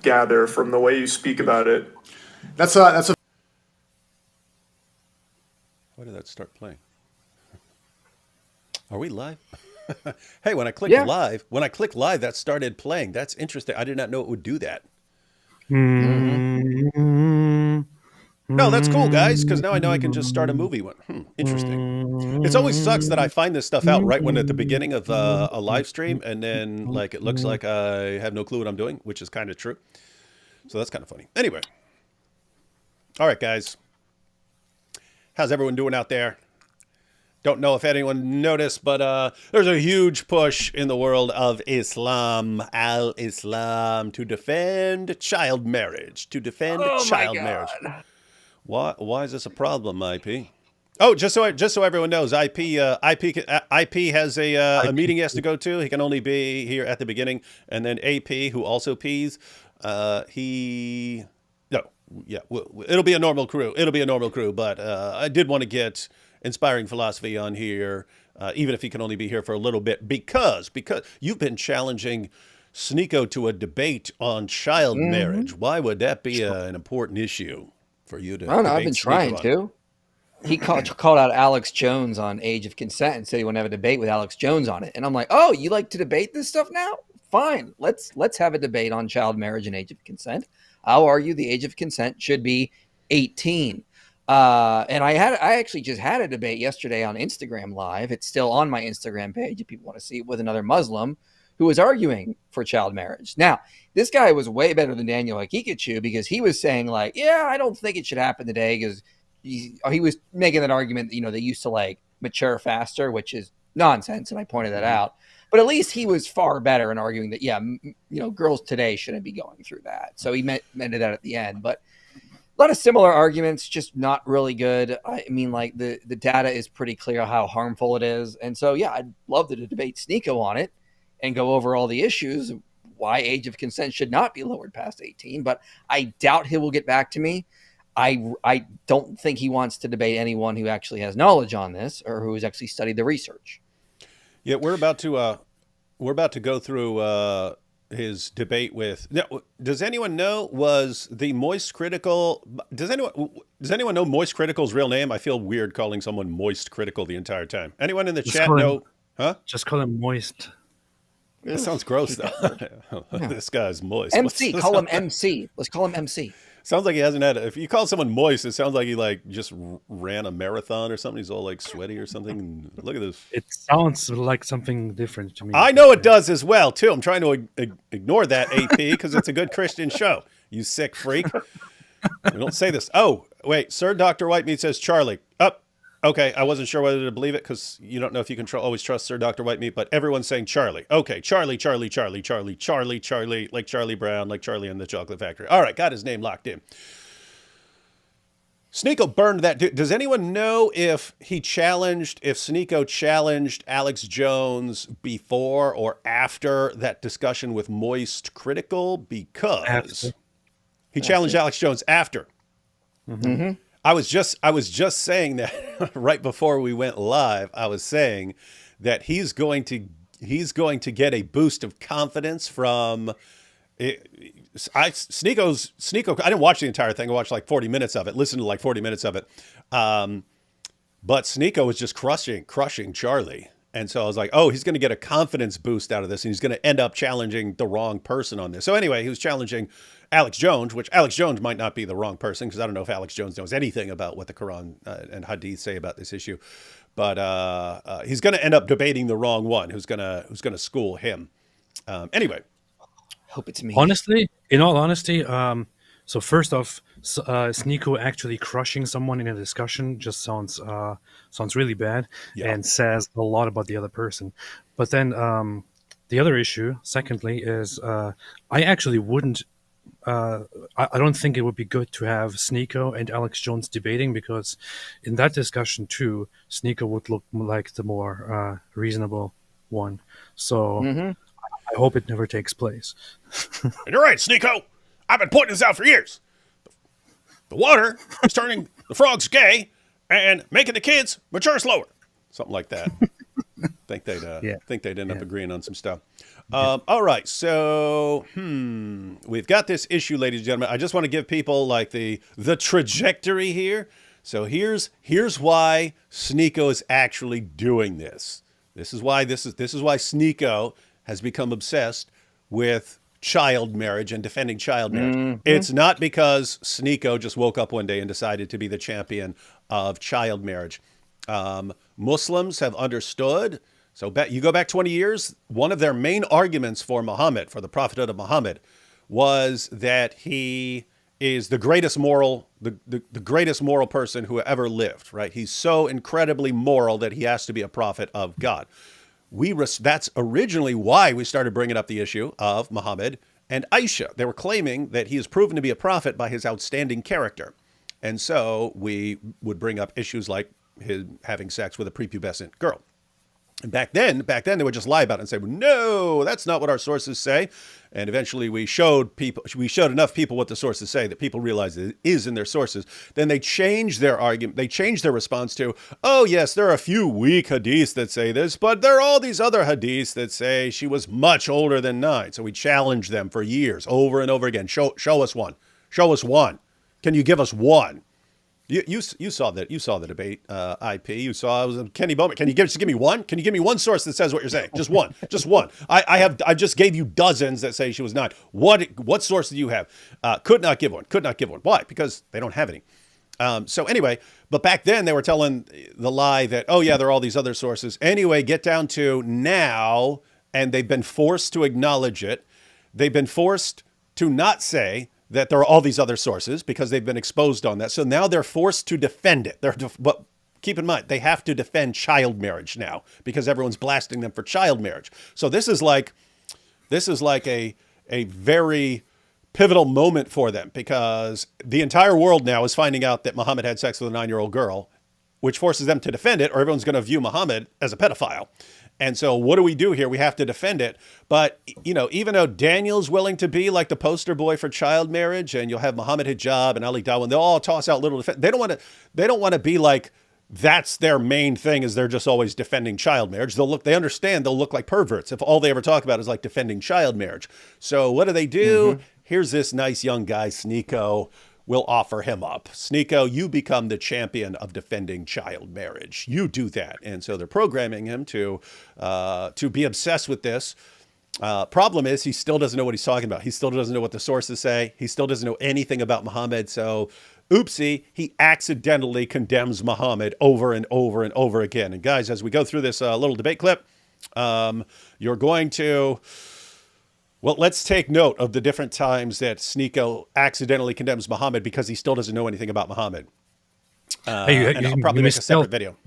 gather from the way you speak about it. That's a. Why did that start playing? Are we live? Hey, when I clicked live, that started playing. That's interesting. I did not know it would do that. No, that's cool, guys, because now I know I can just start a movie one. Interesting. It always sucks that I find this stuff out right when at the beginning of a live stream, and then like it looks like I have no clue what I'm doing, which is kind of true. So that's kind of funny. Anyway. All right, guys. How's everyone doing out there? Don't know if anyone noticed, but there's a huge push in the world of Islam, al-Islam, to defend child marriage. Marriage. Why is this a problem, IP? Oh, just so everyone knows, IP has a meeting he has to go to. He can only be here at the beginning, and then AP, who also pees, it'll be a normal crew. But I did want to get Inspiring Philosophy on here, even if he can only be here for a little bit, because you've been challenging Sneako to a debate on child marriage. Why would that be an important issue for you to? I don't know. I've been trying to. He called out Alex Jones on Age of Consent and said he wanted to have a debate with Alex Jones on it. And I'm like, oh, you like to debate this stuff now? Fine. Let's have a debate on child marriage and age of consent. I'll argue the age of consent should be 18. And I actually just had a debate yesterday on Instagram Live. It's still on my Instagram page if people want to see it, with another Muslim who was arguing for child marriage. Now, this guy was way better than Daniel Akikachu, because he was saying like, yeah, I don't think it should happen today, because he was making that argument that, they used to like mature faster, which is nonsense. And I pointed that out. But at least he was far better in arguing that, girls today shouldn't be going through that. So he mended that at the end. But a lot of similar arguments, just not really good. I mean, like the data is pretty clear how harmful it is. And so, yeah, I'd love to debate Sneako on it and go over all the issues, why age of consent should not be lowered past 18. But I doubt he will get back to me. I don't think he wants to debate anyone who actually has knowledge on this or who has actually studied the research. Yeah, we're about to go through his debate with. Does anyone know, was the Moist Critical? Does anyone know Moist Critical's real name? I feel weird calling someone Moist Critical the entire time. Anyone in the chat know? Huh? Just call him Moist. That sounds gross, though. This guy's moist. MC, call him MC. Let's call him MC. Sounds like he hasn't had. If you call someone moist, it sounds like he like just ran a marathon or something. He's all like sweaty or something. Look at this. It sounds like something different to me. I know it does as well too. I'm trying to ignore that, AP, because it's a good Christian show. You sick freak. Don't say this. Oh wait, Sir Dr. Whitemeat says Charlie. Okay, I wasn't sure whether to believe it, because you don't know if you can always trust Sir Dr. Whitemeat, but everyone's saying Charlie. Okay, Charlie, like Charlie Brown, like Charlie in the Chocolate Factory. All right, got his name locked in. Sneako burned that. Does anyone know if Sneako challenged Alex Jones before or after that discussion with Moist Critical? Because he challenged Alex Jones after. Mm-hmm. I was just saying that right before we went live. I was saying that he's going to get a boost of confidence from Sneako. I didn't watch the entire thing. I watched like 40 minutes of it. Listened to like 40 minutes of it. But Sneako was just crushing Charlie. And so I was like, oh, he's going to get a confidence boost out of this, and he's going to end up challenging the wrong person on this. So anyway, he was challenging Alex Jones, which Alex Jones might not be the wrong person, because I don't know if Alex Jones knows anything about what the Quran and Hadith say about this issue. But he's going to end up debating the wrong one, who's going to school him. Anyway. Hope it's me. Honestly, in all honesty, so first off, Sneako actually crushing someone in a discussion just sounds really bad, and says a lot about the other person. But then the other issue, secondly, is I actually wouldn't. I don't think it would be good to have Sneako and Alex Jones debating, because in that discussion too, Sneako would look like the more reasonable one. So I hope it never takes place. You're right, Sneako. I've been pointing this out for years. The water is turning the frogs gay and making the kids mature slower. Something like that. Think they'd end up agreeing on some stuff. All right, so we've got this issue, ladies and gentlemen. I just want to give people like the trajectory here. So here's why Sneako is actually doing this. This is why Sneako has become obsessed with child marriage and defending child marriage. Mm-hmm. It's not because Sneako just woke up one day and decided to be the champion of child marriage. Muslims have understood. So you go back 20 years, one of their main arguments for Muhammad, for the prophethood of Muhammad, was that he is the greatest moral, the greatest moral person who ever lived, right? He's so incredibly moral that he has to be a prophet of God. That's originally why we started bringing up the issue of Muhammad and Aisha. They were claiming that he is proven to be a prophet by his outstanding character. And so we would bring up issues like his having sex with a prepubescent girl. And back then they would just lie about it and say, well, no, that's not what our sources say. And eventually we showed enough people what the sources say that people realized it is in their sources. Then they changed their argument. They changed their response to, oh, yes, there are a few weak hadiths that say this, but there are all these other hadiths that say she was much older than 9. So we challenged them for years over and over again. Show us one. Show us one. Can you give us one? You saw that. You saw the debate, IP. You saw it was Kenny Bowman. Can you just give me one? Can you give me one source that says what you're saying? Just one. Just one. I just gave you dozens that say she was not. What source do you have? Could not give one. Could not give one. Why? Because they don't have any. So anyway, but back then they were telling the lie that, oh yeah, there are all these other sources. Anyway, get down to now, and they've been forced to acknowledge it. They've been forced to not say that there are all these other sources because they've been exposed on that. So now they're forced to defend it. But keep in mind, they have to defend child marriage now because everyone's blasting them for child marriage. So this is like a very pivotal moment for them because the entire world now is finding out that Muhammad had sex with a 9-year-old girl, which forces them to defend it, or everyone's going to view Muhammad as a pedophile. And so what do we do here? We have to defend it. But, even though Daniel's willing to be like the poster boy for child marriage, and you'll have Muhammad Hijab and Ali Dawan, they'll all toss out little defense. They don't want to be like, that's their main thing is they're just always defending child marriage. They understand they'll look like perverts if all they ever talk about is like defending child marriage. So what do? Mm-hmm. Here's this nice young guy, Sneako. We'll offer him up. Sneako, you become the champion of defending child marriage. You do that. And so they're programming him to be obsessed with this. Problem is, he still doesn't know what he's talking about. He still doesn't know what the sources say. He still doesn't know anything about Muhammad. So, oopsie, he accidentally condemns Muhammad over and over and over again. And guys, as we go through this little debate clip, you're going to... Well, let's take note of the different times that Sneako accidentally condemns Muhammad because he still doesn't know anything about Muhammad. And I'll probably make a separate video.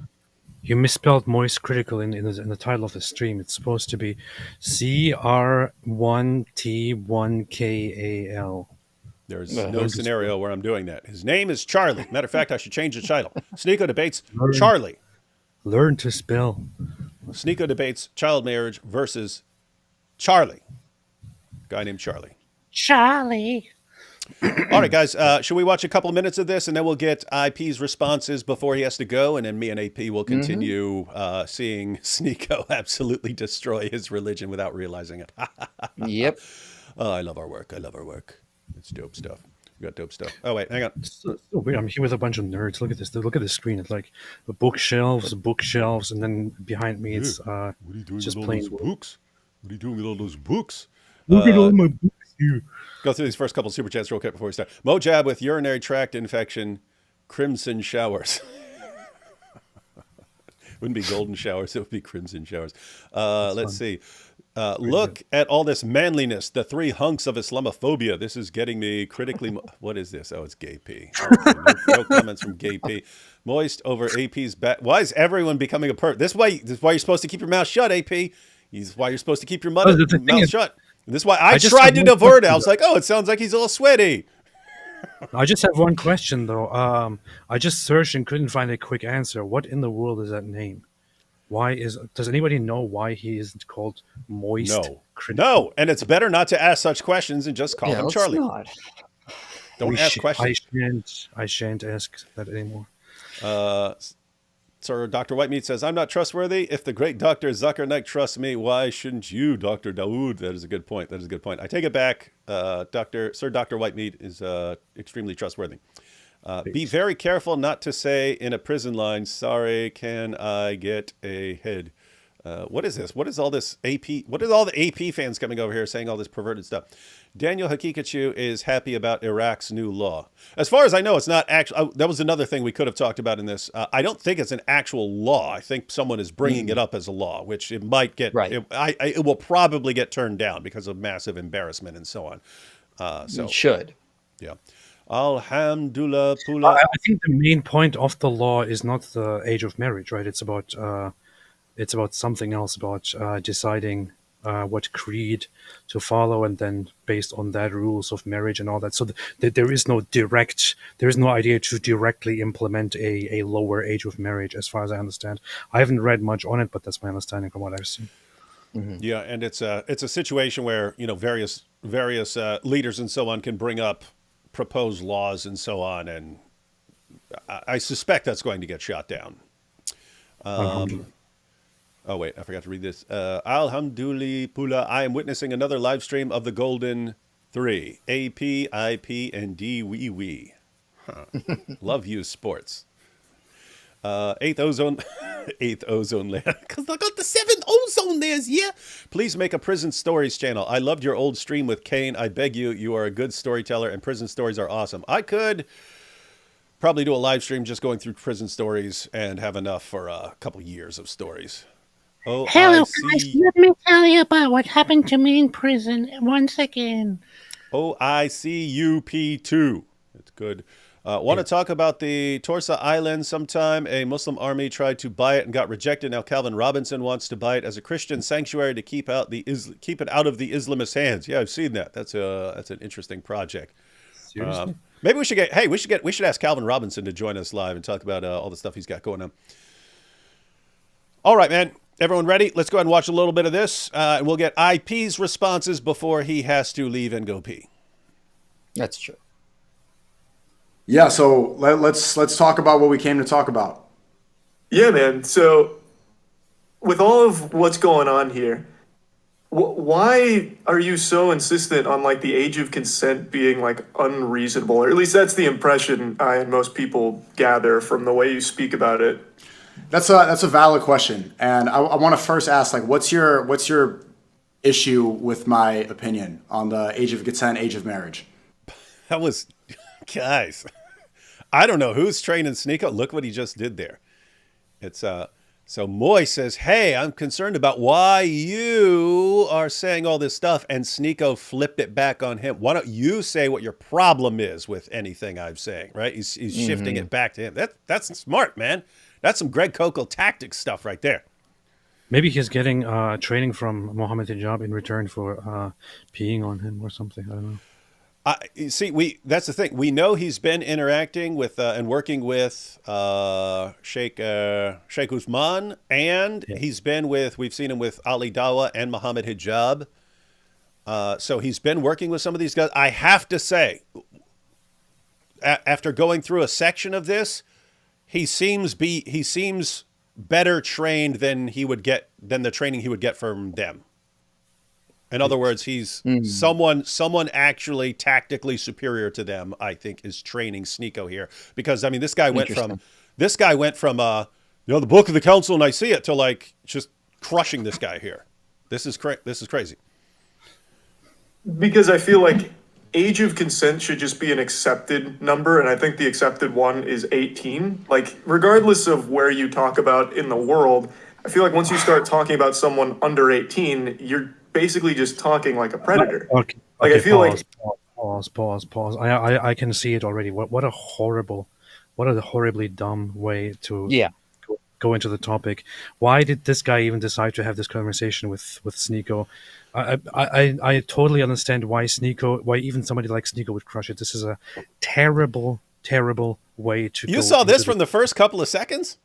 You misspelled moist critical in the title of the stream. It's supposed to be CR1T1KAL. There's no scenario where I'm doing that. His name is Charlie. Matter of fact, I should change the title. Sneako debates Charlie. Learn to spell. Sneako debates child marriage versus Charlie. Guy named Charlie. All right, guys. Should we watch a couple of minutes of this, and then we'll get IP's responses before he has to go, and then me and AP will continue seeing Sneako absolutely destroy his religion without realizing it. Yep. Oh, I love our work. It's dope stuff. We got dope stuff. Oh wait, hang on. So weird. I'm here with a bunch of nerds. Look at this. Look at the screen. It's like the bookshelves, and then behind me it's what are you doing just with all plain those books? What are you doing with all those books? Look at all my books here. Go through these first couple of super chats real quick before we start. Mojab with urinary tract infection, crimson showers. Wouldn't be golden showers, it would be crimson showers. Let's see. Look at all this manliness, the 3 hunks of Islamophobia. This is getting me critically... What is this? Oh, it's Gay P. Okay, no comments from Gay P. Moist over AP's back. Why is everyone becoming a pervert? This is why you're supposed to keep your mouth shut, AP. This is why you're supposed to keep your mouth shut. This is why I tried to divert it. I was like, oh, it sounds like he's all sweaty. I just have one question, though. I just searched and couldn't find a quick answer. What in the world is that name? Does anybody know why he isn't called Moist? No, and it's better not to ask such questions and just call him Charlie. Don't ask questions. I shan't ask that anymore. Sir Dr. Whitemeat says, I'm not trustworthy. If the great Dr. Zuckernick trusts me, why shouldn't you, Dr. Dawood? That is a good point. That is a good point. I take it back. Sir Dr. Whitemeat is extremely trustworthy. Be very careful not to say in a prison line, sorry, can I get a head? What is this? What is all this AP? What is all the AP fans coming over here saying all this perverted stuff? Daniel Hakikachu is happy about Iraq's new law. As far as I know, it's not actually. That was another thing we could have talked about in this. I don't think it's an actual law. I think someone is bringing it up as a law, which it might get. Right. It will probably get turned down because of massive embarrassment and so on. It should. Yeah. Alhamdulillah. Pula. I think the main point of the law is not the age of marriage, right? It's about something else, about deciding what creed to follow, and then based on that rules of marriage and all that. So there is no idea to directly implement a lower age of marriage, as far as I understand. I haven't read much on it, but that's my understanding from what I've seen. Mm-hmm. Yeah, and it's a situation where various leaders and so on can bring up proposed laws and so on, and I suspect that's going to get shot down. Oh, wait, I forgot to read this. Alhamdulillah, Pula, I am witnessing another live stream of the Golden Three. AP, IP, and D, wee wee. Huh. Love you, sports. Eighth ozone layer. Because I got the 7th ozone layers, yeah. Please make a prison stories channel. I loved your old stream with Kane. I beg you, you are a good storyteller, and prison stories are awesome. I could probably do a live stream just going through prison stories and have enough for a couple years of stories. Oh, Hello, guys. Let me tell you about what happened to me in prison once again. OICUP2. It's good. Want to talk about the Torsa Island sometime? A Muslim army tried to buy it and got rejected. Now Calvin Robinson wants to buy it as a Christian sanctuary to keep it out of the Islamist hands. Yeah, I've seen that. That's an interesting project. Seriously? Maybe we should ask Calvin Robinson to join us live and talk about all the stuff he's got going on. All right, man. Everyone ready? Let's go ahead and watch a little bit of this. And we'll get IP's responses before he has to leave and go pee. That's true. Yeah, so let's talk about what we came to talk about. Yeah, man. So with all of what's going on here, why are you so insistent on like the age of consent being like unreasonable? Or at least that's the impression I and most people gather from the way you speak about it. That's a valid question, and I want to first ask, like, what's your issue with my opinion on the age of consent, age of marriage? That was, guys, I don't know who's training Sneako. Look what he just did there. It's so Moy says, hey, I'm concerned about why you are saying all this stuff, and Sneako flipped it back on him. Why don't you say what your problem is with anything I'm saying, right? He's shifting it back to him. That's smart, man. That's some Greg Kokel tactics stuff right there. Maybe he's getting training from Mohammed Hijab in return for peeing on him or something. I don't know. That's the thing. We know he's been interacting with and working with Sheikh Uthman, and we've seen him with Ali Dawa and Mohammed Hijab. So he's been working with some of these guys. I have to say, after going through a section of this, he seems better trained than the training he would get from them. In other words, he's someone actually tactically superior to them, I think, is training Sneako here. Because I mean, this guy went from the Book of the Council of Nicaea to like just crushing this guy here. This is crazy. Because I feel like age of consent should just be an accepted number, and I think the accepted one is 18. Like, regardless of where you talk about in the world, I feel like once you start talking about someone under 18, you're basically just talking like a predator. Okay, I feel pause. I can see it already. What a horribly dumb way to go into the topic. Why did this guy even decide to have this conversation with Sneako? I totally understand why even somebody like Sneako would crush it. This is a terrible way to. You saw this from the first couple of seconds?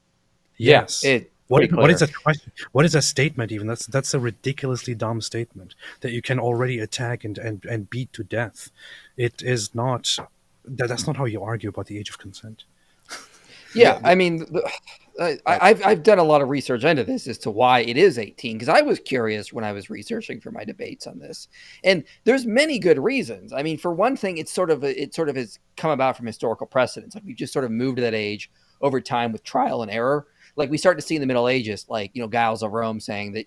Yes. What is a question? What is a statement even? That's a ridiculously dumb statement that you can already attack and beat to death. It is not. That's not how you argue about the age of consent. Yeah, I mean, I've done a lot of research into this as to why it is 18, because I was curious when I was researching for my debates on this, and there's many good reasons. I mean, for one thing, it sort of has come about from historical precedents. Like, we've just sort of moved to that age over time with trial and error. Like, we start to see in the Middle Ages, like, Giles of Rome saying that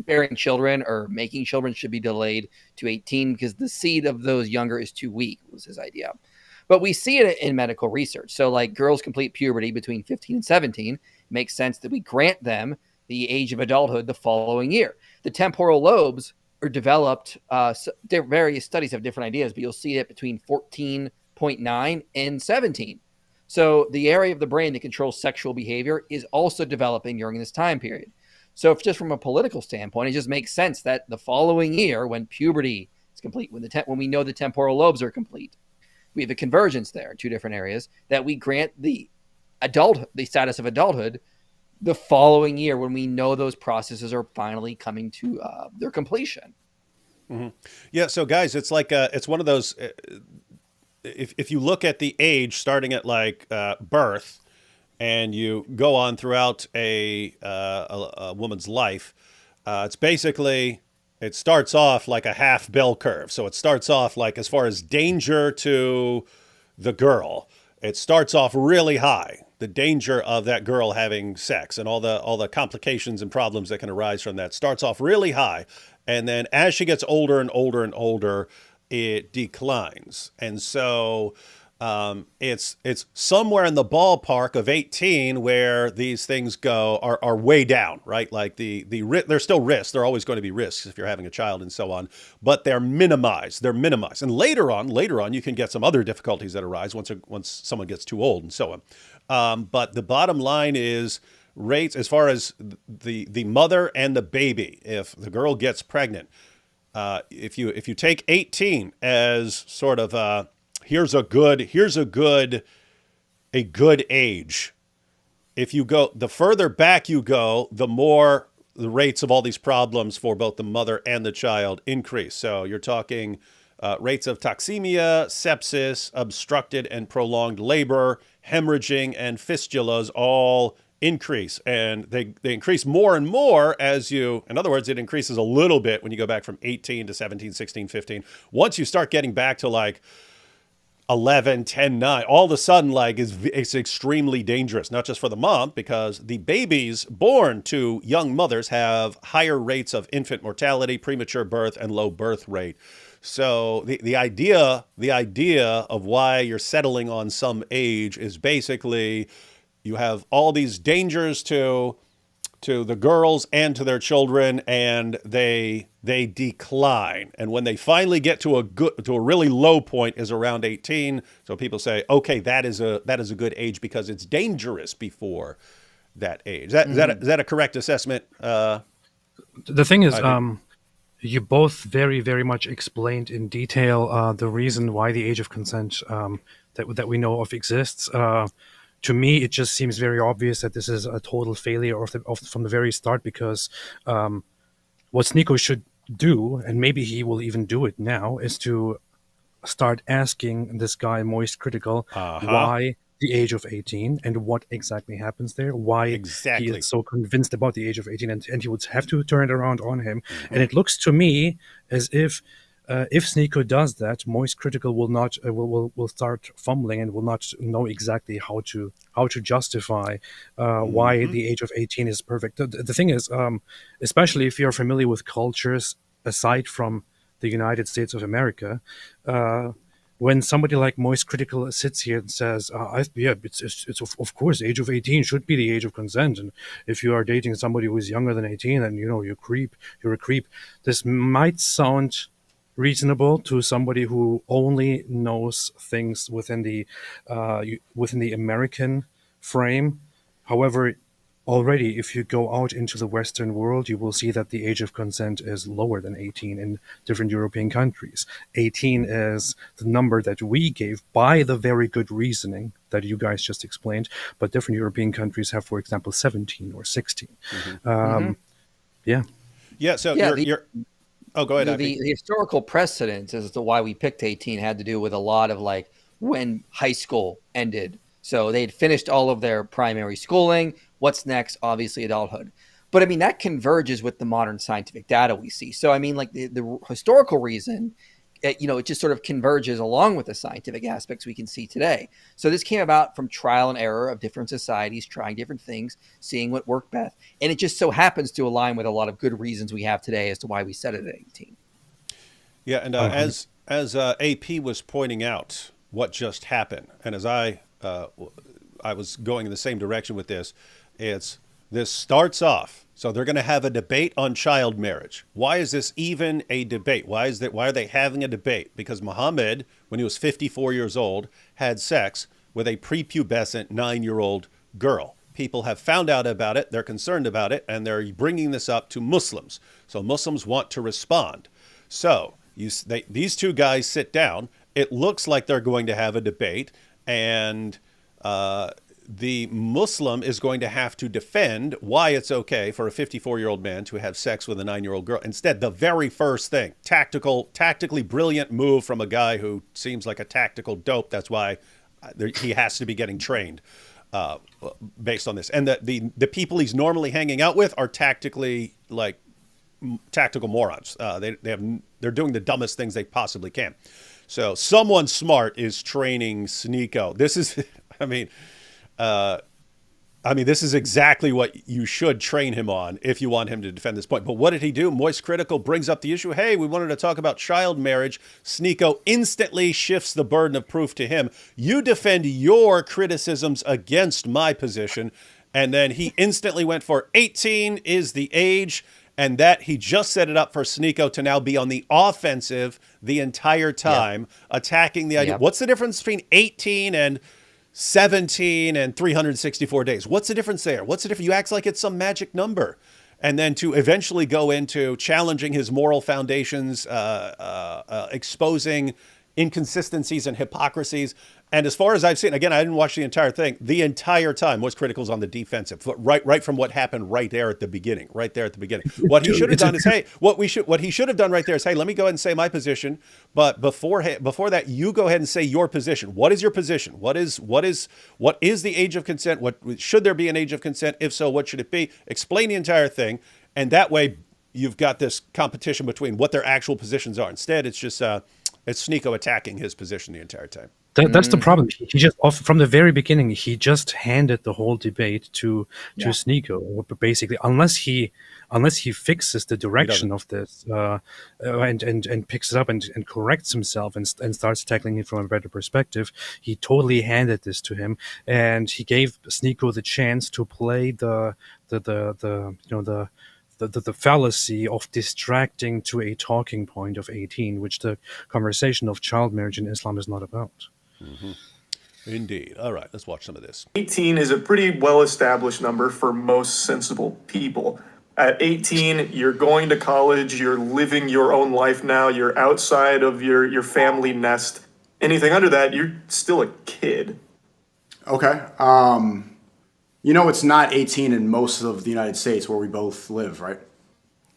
bearing children or making children should be delayed to 18 because the seed of those younger is too weak, was his idea. But we see it in medical research. So, like, girls complete puberty between 15 and 17. It makes sense that we grant them the age of adulthood the following year. The temporal lobes are developed. Various studies have different ideas, but you'll see it between 14.9 and 17. So the area of the brain that controls sexual behavior is also developing during this time period. So if just from a political standpoint, it just makes sense that the following year, when puberty is complete, when we know the temporal lobes are complete, we have a convergence there in two different areas, that we grant the status of adulthood the following year when we know those processes are finally coming to their completion. Mm-hmm. Yeah. So guys, it's like, it's one of those, if you look at the age starting at like birth and you go on throughout a woman's life, it's basically, it starts off like a half bell curve. So it starts off like, as far as danger to the girl, it starts off really high. The danger of that girl having sex and all the complications and problems that can arise from that starts off really high. And then as she gets older and older and older, it declines. And so it's somewhere in the ballpark of 18 where these things are way down, right? Like there's still risks. There are always going to be risks if you're having a child and so on, but they're minimized. And later on, you can get some other difficulties that arise once someone gets too old and so on. But the bottom line is rates as far as the mother and the baby. If the girl gets pregnant, if you take 18 as sort of here's a good age. If you go, the further back you go, the more the rates of all these problems for both the mother and the child increase. So you're talking rates of toxemia, sepsis, obstructed and prolonged labor, hemorrhaging, and fistulas all increase. And they increase more and more in other words, it increases a little bit when you go back from 18 to 17, 16, 15. Once you start getting back to like 11, 10, 9, all of a sudden, like, it's extremely dangerous, not just for the mom, because the babies born to young mothers have higher rates of infant mortality, premature birth, and low birth rate. So the idea of why you're settling on some age is basically you have all these dangers to the girls and to their children, and they decline. And when they finally get to a really low point is around 18. So people say, okay, that is a good age because it's dangerous before that age. Is that a correct assessment? The thing is, you both very, very much explained in detail the reason why the age of consent that we know of exists. To me, it just seems very obvious that this is a total failure from the very start, because what Sneako should do, and maybe he will even do it now, is to start asking this guy, Moist Critical, why the age of 18 and what exactly happens there, why he is so convinced about the age of 18, and he would have to turn it around on him. Mm-hmm. And it looks to me as if Sneako does that, Moist Critical will not will start fumbling and will not know exactly how to justify why the age of 18 is perfect. The thing is, especially if you're familiar with cultures aside from the United States of America, when somebody like Moist Critical sits here and says, it's of course, the age of 18 should be the age of consent, and if you are dating somebody who is younger than 18, then you're a creep. This might sound reasonable to somebody who only knows things within the American frame. However, already, if you go out into the Western world, you will see that the age of consent is lower than 18 in different European countries. 18 is the number that we gave by the very good reasoning that you guys just explained, but different European countries have, for example, 17 or 16. Mm-hmm. Yeah. So you're oh, go ahead. The historical precedence as to why we picked 18 had to do with a lot of like when high school ended. So they had finished all of their primary schooling. What's next? Obviously adulthood. But I mean, that converges with the modern scientific data we see. So I mean, like the historical reason, it just sort of converges along with the scientific aspects we can see today. So this came about from trial and error of different societies, trying different things, seeing what worked best. And it just so happens to align with a lot of good reasons we have today as to why we set it at 18. Yeah, and as AP was pointing out what just happened, and as I was going in the same direction with this, this starts off. So they're going to have a debate on child marriage. Why is this even a debate? Why are they having a debate? Because Muhammad, when he was 54 years old, had sex with a prepubescent 9-year-old girl. People have found out about it. They're concerned about it, and they're bringing this up to Muslims. So Muslims want to respond. So these two guys sit down. It looks like they're going to have a debate, and the Muslim is going to have to defend why it's okay for a 54-year-old man to have sex with a 9-year-old girl. Instead, the very first thing, tactically brilliant move from a guy who seems like a tactical dope. That's why he has to be getting trained based on this. And the people he's normally hanging out with are tactical morons. They're doing the dumbest things they possibly can. So someone smart is training Sneako. This is, this is exactly what you should train him on if you want him to defend this point. But what did he do? Moist Critical brings up the issue. Hey, we wanted to talk about child marriage. Sneako instantly shifts the burden of proof to him. You defend your criticisms against my position. And then he instantly went for 18 is the age, and that he just set it up for Sneako to now be on the offensive the entire time, attacking the idea. What's the difference between 18 and 17 and 364 days? What's the difference there? What's the difference? You act like it's some magic number. And then to eventually go into challenging his moral foundations, exposing inconsistencies and hypocrisies. And as far as I've seen, again, I didn't watch the entire thing. The entire time, Moist Critical's on the defensive, right from what happened right there at the beginning. What he should have done is, what he should have done right there is, hey, let me go ahead and say my position. But before that, you go ahead and say your position. What is your position? What is the age of consent? Should there be an age of consent? If so, what should it be? Explain the entire thing, and that way you've got this competition between what their actual positions are. Instead, it's just it's Sneako attacking his position the entire time. That's the problem. He just from the very beginning, he just handed the whole debate to Sneako. Basically, unless he fixes the direction of this and picks it up and corrects himself and starts tackling it from a better perspective, he totally handed this to him, and he gave Sneako the chance to play the fallacy of distracting to a talking point of 18, which the conversation of child marriage in Islam is not about. Mm-hmm. Indeed. All right, let's watch some of this. 18 is a pretty well-established number for most sensible people. At 18, you're going to college, you're living your own life now, you're outside of your family nest. Anything under that, you're still a kid. Okay. It's not 18 in most of the United States where we both live, right?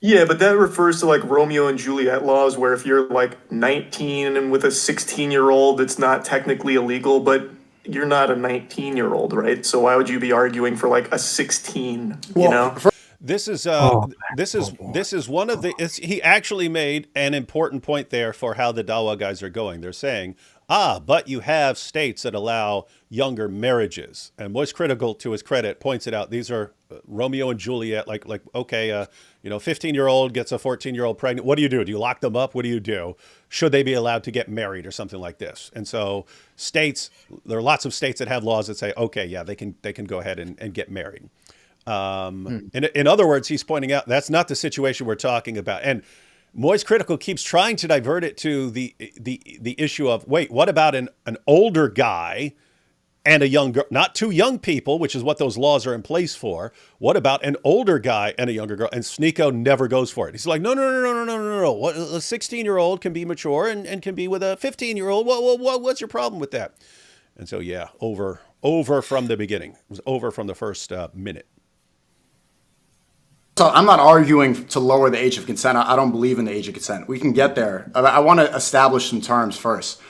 Yeah, but that refers to like Romeo and Juliet laws, where if you're like 19 and with a 16-year-old, it's not technically illegal, but you're not a 19-year-old, right? So why would you be arguing for like a 16, This is one of the. He actually made an important point there for how the Dawa guys are going. They're saying, but you have states that allow younger marriages, and Moist Critical, to his credit, points it out. These are Romeo and Juliet. Okay, 15-year-old gets a 14-year-old pregnant. What do you do? Do you lock them up? What do you do? Should they be allowed to get married or something like this? And so there are lots of states that have laws that say, okay, yeah, they can go ahead and get married. In other words, he's pointing out that's not the situation we're talking about. And Moist Critical keeps trying to divert it to the issue of, wait, what about an older guy and a young girl? Not two young people, which is what those laws are in place for. What about an older guy and a younger girl? And Sneako never goes for it. He's like, no. What, a 16-year-old can be mature and can be with a 15-year-old. What's your problem with that? And so, yeah, over from the beginning. It was over from the first minute. So I'm not arguing to lower the age of consent. I don't believe in the age of consent. We can get there. I want to establish some terms first.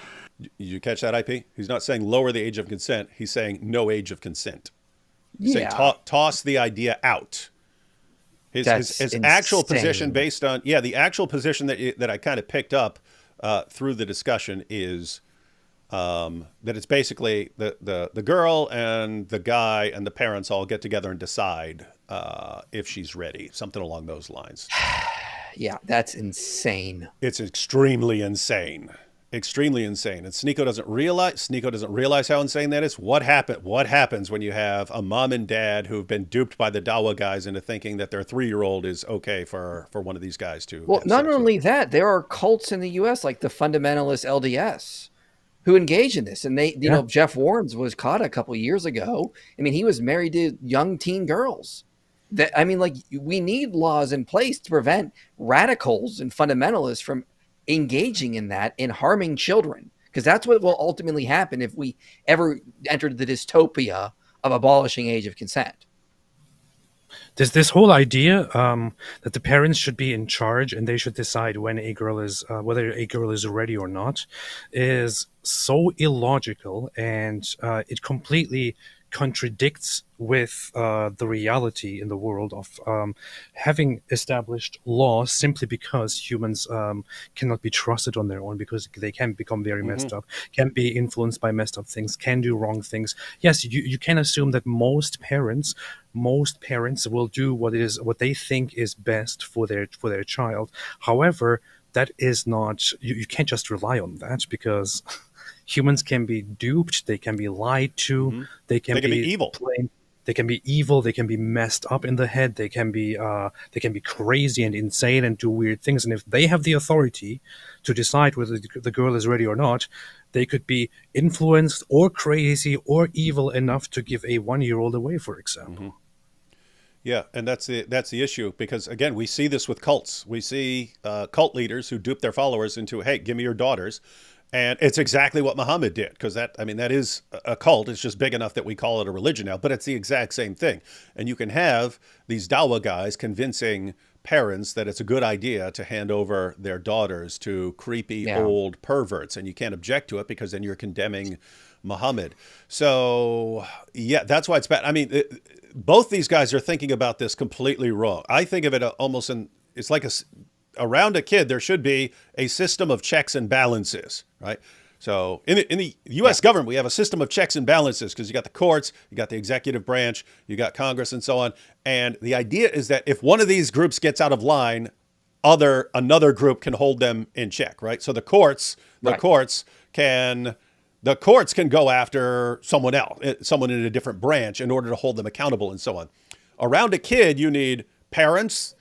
You catch that, IP? He's not saying lower the age of consent. He's saying no age of consent. He's saying toss the idea out. His actual position based on, the actual position that I kind of picked up through the discussion is that it's basically the girl and the guy and the parents all get together and decide if she's ready, something along those lines. Yeah, that's insane. It's extremely insane. Extremely insane. And Sneako doesn't realize how insane that is. What happens when you have a mom and dad who've been duped by the Dawa guys into thinking that their 3-year-old is okay for one of these guys to Well, not only that, there are cults in the US like the fundamentalist LDS who engage in this. And they, you know, Jeff Warrens was caught a couple years ago. I mean, he was married to young teen girls. We need laws in place to prevent radicals and fundamentalists from engaging in that and harming children, because that's what will ultimately happen if we ever enter the dystopia of abolishing age of consent. There's this whole idea that the parents should be in charge and they should decide when whether a girl is ready or not, is so illogical, and it completely contradicts with the reality in the world of having established laws simply because humans cannot be trusted on their own, because they can become very messed up, can be influenced by messed up things, can do wrong things. Yes, you can assume that most parents will do what they think is best for their child. However, that is not, you can't just rely on that, because humans can be duped, they can be lied to, they can be evil. They can be evil, they can be messed up in the head, they can be crazy and insane and do weird things. And if they have the authority to decide whether the girl is ready or not, they could be influenced or crazy or evil enough to give a 1-year-old away, for example. Yeah, and that's the issue, because again, we see this with cults. We see cult leaders who dupe their followers into, hey, give me your daughters. And it's exactly what Muhammad did, because that is a cult. It's just big enough that we call it a religion now, but it's the exact same thing. And you can have these Dawa guys convincing parents that it's a good idea to hand over their daughters to creepy old perverts, and you can't object to it because then you're condemning Muhammad. So yeah, that's why it's bad. I mean, both these guys are thinking about this completely wrong. I think of it almost it's like around a kid, there should be a system of checks and balances, right? So in the U.S. government, we have a system of checks and balances, because you got the courts, you got the executive branch, you got Congress, and so on. And the idea is that if one of these groups gets out of line, another group can hold them in check, right? So the courts can go after someone else, someone in a different branch, in order to hold them accountable, and so on. Around a kid, you need parents.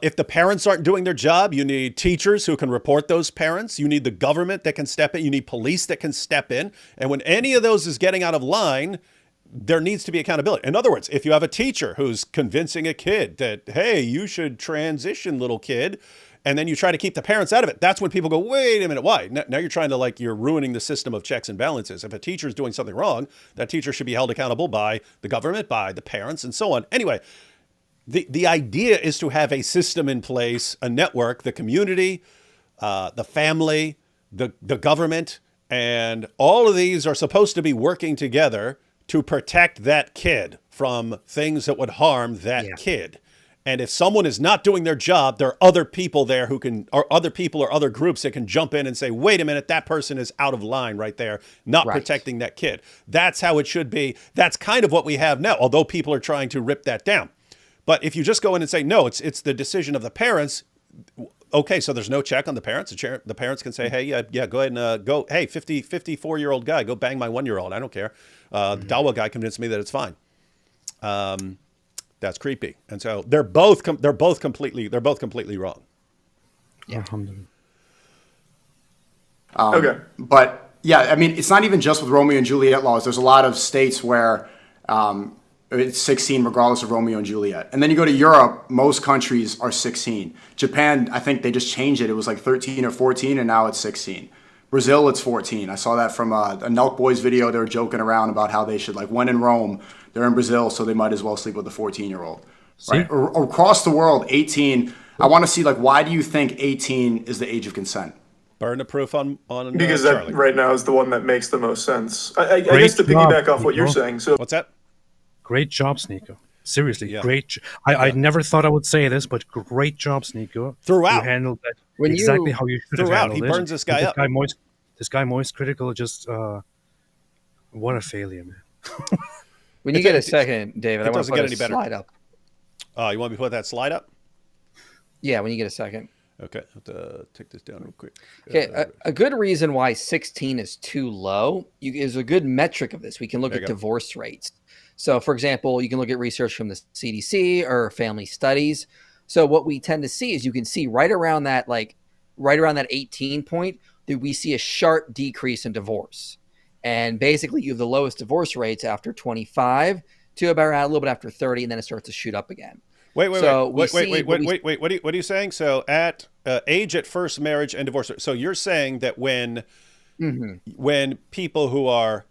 If the parents aren't doing their job, you need teachers who can report those parents. You need the government that can step in. You need police that can step in. And when any of those is getting out of line, there needs to be accountability. In other words, if you have a teacher who's convincing a kid that, hey, you should transition, little kid, and then you try to keep the parents out of it, that's when people go, wait a minute, why? Now you're trying to, you're ruining the system of checks and balances. If a teacher is doing something wrong, that teacher should be held accountable by the government, by the parents, and so on. Anyway, the idea is to have a system in place, a network, the community, the family, the government, and all of these are supposed to be working together to protect that kid from things that would harm that kid. And if someone is not doing their job, there are other people there or other groups that can jump in and say, wait a minute, that person is out of line right there, not protecting that kid. That's how it should be. That's kind of what we have now, although people are trying to rip that down. But if you just go in and say, no, it's the decision of the parents, okay, so there's no check on the parents. The parents can say, hey, go ahead and go, hey, 54-year-old guy, go bang my 1-year-old. I don't care. The Dawa guy convinced me that it's fine. That's creepy. And so they're both completely wrong. Yeah. Okay. But yeah, I mean, it's not even just with Romeo and Juliet laws. There's a lot of states where it's 16 regardless of Romeo and Juliet. And then you go to Europe, most countries are 16. Japan, I think they just changed it. It was like 13 or 14, and now it's 16. Brazil, it's 14. I saw that from a Nelk Boys video. They were joking around about how they should, when in Rome, they're in Brazil, so they might as well sleep with a 14-year-old. Right? Across the world, 18. I want to see, why do you think 18 is the age of consent? Burn the proof on because Charlie. that right now is the one that makes the most sense. I Great guess to job, piggyback off what you're Sneako. saying. So What's that? Great job, Sneako. Seriously, Yeah. great. I never thought I would say this, but great job, Sneako. Throughout. You handled that When exactly you- how you should have Throughout, handled he it. burns this guy up. This guy Moist Critical just what a failure, man. When you get a second, David, I want doesn't to put get a any better. slide up. You want me to put that slide up? Yeah, when you get a second. Okay, I'll have to take this down real quick. Okay, a good reason why 16 is too low is a good metric of this. We can look There at you go. divorce rates. So, for example, you can look at research from the CDC or family studies. So, what we tend to see is you can see right around that 18 point that we see a sharp decrease in divorce. And basically, you have the lowest divorce rates after 25 to about a little bit after 30, and then it starts to shoot up again. Wait. What are you saying? So at age at first marriage and divorce. So you're saying that when people who are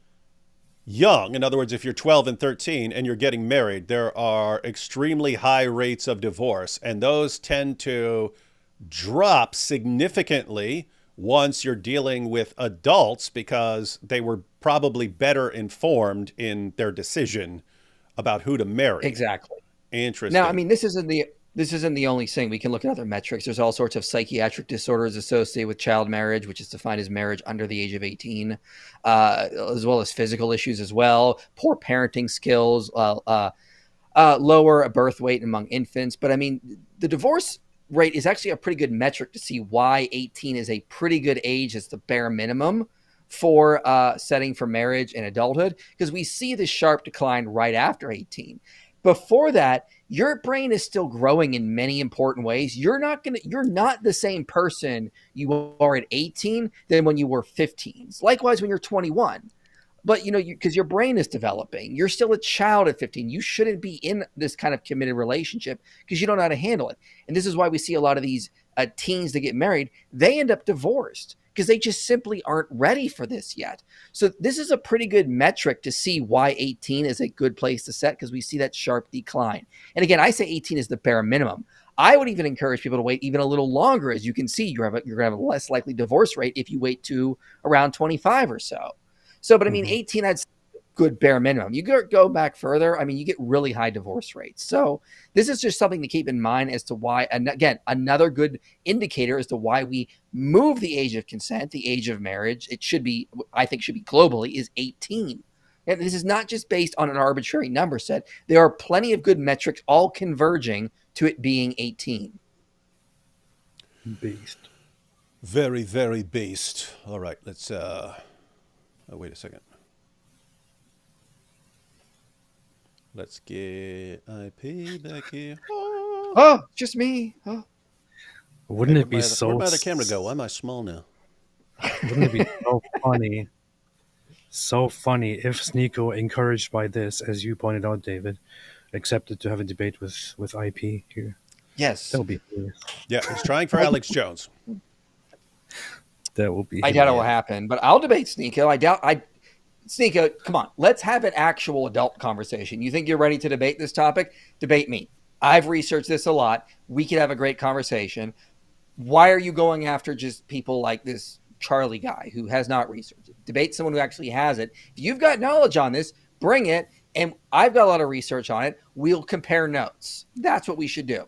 young, in other words, if you're 12 and 13 and you're getting married, there are extremely high rates of divorce, and those tend to drop significantly once you're dealing with adults because they were probably better informed in their decision about who to marry. Exactly. Interesting. Now, I mean, this isn't the only thing. We can look at other metrics. There's all sorts of psychiatric disorders associated with child marriage, which is defined as marriage under the age of 18, as well as physical issues as well, poor parenting skills, lower birth weight among infants. But I mean, the divorce rate is actually a pretty good metric to see why 18 is a pretty good age as the bare minimum for setting for marriage and adulthood, because we see this sharp decline right after 18. Before that, your brain is still growing in many important ways. You're not the same person you are at 18 than when you were 15. Likewise, when you're 21. But because your brain is developing, you're still a child at 15. You shouldn't be in this kind of committed relationship because you don't know how to handle it. And this is why we see a lot of these teens that get married, they end up divorced because they just simply aren't ready for this yet. So this is a pretty good metric to see why 18 is a good place to set, because we see that sharp decline. And again, I say 18 is the bare minimum. I would even encourage people to wait even a little longer. As you can see, you're going to have a less likely divorce rate if you wait to around 25 or so. So, but I mean, 18, that's good bare minimum. You go back further, I mean, you get really high divorce rates. So this is just something to keep in mind as to why, and again, another good indicator as to why we move the age of consent, the age of marriage. It should be, I think should be globally, is 18. And this is not just based on an arbitrary number set. There are plenty of good metrics all converging to it being 18. Beast. Very, very beast. All right, let's wait a second. Let's get IP back here. Oh, just me. Oh. Wouldn't it be Where'd my other camera go? Why am I small now? Wouldn't it be so funny? So funny if Sneako, encouraged by this, as you pointed out, David, accepted to have a debate with IP here. Yes. That would be hilarious. Yeah, he's trying for Alex Jones. That will be I doubt it will happen, but I'll debate Sneako. Sneako, come on. Let's have an actual adult conversation. You think you're ready to debate this topic? Debate me. I've researched this a lot. We could have a great conversation. Why are you going after just people like this Charlie guy who has not researched it? Debate someone who actually has it. If you've got knowledge on this, bring it. And I've got a lot of research on it. We'll compare notes. That's what we should do.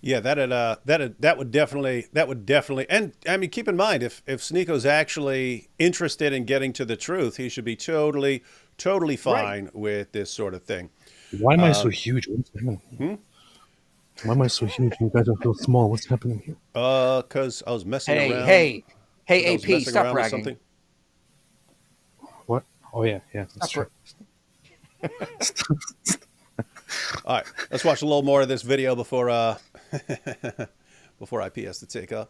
Yeah, that would definitely, and I mean, keep in mind, if Sneako's actually interested in getting to the truth, he should be totally fine with this sort of thing. Why am I so huge? What's happening? Why am I so huge? You guys are so small. What's happening here? Because I was messing around. Hey, I was AP, messing stop around with bragging. something. What? Oh yeah, that's true. All right, let's watch a little more of this video before before IP has to take off.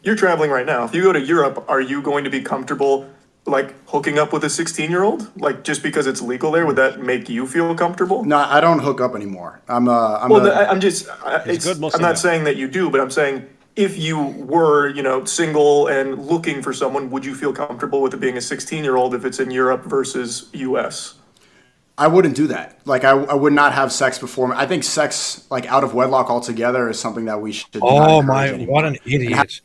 You're traveling right now. If you go to Europe, are you going to be comfortable, like, hooking up with a 16-year-old? Like, just because it's legal there, would that make you feel comfortable? No, I don't hook up anymore. I'm I'm not saying that you do, but I'm saying if you were, single and looking for someone, would you feel comfortable with it being a 16-year-old if it's in Europe versus US? I wouldn't do that. Like, I would not have sex before. I think sex, like, out of wedlock altogether is something that we should not Oh encourage my! anymore. What an idiot!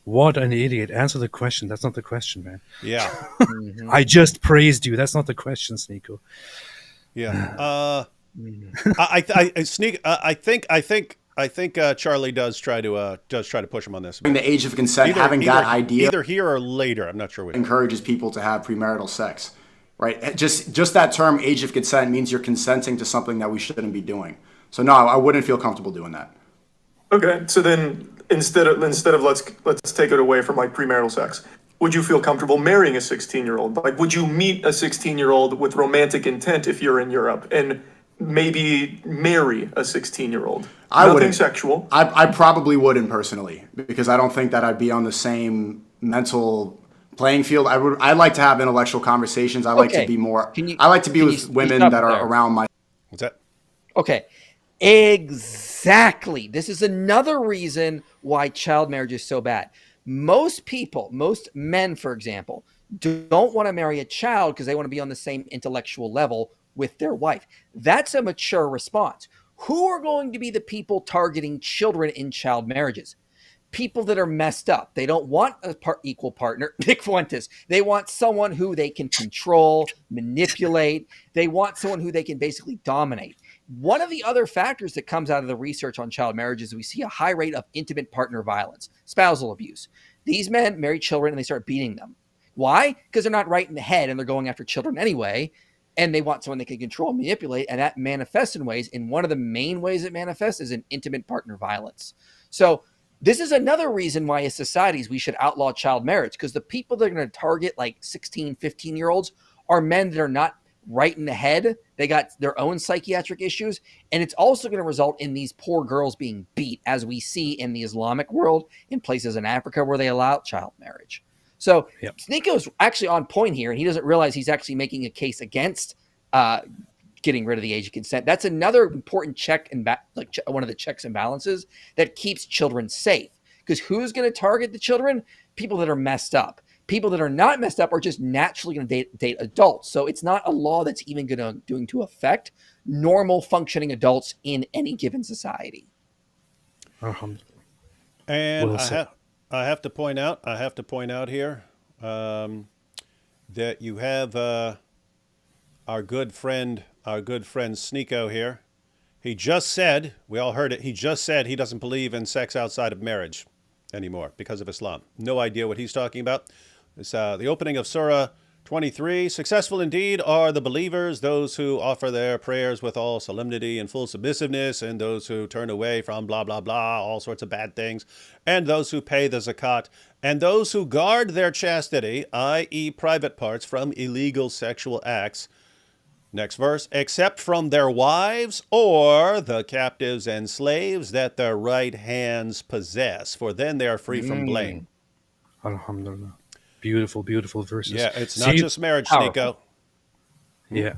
What an idiot. Answer the question. That's not the question, man. Yeah. I just praised you. That's not the question, Sneako. Yeah. I think Charlie does try to push him on this. The age of consent, having that idea either here or later. I'm not sure which. encourages people to have premarital sex, right? Just that term, age of consent, means you're consenting to something that we shouldn't be doing. So no, I wouldn't feel comfortable doing that. Okay, so then instead of let's take it away from like premarital sex. Would you feel comfortable marrying a 16-year-old? Like, would you meet a 16-year-old with romantic intent if you're in Europe and maybe marry a 16-year-old? Nothing wouldn't. sexual. I probably wouldn't personally, because I don't think that I'd be on the same mental playing field. I like to have intellectual conversations. I like to be more. I like to be with women that are around my. What's that? Okay. Exactly. This is another reason why child marriage is so bad. Most people, most men, for example, don't want to marry a child because they want to be on the same intellectual level with their wife. That's a mature response. Who are going to be the people targeting children in child marriages? People that are messed up. They don't want a equal partner. Nick Fuentes. They want someone who they can control, manipulate. They want someone who they can basically dominate. One of the other factors that comes out of the research on child marriage is we see a high rate of intimate partner violence, spousal abuse. These men marry children and they start beating them. Why? Because they're not right in the head and they're going after children anyway. And they want someone they can control and manipulate. And that manifests in ways. And one of the main ways it manifests is in intimate partner violence. So this is another reason why as societies we should outlaw child marriage, because the people that are going to target like 16, 15-year-olds are men that are not right in the head. They got their own psychiatric issues. And it's also going to result in these poor girls being beat, as we see in the Islamic world, in places in Africa where they allow child marriage. So Sneako's actually on point here, and he doesn't realize he's actually making a case against getting rid of the age of consent. That's another important check and one of the checks and balances that keeps children safe. Because who's going to target the children? People that are messed up. People that are not messed up are just naturally going to date adults. So it's not a law that's even going to affect normal functioning adults in any given society. And I have to point out here that you have our good friend Sneako here. He just said, we all heard it, he just said he doesn't believe in sex outside of marriage anymore because of Islam. No idea what he's talking about. It's the opening of Surah 23. Successful indeed are the believers, those who offer their prayers with all solemnity and full submissiveness, and those who turn away from blah, blah, blah, all sorts of bad things, and those who pay the zakat, and those who guard their chastity, i.e. private parts, from illegal sexual acts. Next verse, except from their wives or the captives and slaves that their right hands possess, for then they are free from blame. Alhamdulillah. Beautiful, beautiful verses. Yeah, it's not just marriage, Sneako. Yeah.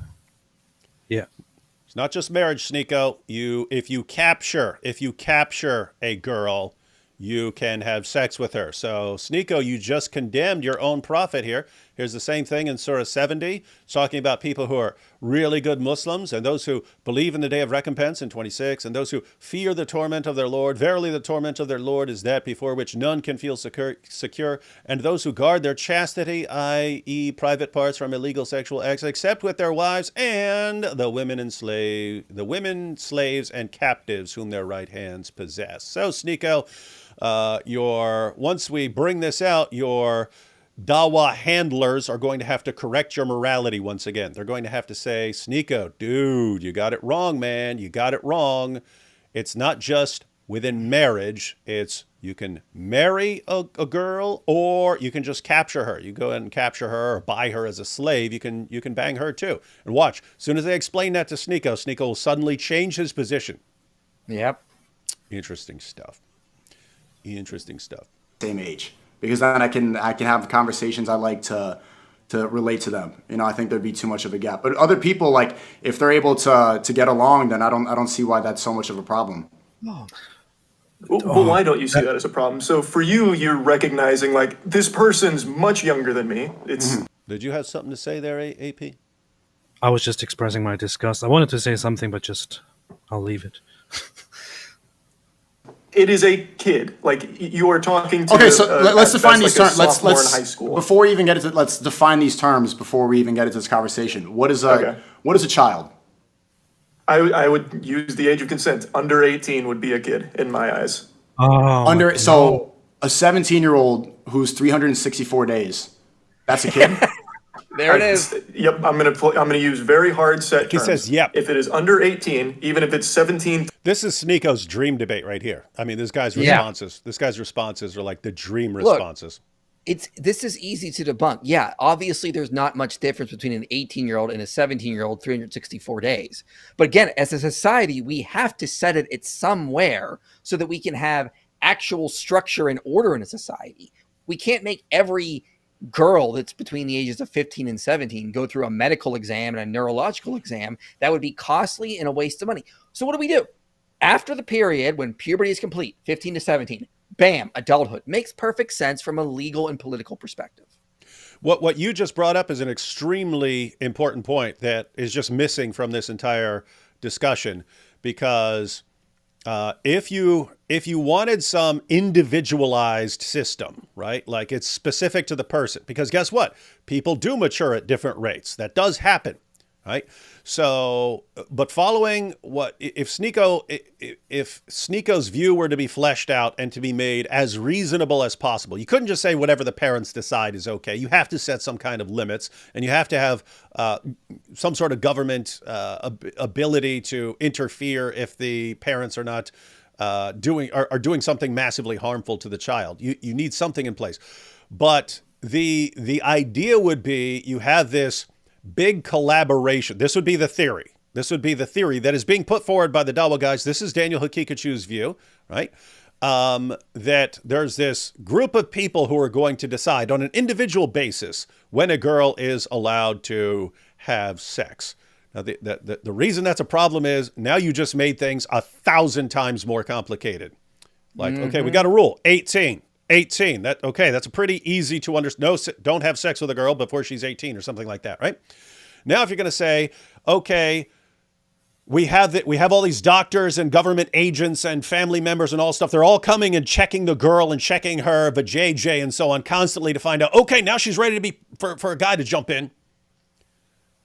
It's not just marriage, Sneako. If you capture a girl, you can have sex with her. So, Sneako, you just condemned your own prophet here. Here's the same thing in Surah 70. It's talking about people who are really good Muslims and those who believe in the day of recompense in 26, and those who fear the torment of their Lord. Verily, the torment of their Lord is that before which none can feel secure. And those who guard their chastity, i.e. private parts, from illegal sexual acts, except with their wives and the women, slaves, and captives whom their right hands possess. So, Sneako, once we bring this out, your Dawa handlers are going to have to correct your morality once again. They're going to have to say, Sneako, dude, you got it wrong, man. You got it wrong. It's not just within marriage. It's you can marry a girl, or you can just capture her. You go and capture her or buy her as a slave. You can bang her too. And watch, as soon as they explain that to Sneako, Sneako will suddenly change his position. Yep. Interesting stuff. Same age, because then I can have conversations I like to relate to them. I think there'd be too much of a gap. But other people, like, if they're able to get along, then I don't see why that's so much of a problem. Well, why don't you see that as a problem? So for you, you're recognizing like this person's much younger than me. It's. Did you have something to say there, AP? I was just expressing my disgust. I wanted to say something, but I'll leave it. It is a kid. Like you are talking to. Okay, so let's at define best, these like a terms. Let's sophomore in high school. before we even get into let's define these terms before we even get into this conversation. What is a child? I would use the age of consent. Under 18 would be a kid in my eyes. Under so a 17-year-old who's 364 days. That's a kid. There it is. Yep, I'm gonna use very hard set terms. He says, yep. If it is under 18, even if it's 17. This is Sneako's dream debate right here. I mean, this guy's responses. This guy's responses are like the dream responses. This is easy to debunk. Yeah, obviously there's not much difference between an 18-year-old and a 17-year-old 364 days. But again, as a society, we have to set it at somewhere so that we can have actual structure and order in a society. We can't make every girl that's between the ages of 15 and 17 go through a medical exam and a neurological exam. That would be costly and a waste of money. So what do? After the period when puberty is complete, 15 to 17, bam, adulthood. Makes perfect sense from a legal and political perspective. What you just brought up is an extremely important point that is just missing from this entire discussion, because if you wanted some individualized system, right, like it's specific to the person, because guess what? People do mature at different rates. That does happen, right? So, but following what if Sneako's view were to be fleshed out and to be made as reasonable as possible, you couldn't just say whatever the parents decide is okay. You have to set some kind of limits, and you have to have some sort of government ability to interfere if the parents are not doing something massively harmful to the child. You need something in place, but the idea would be you have this big collaboration. This would be the theory. This would be the theory that is being put forward by the Dawa guys. This is Daniel Hakikachu's view, right? That there's this group of people who are going to decide on an individual basis when a girl is allowed to have sex. Now, the reason that's a problem is now you just made things 1,000 times more complicated. Like, okay, we got a rule, 18. That's a pretty easy to understand. No, don't have sex with a girl before she's 18 or something like that, right? Now, if you're going to say, okay, we have all these doctors and government agents and family members and all stuff. They're all coming and checking the girl and checking her vajayjay and so on constantly to find out, okay, now she's ready to be for a guy to jump in.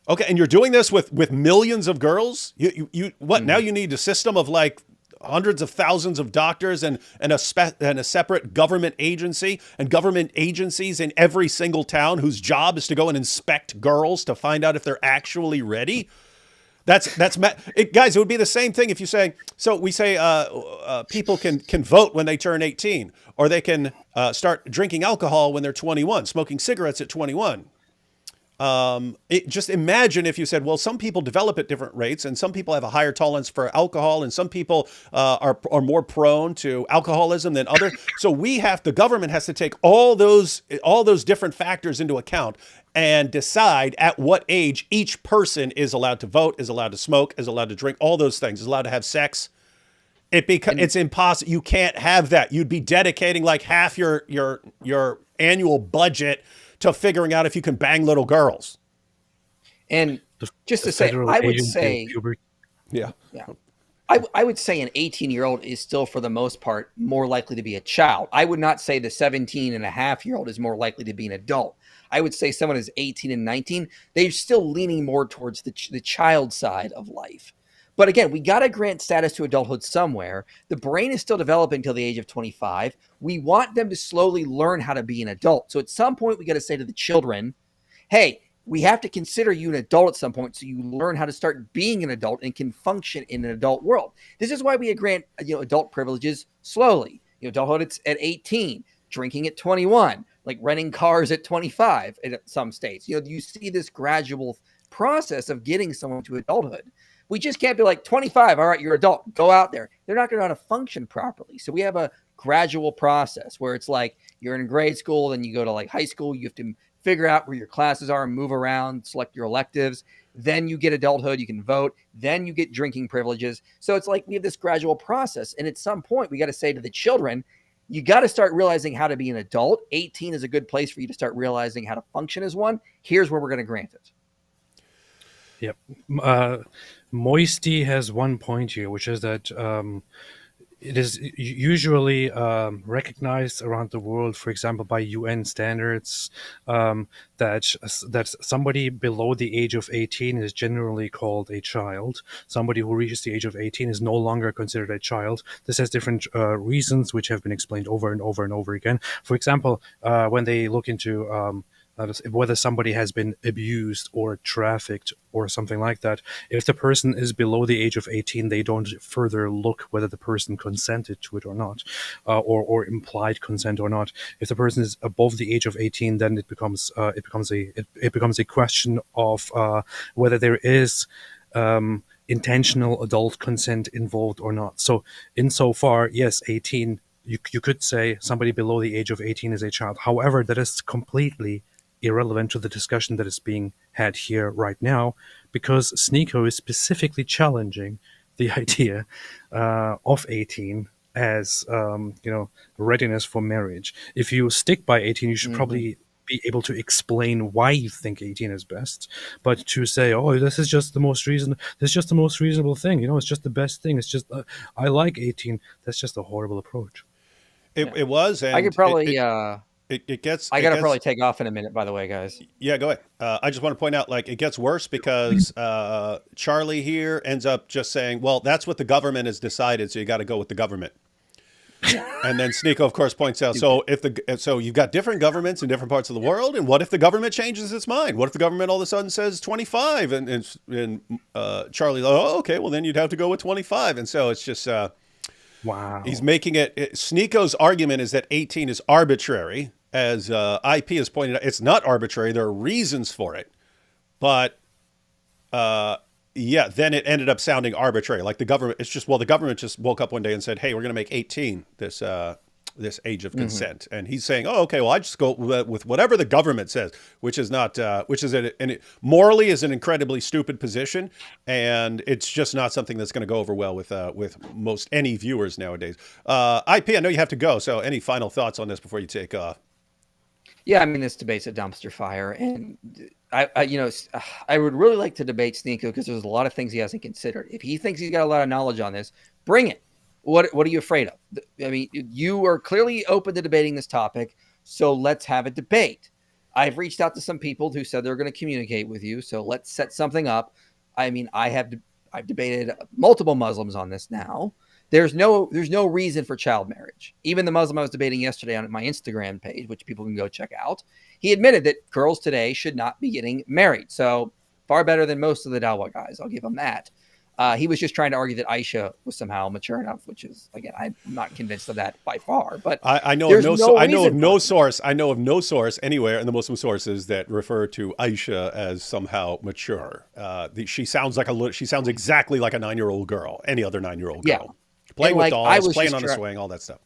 Okay, and you're doing this with millions of girls? Now you need a system of like hundreds of thousands of doctors and a separate government agency and government agencies in every single town whose job is to go and inspect girls to find out if they're actually ready. Guys, it would be the same thing if you say, so we say people can vote when they turn 18, or they can start drinking alcohol when they're 21, smoking cigarettes at 21. Just imagine if you said, well, some people develop at different rates, and some people have a higher tolerance for alcohol, and some people are more prone to alcoholism than others. So the government has to take all those different factors into account and decide at what age each person is allowed to vote, is allowed to smoke, is allowed to drink, all those things, is allowed to have sex. It's impossible. You can't have that. You'd be dedicating like half your annual budget to figuring out if you can bang little girls. And just to say, I would say, I would say an 18-year-old is still, for the most part, more likely to be a child. I would not say the 17-and-a-half-year-old is more likely to be an adult. I would say someone who's 18 and 19, they're still leaning more towards the child side of life. But again, we got to grant status to adulthood somewhere. The brain is still developing until the age of 25. We want them to slowly learn how to be an adult. So at some point, we got to say to the children, hey, we have to consider you an adult at some point so you learn how to start being an adult and can function in an adult world. This is why we grant adult privileges slowly. Adulthood, it's at 18, drinking at 21, like renting cars at 25 in some states. You see this gradual process of getting someone to adulthood. We just can't be like 25. All right, you're adult. Go out there. They're not going to know how to function properly. So we have a gradual process where it's like you're in grade school, then you go to like high school. You have to figure out where your classes are, move around, select your electives. Then you get adulthood. You can vote. Then you get drinking privileges. So it's like we have this gradual process. And at some point, we got to say to the children, you got to start realizing how to be an adult. 18 is a good place for you to start realizing how to function as one. Here's where we're going to grant it. Yep. Moisty has one point here, which is that it is usually recognized around the world, for example, by UN standards, that somebody below the age of 18 is generally called a child. Somebody who reaches the age of 18 is no longer considered a child. This has different reasons, which have been explained over and over and over again. For example, when they look into whether somebody has been abused or trafficked or something like that. If the person is below the age of 18, they don't further look whether the person consented to it or not, or implied consent or not. If the person is above the age of 18, then it becomes a question of whether there is intentional adult consent involved or not. So insofar, yes, 18, you could say somebody below the age of 18 is a child. However, that is completely irrelevant to the discussion that is being had here right now, because Sneako is specifically challenging the idea of 18 as readiness for marriage. If you stick by 18, you should probably be able to explain why you think 18 is best. But to say, oh, this is just the most reasonable thing, it's just the best thing, it's just I like 18, that's just a horrible approach. It was, and I could probably it gets. I gotta probably take off in a minute, by the way, guys. Yeah, go ahead. I just want to point out, like, it gets worse because Charlie here ends up just saying, well, that's what the government has decided, so you got to go with the government. And then Sneako, of course, points out, so you've got different governments in different parts of the world, and what if the government changes its mind? What if the government all of a sudden says 25? And Charlie, oh, okay, well, then you'd have to go with 25. And so it's just... Wow. He's making Sneako's argument is that 18 is arbitrary. As IP has pointed out, it's not arbitrary. There are reasons for it. But, then it ended up sounding arbitrary. Like the government, the government just woke up one day and said, hey, we're going to make 18 this age of consent. And he's saying, oh, okay, well, I just go with whatever the government says, which is not, morally is an incredibly stupid position. And it's just not something that's going to go over well with most any viewers nowadays. IP, I know you have to go. So any final thoughts on this before you take off? Yeah, I mean, this debate's a dumpster fire. And I would really like to debate Sneako because there's a lot of things he hasn't considered. If he thinks he's got a lot of knowledge on this, bring it. What are you afraid of? I mean, you are clearly open to debating this topic, so let's have a debate. I've reached out to some people who said they're going to communicate with you, so let's set something up. I mean, I've debated multiple Muslims on this now. There's no reason for child marriage. Even the Muslim I was debating yesterday on my Instagram page, which people can go check out, he admitted that girls today should not be getting married. So far better than most of the Dawa guys. I'll give him that. He was just trying to argue that Aisha was somehow mature enough, which is, again, I'm not convinced of that by far. But I know of no source anywhere in the Muslim sources that refer to Aisha as somehow mature. She sounds exactly like a 9-year-old girl, any other 9-year-old girl, playing with dolls, playing on a swing, all that stuff.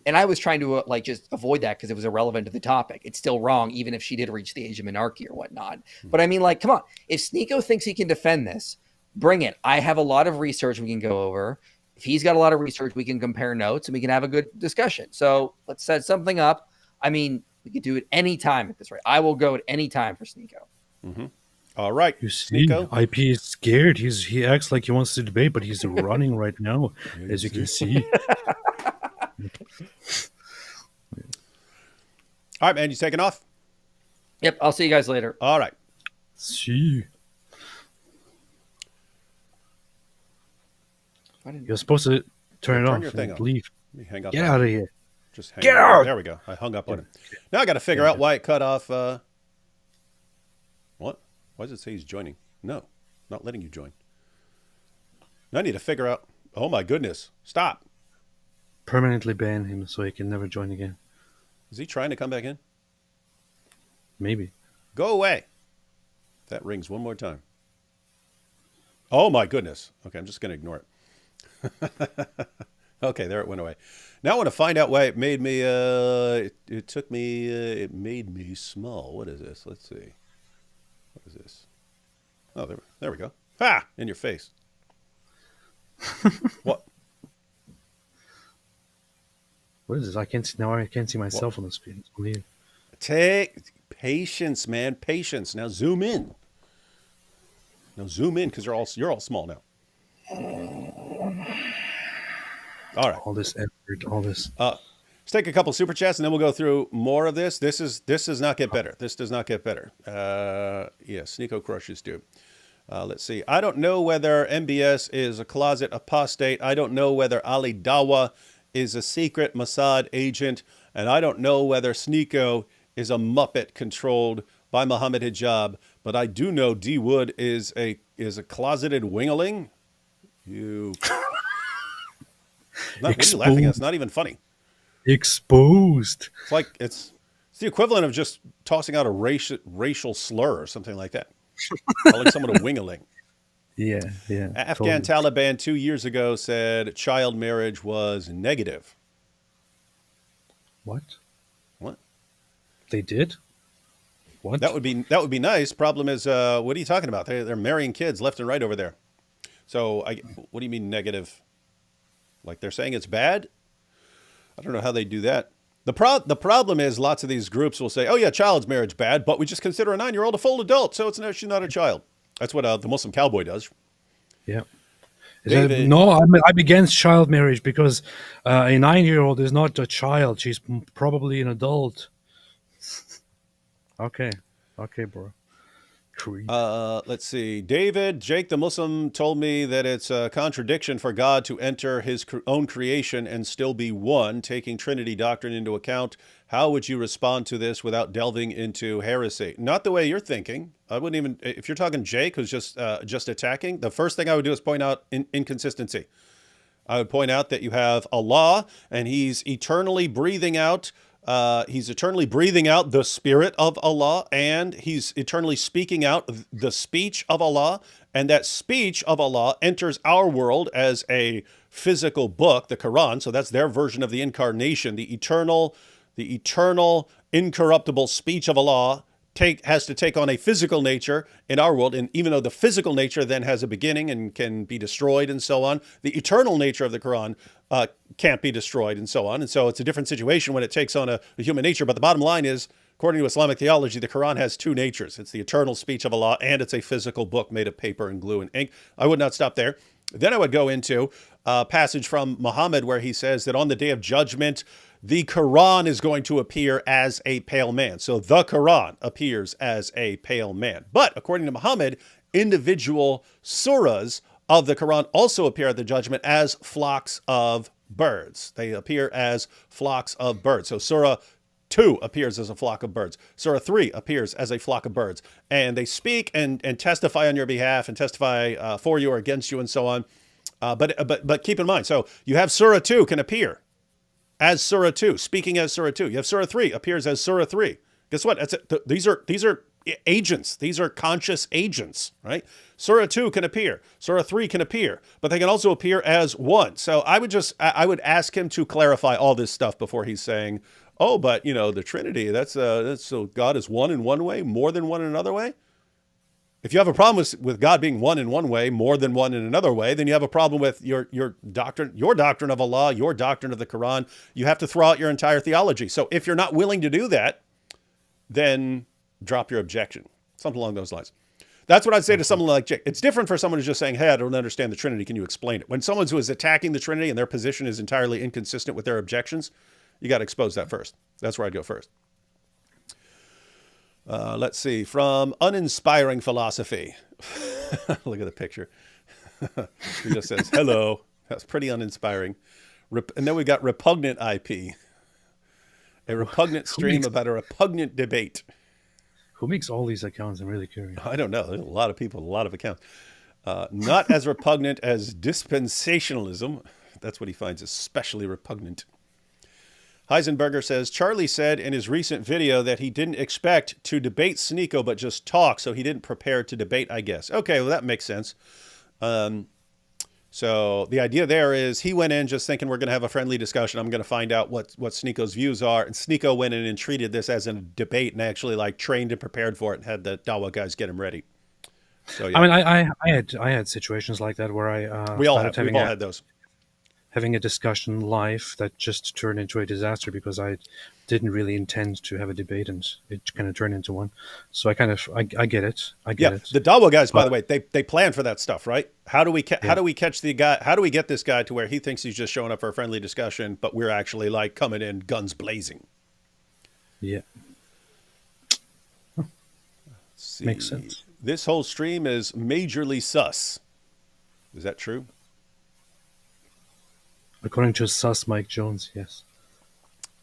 And I was trying to just avoid that because it was irrelevant to the topic. It's still wrong, even if she did reach the age of menarche or whatnot. But I mean, like, come on, if Sneako thinks he can defend this, bring it. I have a lot of research we can go over. If he's got a lot of research, we can compare notes and we can have a good discussion. So let's set something up. I mean, we could do it any time at this rate. I will go at any time for Sneako. Mm-hmm. All right. You see, Sneako? IP is scared. He acts like he wants to debate, but he's running right now, as you can see. All right, man. You taking off? Yep. I'll see you guys later. All right. See you. You're supposed to turn it off and leave. Hang up. Get out of here. Just hang out. There we go. I hung up on him. Now I got to figure out why it cut off. What? Why does it say he's joining? No, not letting you join. Now I need to figure out. Oh my goodness. Stop. Permanently ban him so he can never join again. Is he trying to come back in? Maybe. Go away. That rings one more time. Oh my goodness. Okay, I'm just going to ignore it. Okay, there it went away. Now I want to find out why it made me, it made me small. What is this? Let's see. What is this? Oh, there we go. Ha! In your face. What? What is this? I can't see myself on the screen. It's weird. Take patience, man. Patience. Now zoom in. Because you're all small now. All right. All this effort, all this. Let's take a couple super chats and then we'll go through more of this. This does not get better. This does not get better. Yeah, Sneako crushes dude. Let's see. I don't know whether MBS is a closet apostate. I don't know whether Ali Dawa is a secret Mossad agent. And I don't know whether Sneako is a Muppet controlled by Mohammed Hijab. But I do know D Wood is a closeted wingaling. You... What are you laughing at? It's not even funny. Exposed. It's like it's the equivalent of just tossing out a racial slur or something like that. Calling someone a wingaling. Yeah. Afghan totally. Taliban 2 years ago said child marriage was negative. What? What? They did? What? That would be nice. Problem is, what are you talking about? They're marrying kids left and right over there. So what do you mean negative? Like they're saying it's bad? I don't know how they do that. The problem is lots of these groups will say, oh yeah, child's marriage bad, but we just consider a 9-year-old a full adult, so she's not a child. That's what the Muslim cowboy does. Yeah. David, No, I'm against child marriage because a 9-year-old is not a child. She's probably an adult. Okay, bro. Creep. let's see. David, Jake the Muslim told me that it's a contradiction for God to enter his own creation and still be one, taking Trinity doctrine into account. How would you respond to this without delving into heresy? Not the way you're thinking. I wouldn't even, if you're talking Jake, who's just attacking, the first thing I would do is point out inconsistency. I would point out that you have Allah and he's eternally breathing out the spirit of Allah, and he's eternally speaking out the speech of Allah, and that speech of Allah enters our world as a physical book, the Quran. So that's their version of the incarnation, the eternal, incorruptible speech of Allah has to take on a physical nature in our world. And even though the physical nature then has a beginning and can be destroyed and so on, the eternal nature of the Quran can't be destroyed and so on. And so it's a different situation when it takes on a human nature. But the bottom line is, according to Islamic theology, the Quran has two natures. It's the eternal speech of Allah, and it's a physical book made of paper and glue and ink. I would not stop there. Then I would go into a passage from Muhammad where he says that on the day of judgment, the Quran is going to appear as a pale man. So the Quran appears as a pale man. But according to Muhammad, individual surahs of the Quran also appear at the judgment as flocks of birds. They appear as flocks of birds. So Surah 2 appears as a flock of birds. Surah 3 appears as a flock of birds. And they speak and testify on your behalf and testify for you or against you and so on. But keep in mind, so you have Surah 2 can appear as Surah 2, speaking as Surah 2. You have Surah 3 appears as Surah 3. Guess what? That's it. These are agents. These are conscious agents, right? Surah 2 can appear. Surah 3 can appear, but they can also appear as one. So I would ask him to clarify all this stuff before he's saying, oh, but the Trinity, that's so God is one in one way, more than one in another way. If you have a problem with God being one in one way, more than one in another way, then you have a problem with your doctrine of Allah, your doctrine of the Quran. You have to throw out your entire theology. So if you're not willing to do that, then drop your objection. Something along those lines. That's what I'd say to someone like Jake. It's different for someone who's just saying, hey, I don't understand the Trinity. Can you explain it? When someone who is attacking the Trinity and their position is entirely inconsistent with their objections, you got to expose that first. That's where I'd go first. Let's see. From Uninspiring Philosophy. Look at the picture. He just says, hello. That's pretty uninspiring. And then we got Repugnant IP. A repugnant stream about a repugnant debate. Who makes all these accounts? I'm really curious. I don't know. There's a lot of people, a lot of accounts. Not as repugnant as dispensationalism. That's what he finds especially repugnant. Heisenberger says, Charlie said in his recent video that he didn't expect to debate Sneako, but just talk, so he didn't prepare to debate, I guess. Okay, well, that makes sense. So the idea there is he went in just thinking we're going to have a friendly discussion. I'm going to find out what Sneako's views are. And Sneako went in and treated this as a debate and actually trained and prepared for it and had the Dawa guys get him ready. So, yeah. I mean, I had situations like that where I we've all had those. having a discussion live that just turned into a disaster because I didn't really intend to have a debate, and it kind of turned into one. So I get it. I get Yeah, it. the Dawa guys, by But the way, they plan for that stuff, right? How do we catch the guy? How do we get this guy to where he thinks he's just showing up for a friendly discussion, but we're actually like coming in guns blazing? yeah, See. makes sense. This whole stream is majorly sus. Is that true? According to Sus Mike Jones, yes.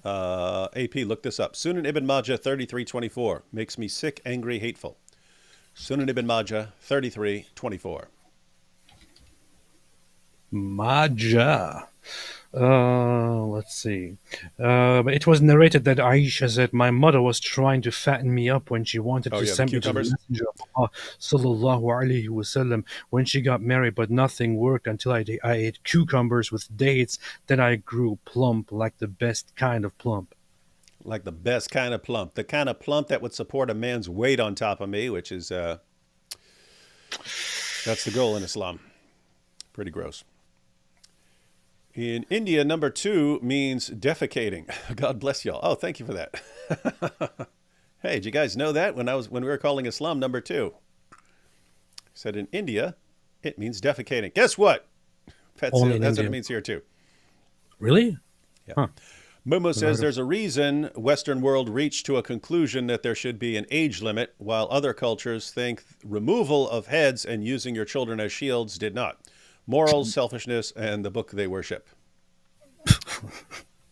AP, look this up. Sunan Ibn Majah 3324 makes me sick, angry, hateful. Sunan Ibn Majah 3324. Majah. Let's see. It was narrated that Aisha said, "My mother was trying to fatten me up when she wanted Oh, to yeah, the send me to the cucumbers? Messenger of Allah, sallallahu alaihi wasallam, when she got married, but nothing worked until I ate cucumbers with dates. Then I grew plump, like the best kind of plump." Like the best kind of plump. The kind of plump that would support a man's weight on top of me, which is, that's the goal in Islam. Pretty gross. In India, number 2 means defecating. God bless y'all. Oh, thank you for that. Hey, did you guys know that when we were calling Islam number 2? Said in India, it means defecating. Guess what? That's Only it. in That's what India. it means here too. Really? Yeah. Huh. Momo says Never- there's a reason Western world reached to a conclusion that there should be an age limit, while other cultures think removal of heads and using your children as shields did not. Morals, selfishness, and the book they worship.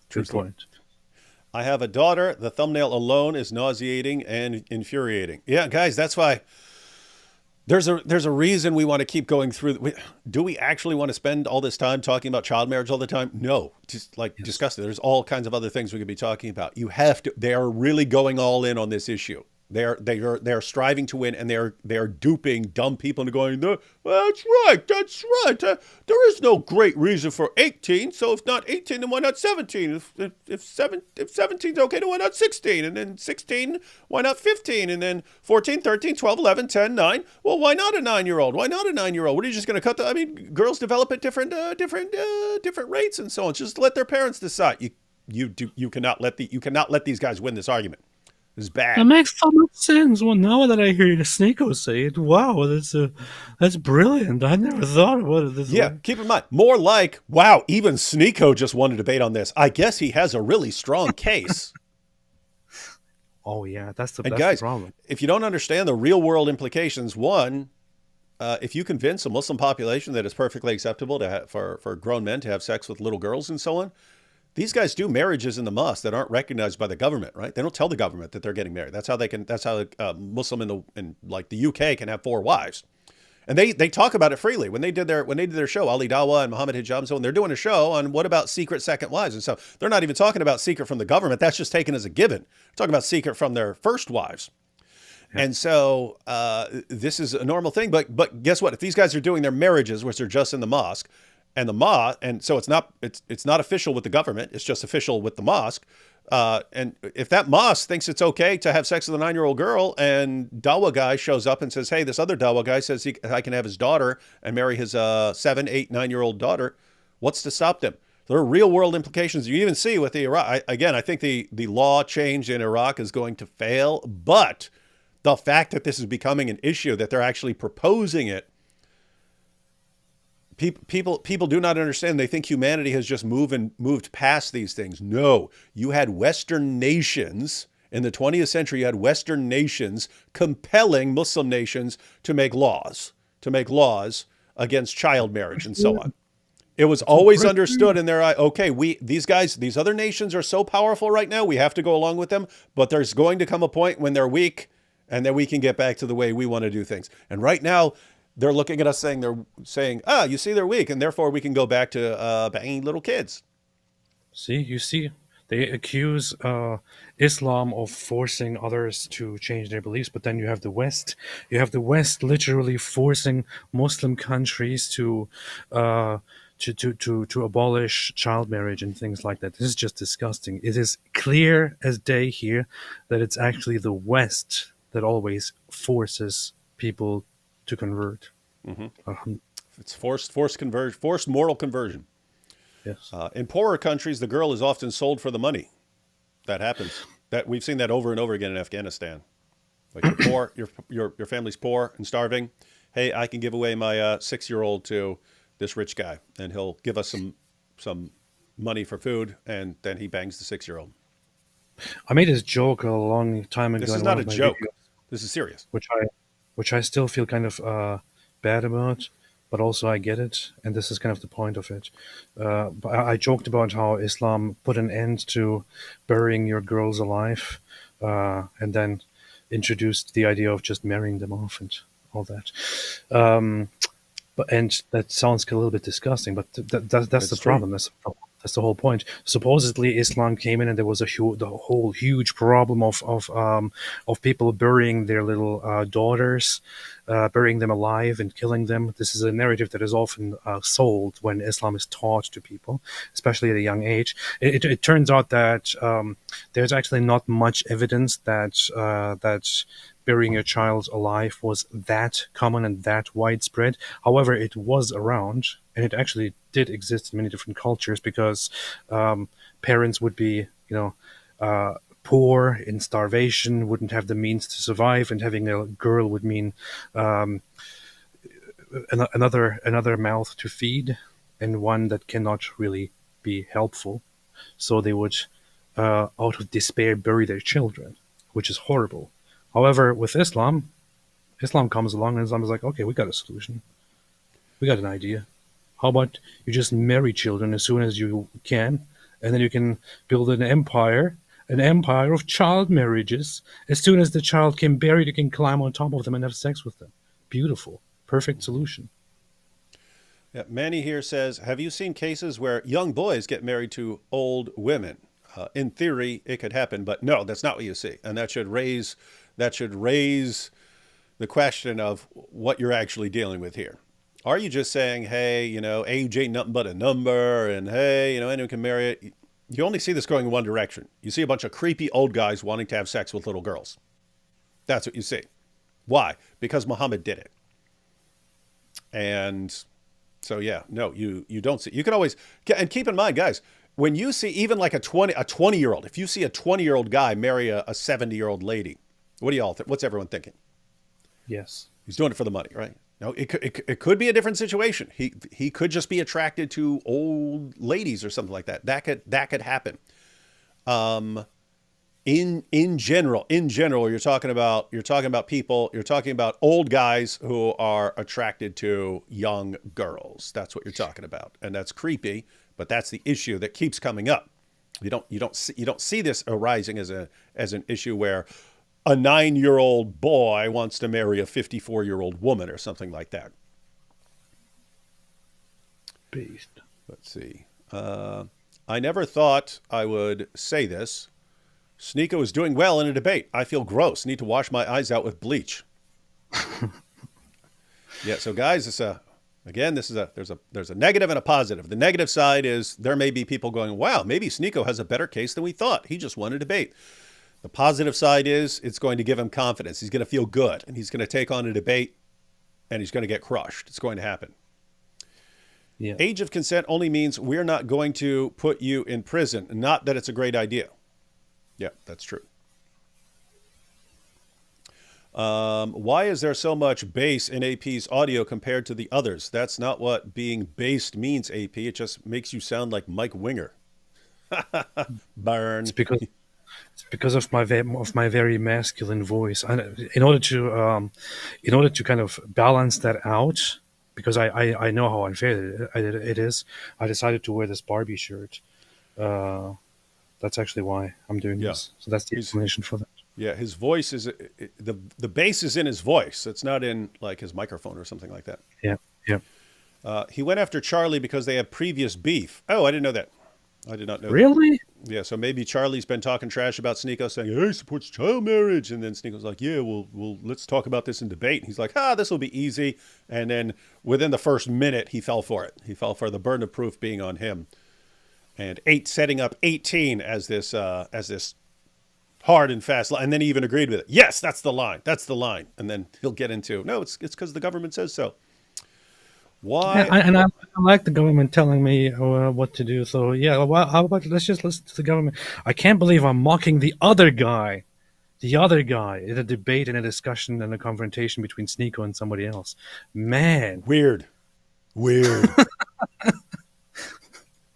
Good point. I have a daughter. The thumbnail alone is nauseating and infuriating. Yeah, guys, that's why there's a reason we want to keep going through. Do we actually want to spend all this time talking about child marriage all the time? No, just like disgusting. There's all kinds of other things we could be talking about. You have to. They are really going all in on this issue. They are striving to win, and they are duping dumb people into going, "No, well, that's right. There is no great reason for 18. So if not 18, then why not 17? If 17 is okay, then why not 16? And then 16, why not 15? And then 14, 13, 12, 11, 10, 9. Well, why not a 9-year-old? Why not a 9-year-old? What are you just going to cut the? I mean, girls develop at different rates and so on. Just let their parents decide. You cannot let these guys win this argument. It's bad. That makes so much sense. Well, now that I hear Sneako say it, wow, that's brilliant. I never thought about it this Yeah, way. keep in mind, more like, wow, even Sneako just won a debate on this. I guess he has a really strong case. Oh yeah, that's the Guys, problem. if you don't understand the real world implications, one, if you convince a Muslim population that it's perfectly acceptable for grown men to have sex with little girls and so on, these guys do marriages in the mosque that aren't recognized by the government, right? They don't tell the government that they're getting married. That's how a Muslim in like the UK can have 4 wives. And they talk about it freely. When they did their show, Ali Dawa and Muhammad Hijab and so on, they're doing a show on what about secret second wives. And so they're not even talking about secret from the government. That's just taken as a given. They're talking about secret from their first wives. And so this is a normal thing. But guess what? If these guys are doing their marriages, which are just in the mosque, and so it's not official with the government. It's just official with the mosque. And if that mosque thinks it's okay to have sex with a 9-year-old girl, and Dawa guy shows up and says, "Hey, this other Dawa guy says I can have his daughter and marry his 7, 8, 9-year-old daughter," what's to stop them? There are real world implications. You even see with the Iraq. I think the law change in Iraq is going to fail, but the fact that this is becoming an issue, that they're actually proposing it. People do not understand. They think humanity has just moved past these things. No, you had Western nations in the 20th century. You had Western nations compelling Muslim nations to make laws against child marriage and so on. It was always understood in their eye. Okay, these other nations are so powerful right now. We have to go along with them. But there's going to come a point when they're weak, and then we can get back to the way we want to do things. And right now, they're looking at us saying, you see, they're weak, and therefore we can go back to banging little kids. You see, they accuse Islam of forcing others to change their beliefs, but then you have the West. You have the West literally forcing Muslim countries to abolish child marriage and things like that. This is just disgusting. It is clear as day here that it's actually the West that always forces people to convert. It's forced moral conversion. Yes. In poorer countries, the girl is often sold for the money. That happens. That we've seen that over and over again in Afghanistan. Like you're poor, your family's poor and starving. Hey, I can give away my 6-year-old to this rich guy, and he'll give us some money for food, and then he bangs the 6-year-old. I made this joke a long time ago. This is in not one a of my joke. videos, This is serious. which I still feel kind of bad about, but also I get it, and this is kind of the point of it. But I joked about how Islam put an end to burying your girls alive, and then introduced the idea of just marrying them off and all that. And that sounds a little bit disgusting, but that's It's the true. problem. That's the whole point. Supposedly, Islam came in, and there was the whole huge problem of people burying their little daughters, burying them alive and killing them. This is a narrative that is often sold when Islam is taught to people, especially at a young age. It turns out that there's actually not much evidence that burying a child alive was that common and that widespread. However, it was around, and it actually did exist in many different cultures because parents would be, poor in starvation, wouldn't have the means to survive, and having a girl would mean another mouth to feed, and one that cannot really be helpful. So they would, out of despair, bury their children, which is horrible. However, with Islam comes along, and Islam is like, okay, we got a solution. We got an idea. How about you just marry children as soon as you can, and then you can build an empire of child marriages. As soon as the child can bear it, you can climb on top of them and have sex with them. Beautiful. Perfect solution. Yeah, Manny here says, have you seen cases where young boys get married to old women? In theory, it could happen, but no, that's not what you see. And that should raise the question of what you're actually dealing with here. Are you just saying, hey, age ain't nothing but a number, and hey, anyone can marry it? You only see this going in one direction. You see a bunch of creepy old guys wanting to have sex with little girls. That's what you see. Why? Because Muhammad did it. And so, yeah, no, you don't see. You can always, and keep in mind, guys, when you see even like a 20-year-old, if you see a 20-year-old guy marry a 70-year-old lady, what do y'all what's everyone thinking? Yes. He's doing it for the money, right? No, it could be a different situation. He could just be attracted to old ladies or something like that. That could happen. In general, you're talking about people. You're talking about old guys who are attracted to young girls. That's what you're talking about, and that's creepy. But that's the issue that keeps coming up. You don't see this arising as an issue where a 9-year-old boy wants to marry a 54-year-old woman or something like that. Beast. Let's see. I never thought I would say this. Sneako is doing well in a debate. I feel gross. Need to wash my eyes out with bleach. Yeah. So guys, there's a negative and a positive. The negative side is there may be people going, wow, maybe Sneako has a better case than we thought. He just won a debate. The positive side is it's going to give him confidence. He's going to feel good, and he's going to take on a debate, and he's going to get crushed. It's going to happen. Yeah. Age of consent only means we're not going to put you in prison. Not that it's a great idea. Yeah, that's true. Why is there so much bass in AP's audio compared to the others? That's not what being based means, AP. It just makes you sound like Mike Winger. Burn. It's because of my very masculine voice. And in order to kind of balance that out, because I know how unfair it is, I decided to wear this Barbie shirt. That's actually why I'm doing this. So that's the explanation for that. Yeah, his voice is the bass is in his voice. It's not in like his microphone or something like that. Yeah. He went after Charlie because they have previous beef. Oh, I didn't know that. I did not know. Really? That. Yeah, so maybe Charlie's been talking trash about Sneako, saying, "Hey, he supports child marriage," and then Sneako's like, "Yeah, well, let's talk about this in debate." And he's like, "This will be easy." And then within the first minute, he fell for it. He fell for the burden of proof being on him, and setting up 18 as this hard and fast line. And then he even agreed with it. Yes, that's the line. That's the line. And then he'll get into, no, it's because the government says so. Why? I like the government telling me what to do. So yeah, well, how about let's just listen to the government. I can't believe I'm mocking the other guy. The other guy in a debate and a discussion and a confrontation between Sneako and somebody else. Man, Weird.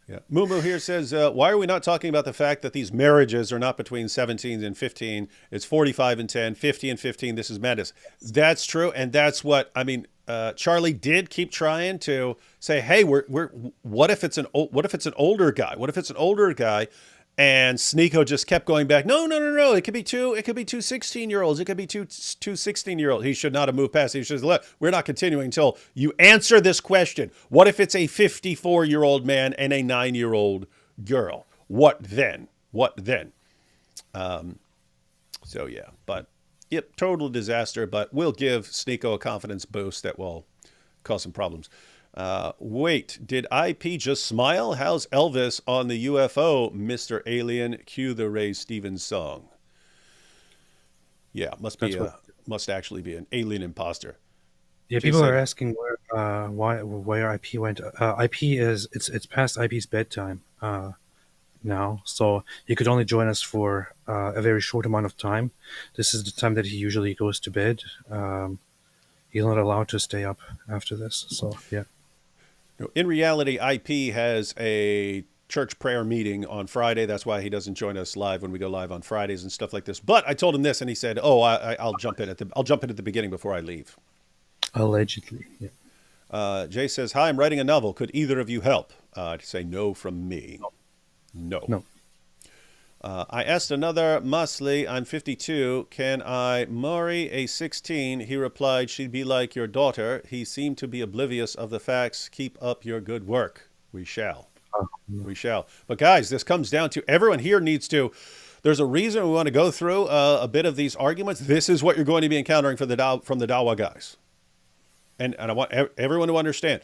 Yeah. Mumu here says, why are we not talking about the fact that these marriages are not between 17 and 15? It's 45 and 10, 50 and 15. This is madness. That's true. And that's what, I mean, Charlie did keep trying to say, hey, what if it's an older guy? What if it's an older guy? And Sneako just kept going back. No. It could be two 16-year-olds. It could be two 16-year-olds. He should not have moved past it. He should have let, we're not continuing until you answer this question. What if it's a 54-year-old man and a 9-year-old girl? What then? So yeah, but yep, total disaster, but we'll give Sneako a confidence boost that will cause some problems. Wait, did IP just smile? How's Elvis on the UFO, Mr. Alien? Cue the Ray Stevens song. Yeah, must actually be an alien imposter. yeah, people are asking where IP went. IP it's past IP's bedtime now, so he could only join us for a very short amount of time. This is the time that he usually goes to bed. He's not allowed to stay up after this. So yeah. In reality, IP has a church prayer meeting on Friday. That's why he doesn't join us live when we go live on Fridays and stuff like this. But I told him this, and he said, "Oh, I'll jump in at the beginning before I leave." Allegedly, yeah. Jay says, "Hi, I'm writing a novel. Could either of you help?" To say no from me. No. I asked another Masli, I'm 52, can I marry a 16? He replied, she'd be like your daughter. He seemed to be oblivious of the facts. Keep up your good work. We shall. We shall. But guys, this comes down to everyone here needs to, there's a reason we want to go through a bit of these arguments. This is what you're going to be encountering from the Dawa guys. And I want everyone to understand.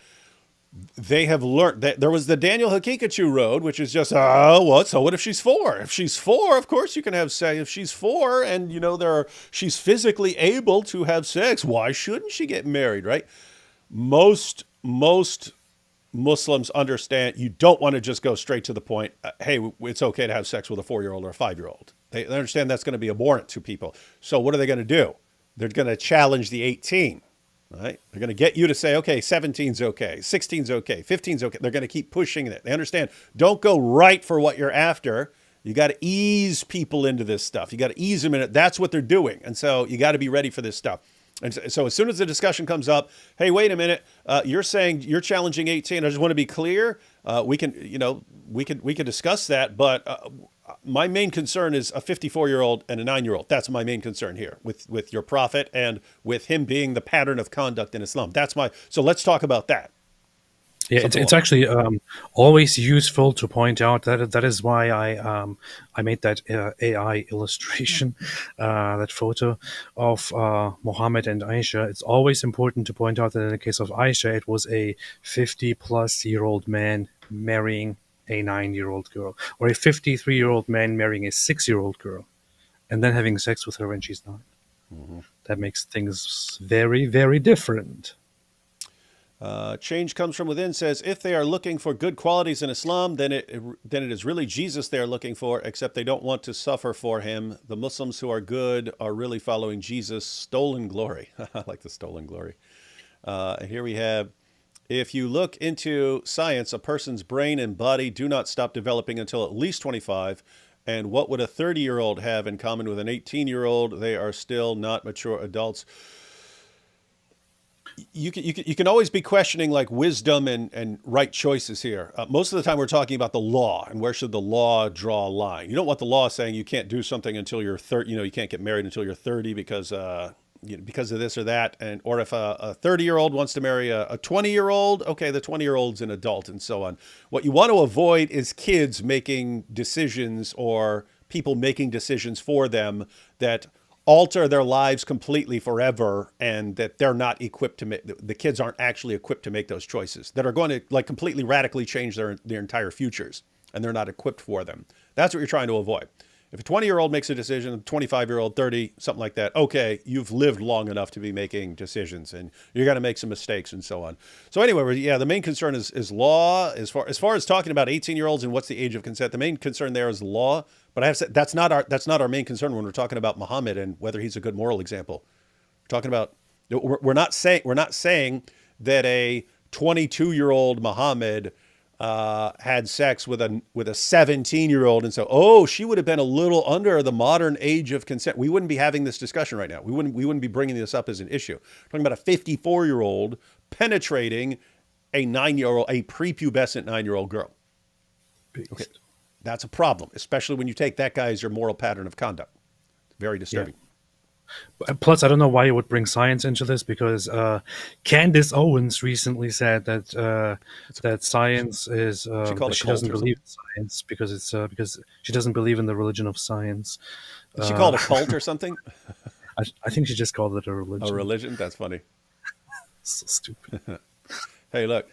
They have learned that there was the Daniel Hakikachu road, which is just, so what if she's 4? If she's 4, of course you can have sex. If she's 4 and, she's physically able to have sex, why shouldn't she get married, right? Most Muslims understand you don't want to just go straight to the point. Hey, it's okay to have sex with a 4-year-old or a 5-year-old. They understand that's going to be abhorrent to people. So what are they going to do? They're going to challenge the 18. Right? They're going to get you to say, okay, 17's okay, 16's okay, 15's okay. They're going to keep pushing it. They understand. Don't go right for what you're after. You got to ease people into this stuff. You got to ease them in it. That's what they're doing. And so you got to be ready for this stuff. And so as soon as the discussion comes up, hey, wait a minute, you're saying you're challenging 18. I just want to be clear. We can discuss that, but my main concern is a 54-year-old and a 9-year-old. That's my main concern here with your prophet and with him being the pattern of conduct in Islam. So let's talk about that. Yeah, it's actually always useful to point out that is why I made that AI illustration, that photo of Muhammad and Aisha. It's always important to point out that in the case of Aisha, it was a 50-plus-year-old man marrying a 9-year-old girl, or a 53-year-old man marrying a 6-year-old girl, and then having sex with her when she's 9. Mm-hmm. That makes things very, very different. Change comes from within says, if they are looking for good qualities in Islam, then it is really Jesus they are looking for, except they don't want to suffer for him. The Muslims who are good are really following Jesus' stolen glory. I like the stolen glory. Here we have, if you look into science, a person's brain and body do not stop developing until at least 25. And what would a 30-year-old have in common with an 18-year-old? They are still not mature adults. You can always be questioning like wisdom and right choices here. Most of the time we're talking about the law and where should the law draw a line. You don't want the law saying you can't do something until you're 30, you can't get married until you're 30 because of this or that. Or if a 30-year-old wants to marry a 20-year-old, okay, the 20-year-old's an adult and so on. What you want to avoid is kids making decisions or people making decisions for them that alter their lives completely forever, and that they're not equipped to make, the kids aren't actually equipped to make those choices that are going to like completely radically change their entire futures, and they're not equipped for them. That's what you're trying to avoid. If a 20-year-old makes a decision, a 25-year-old, 30, something like that, okay, you've lived long enough to be making decisions, and you're going to make some mistakes and so on. So anyway, yeah, the main concern is law. As far as talking about 18-year-olds and what's the age of consent, the main concern there is law. But I have said that's not our main concern when we're talking about Muhammad and whether he's a good moral example. We're talking about we're not saying that a 22-year-old Muhammad had sex with a 17-year-old and so, oh, she would have been a little under the modern age of consent. We wouldn't be having this discussion right now. We wouldn't be bringing this up as an issue. We're talking about a 54-year-old penetrating a prepubescent 9-year-old girl. Okay, that's a problem, especially when you take that guy as your moral pattern of conduct. Very disturbing. Yeah. Plus, I don't know why you would bring science into this, because Candace Owens recently said that that science is She called that it she cult doesn't or believe in science because she doesn't believe in the religion of science. She called it a cult or something? I think she just called it a religion. A religion? That's funny. So stupid. Hey, look,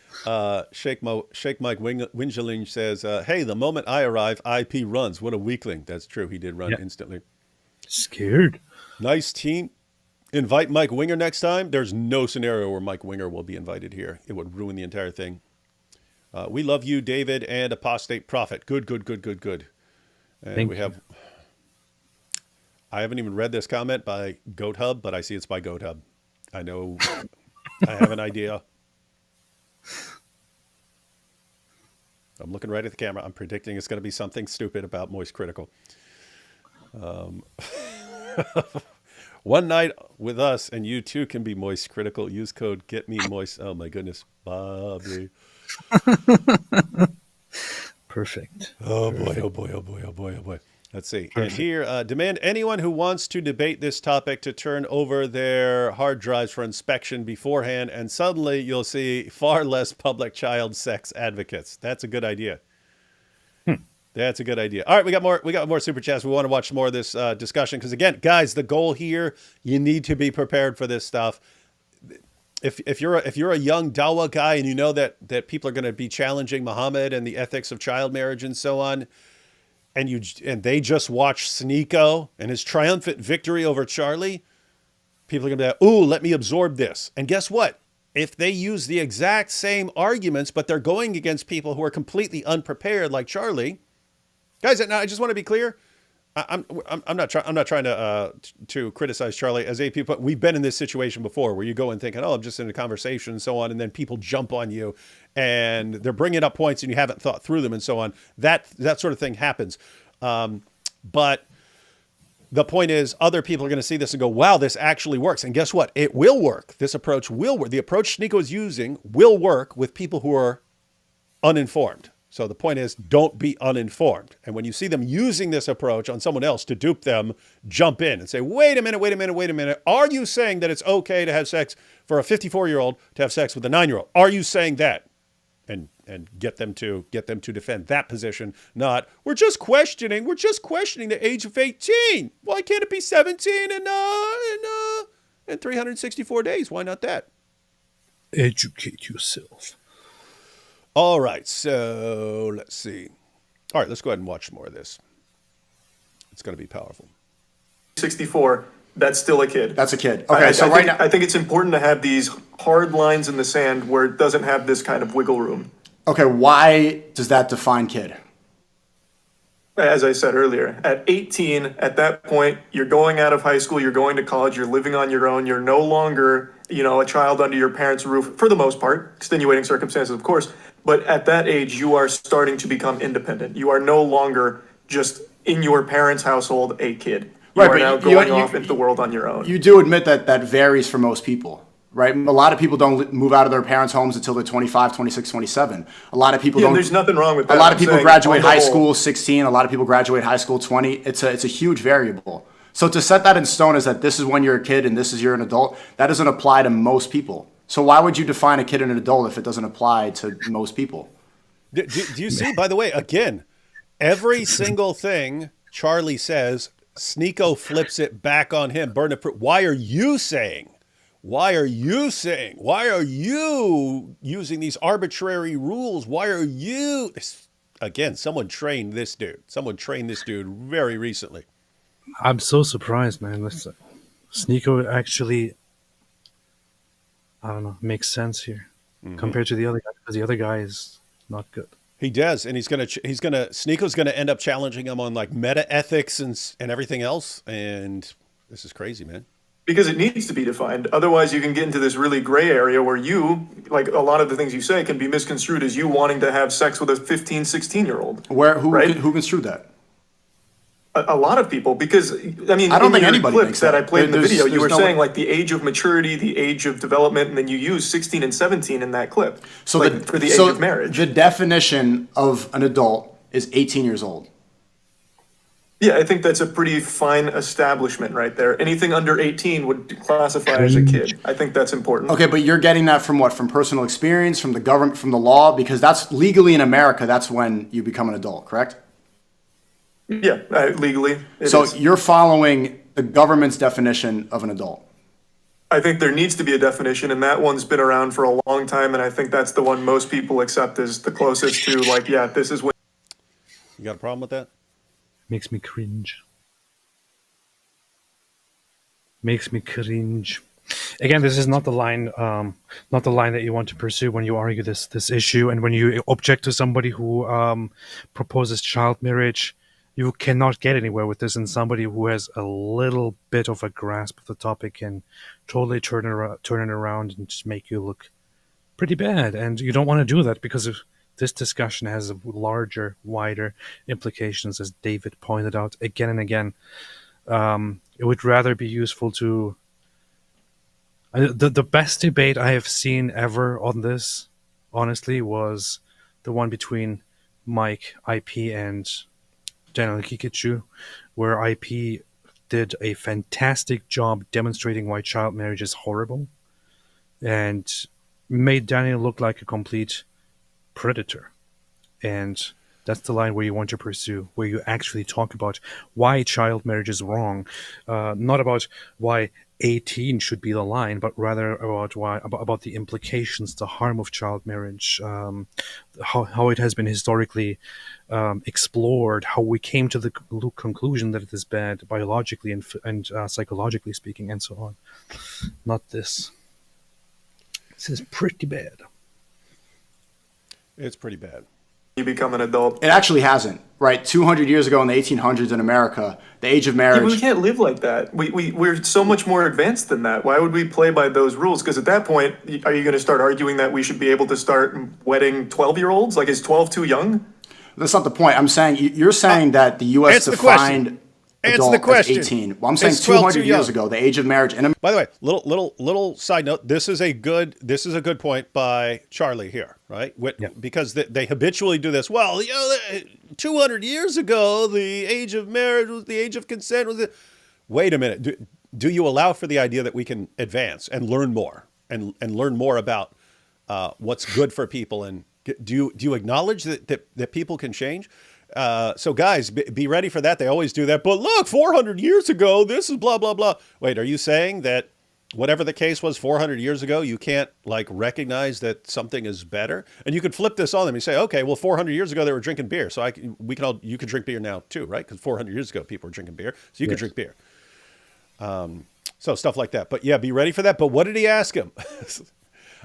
Sheikh Mike Wingeling says, hey, the moment I arrive, IP runs. What a weakling. That's true. He did run instantly. Scared. Nice team. Invite Mike Winger next time. There's no scenario where Mike Winger will be invited here. It would ruin the entire thing. We love you, David, and Apostate Prophet. Good. And we have... I haven't even read this comment by Goat Hub, but I see it's by Goat Hub. I know. I have an idea. I'm looking right at the camera. I'm predicting it's going to be something stupid about Moist Critical. One night with us, and you too can be Moist Critical. Use code GetMeMoist. Oh my goodness, Bobby. Perfect. Oh boy. Let's see. Perfect. And here, demand anyone who wants to debate this topic to turn over their hard drives for inspection beforehand, and suddenly you'll see far less public child sex advocates. That's a good idea. That's a good idea. All right, we got more super chats. We want to watch more of this discussion because, again, guys, the goal here, you need to be prepared for this stuff. If you're a young Dawa guy and you know that people are going to be challenging Muhammad and the ethics of child marriage and so on, and they just watch Sneako and his triumphant victory over Charlie, people are going to be like, ooh, let me absorb this. And guess what? If they use the exact same arguments, but they're going against people who are completely unprepared, like Charlie. Guys, now I just want to be clear. I'm not trying to criticize Charlie as AP, but we've been in this situation before where you go and thinking, oh, I'm just in a conversation and so on, and then people jump on you and they're bringing up points and you haven't thought through them and so on. That sort of thing happens. But the point is, other people are going to see this and go, wow, this actually works. And guess what? It will work. This approach will work. The approach Sneako is using will work with people who are uninformed. So the point is, don't be uninformed. And when you see them using this approach on someone else to dupe them, jump in and say, wait a minute. Are you saying that it's okay to have sex for a 54-year-old to have sex with a 9-year-old? Are you saying that? And get them to defend that position, not, we're just questioning the age of 18. Why can't it be 17 and 364 days? Why not that? Educate yourself. All right, so let's see. All right, let's go ahead and watch more of this. It's going to be powerful. 64, that's still a kid. That's a kid. Okay, so right now, I think it's important to have these hard lines in the sand where it doesn't have this kind of wiggle room. Okay, why does that define kid? As I said earlier, at 18, at that point, you're going out of high school, you're going to college, you're living on your own, you're no longer, a child under your parents' roof, for the most part, extenuating circumstances, of course. But at that age, you are starting to become independent. You are no longer just in your parents' household a kid. You are now going off into the world on your own. You do admit that varies for most people, right? A lot of people don't move out of their parents' homes until they're 25, 26, 27. A lot of people don't. There's nothing wrong with that. A lot of people graduate high school 16. A lot of people graduate high school 20. It's a huge variable. So to set that in stone is that this is when you're a kid and this is you're an adult, that doesn't apply to most people. So why would you define a kid and an adult if it doesn't apply to most people? Do you see, by the way, again, every single thing Charlie says, Sneako flips it back on him. Burn it. Why are you using these arbitrary rules? again, someone trained this dude. Someone trained this dude very recently. I'm so surprised, man. Listen, Sneako actually, I don't know, makes sense here compared to the other guy, because the other guy is not good. He does, and Sneako's gonna end up challenging him on like meta ethics and everything else. And this is crazy, man. Because it needs to be defined. Otherwise, you can get into this really gray area where you, like a lot of the things you say, can be misconstrued as you wanting to have sex with a 15, 16-year-old. Who construed that? A lot of people, because, I mean, I don't in think your anybody clip thinks that that. I played in the There's- video, you there's were no saying way- like the age of maturity, the age of development, and then you use 16 and 17 in that clip. So like, for the age of marriage. The definition of an adult is 18 years old. Yeah, I think that's a pretty fine establishment right there. Anything under 18 would classify as a kid. I think that's important. Okay, but you're getting that from what? From personal experience, from the government, from the law? Because that's legally in America, that's when you become an adult, correct? Yeah, legally. it So is. you're following the government's definition of an adult. I think there needs to be a definition, and that one's been around for a long time, and I think that's the one most people accept as the closest to, like, yeah, this is when. You got a problem with that? Makes me cringe. Makes me cringe. Again, this is not the line that you want to pursue when you argue this issue, and when you object to somebody who proposes child marriage. You cannot get anywhere with this, and somebody who has a little bit of a grasp of the topic can totally turn it around and just make you look pretty bad. And you don't want to do that, because of this discussion has larger, wider implications, as David pointed out again and again. It would rather be useful to... The best debate I have seen ever on this, honestly, was the one between Mike, IP, and Daniel Kikuchu, where IP did a fantastic job demonstrating why child marriage is horrible, and made Daniel look like a complete predator. And that's the line where you want to pursue, where you actually talk about why child marriage is wrong, not about why 18 should be the line, but rather about the implications, the harm of child marriage, how it has been historically explored, how we came to the conclusion that it is bad biologically and psychologically speaking, and so on. Not this. This is pretty bad. It's pretty bad. You become an adult. It actually hasn't, right? 200 years ago in the 1800s in America, the age of Yeah, marriage... we can't live like that. We're so much more advanced than that. Why would we play by those rules? Because at that point, are you going to start arguing that we should be able to start wedding 12-year-olds? Like, is 12 too young? That's not the point. I'm saying you're saying that the U.S. Answer the question. defined Answer adult the question. as 18. Well, I'm saying Is 12 200 too years young? ago, the age of marriage in By the way, little side note. This is a good point by Charlie here, right? Because they habitually do this. Well, 200 years ago, the age of marriage was the age of consent. Wait a minute. Do you allow for the idea that we can advance and learn more and learn more about what's good for people? And do you acknowledge that people can change? So guys, be ready for that. They always do that. But look, 400 years ago, this is blah, blah, blah. Wait, are you saying that whatever the case was 400 years ago, you can't like recognize that something is better? And you could flip this on them and say, okay, well, 400 years ago, they were drinking beer. So you could drink beer now too, right? Because 400 years ago, people were drinking beer. So you could drink beer. So stuff like that. But yeah, be ready for that. But what did he ask him?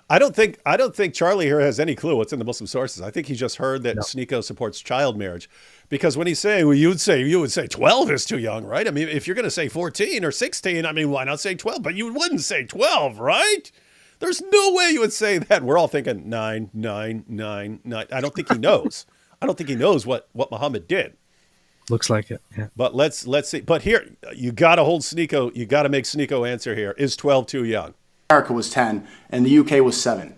I don't think Charlie here has any clue what's in the Muslim sources. I think he just heard that Sneako supports child marriage, because when he's saying, well, you would say 12 is too young, right? I mean, if you're going to say 14 or 16, I mean, why not say 12? But you wouldn't say 12, right? There's no way you would say that. We're all thinking 9, 9, 9, 9. I don't think he knows. I don't think he knows what Muhammad did. Looks like it. Yeah. But let's see. But here, you got to hold Sneako. You got to make Sneako answer here. Is 12 too young? America was 10 and the UK was 7,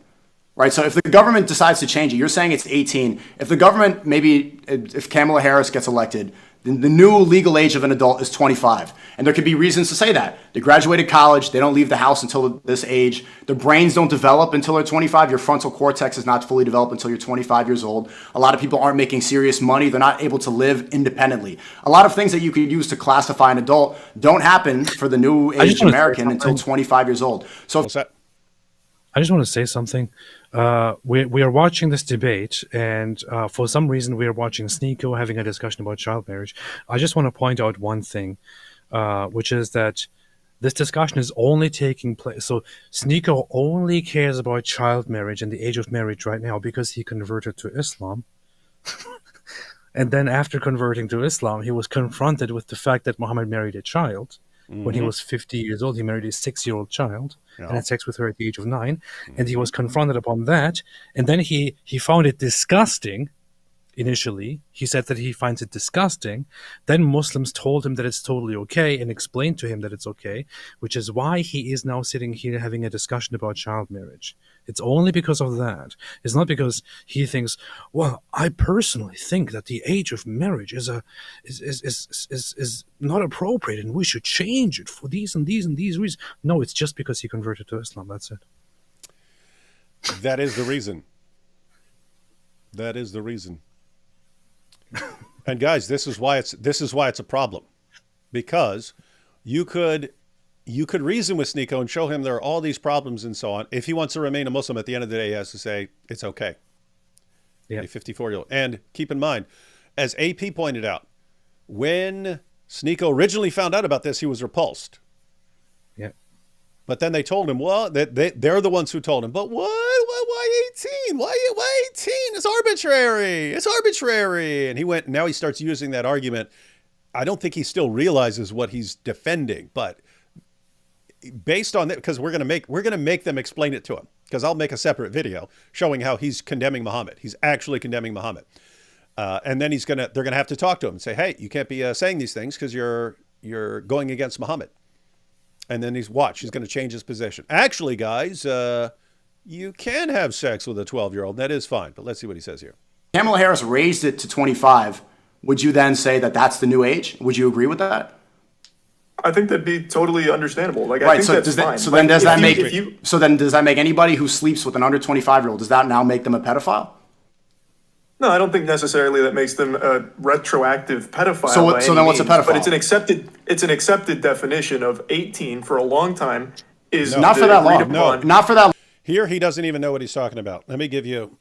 right? So if the government decides to change it, you're saying it's 18. If the government, maybe if Kamala Harris gets elected, then the new legal age of an adult is 25. And there could be reasons to say that. They graduated college, they don't leave the house until this age. Their brains don't develop until they're 25. Your frontal cortex is not fully developed until you're 25 years old. A lot of people aren't making serious money. They're not able to live independently. A lot of things that you could use to classify an adult don't happen for the new age American until 25 years old. So What's that? I just want to say something. We are watching this debate, and for some reason, we are watching Sneako having a discussion about child marriage. I just want to point out one thing, which is that this discussion is only taking place. So Sneako only cares about child marriage and the age of marriage right now because he converted to Islam. And then after converting to Islam, he was confronted with the fact that Muhammad married a child. When he was 50 years old, he married a 6-year-old child and had sex with her at the age of 9. And he was confronted upon that. And then he found it disgusting. Initially, he said that he finds it disgusting. Then Muslims told him that it's totally okay and explained to him that it's okay, which is why he is now sitting here having a discussion about child marriage. It's only because of that. It's not because he thinks, well, I personally think that the age of marriage is not appropriate and we should change it for these and these and these reasons. No, it's just because he converted to Islam. That's it. That is the reason. That is the reason. And guys, this is why it's a problem, because you could reason with Sneako and show him there are all these problems and so on. If he wants to remain a Muslim, at the end of the day, he has to say it's okay. Yeah. A 54-year-old. And keep in mind, as AP pointed out, when Sneako originally found out about this, he was repulsed. Yeah. But then they told him, well, they're the ones who told him, but what? Why 18? Why 18? It's arbitrary. It's arbitrary. And he went, now he starts using that argument. I don't think he still realizes what he's defending, but based on that, because we're going to make them explain it to him, because I'll make a separate video showing how he's condemning Muhammad. He's actually condemning Muhammad. And then they're going to have to talk to him and say, hey, you can't be saying these things because you're going against Muhammad. And then he's going to change his position. Actually, guys, you can have sex with a 12-year-old. That is fine. But let's see what he says here. Kamala Harris raised it to 25. Would you then say that that's the new age? Would you agree with that? I think that'd be totally understandable. Like, right. I think that's fine. So then does that make anybody who sleeps with an under 25-year-old, does that now make them a pedophile? No, I don't think necessarily that makes them a retroactive pedophile. So then what's a pedophile? But it's an accepted definition of 18 for a long time. Is not for that long. No, not for that. Here, he doesn't even know what he's talking about. Let me give you.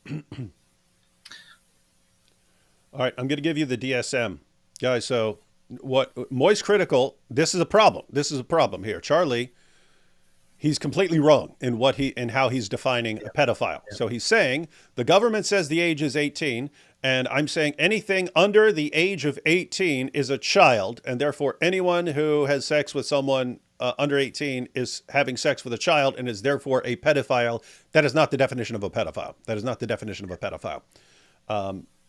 All right, I'm going to give you the DSM, guys. So, what Moist Critical? This is a problem. This is a problem here, Charlie. He's completely wrong in how he's defining a pedophile. Yeah. So he's saying the government says the age is 18, and I'm saying anything under the age of 18 is a child, and therefore anyone who has sex with someone under 18 is having sex with a child and is therefore a pedophile. That is not the definition of a pedophile. That is not the definition of a pedophile.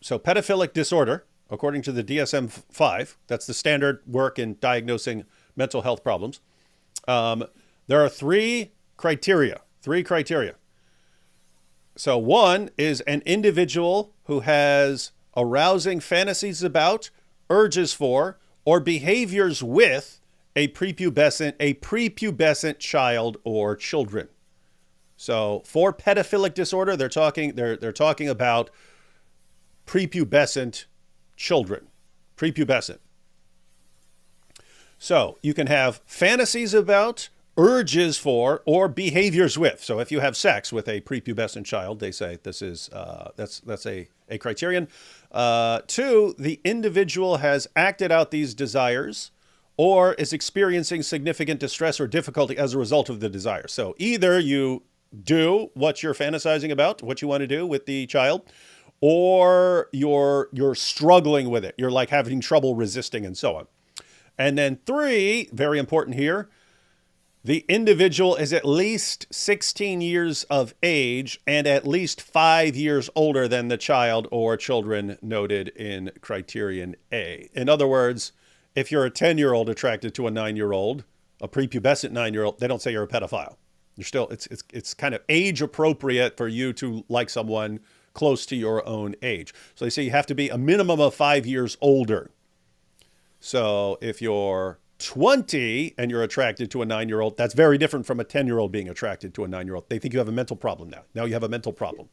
So pedophilic disorder, according to the DSM-5, that's the standard work in diagnosing mental health problems. There are three criteria. So one is an individual who has arousing fantasies about, urges for, or behaviors with a prepubescent child or children. So for pedophilic disorder, they're talking about prepubescent children. Prepubescent. So you can have fantasies about, urges for, or behaviors with. So if you have sex with a prepubescent child, they say this is that's a criterion. 2, the individual has acted out these desires or is experiencing significant distress or difficulty as a result of the desire. So either you do what you're fantasizing about, what you want to do with the child, or you're struggling with it. You're like having trouble resisting and so on. And then 3, very important here, the individual is at least 16 years of age and at least 5 years older than the child or children noted in criterion A. In other words, if you're a 10-year-old attracted to a 9-year-old, a prepubescent 9-year-old, they don't say you're a pedophile. You're still, it's kind of age appropriate for you to like someone close to your own age. So they say you have to be a minimum of 5 years older. So if you're 20 and you're attracted to a 9-year-old, that's very different from a 10-year-old being attracted to a 9-year-old. They think you have a mental problem now. Now you have a mental problem.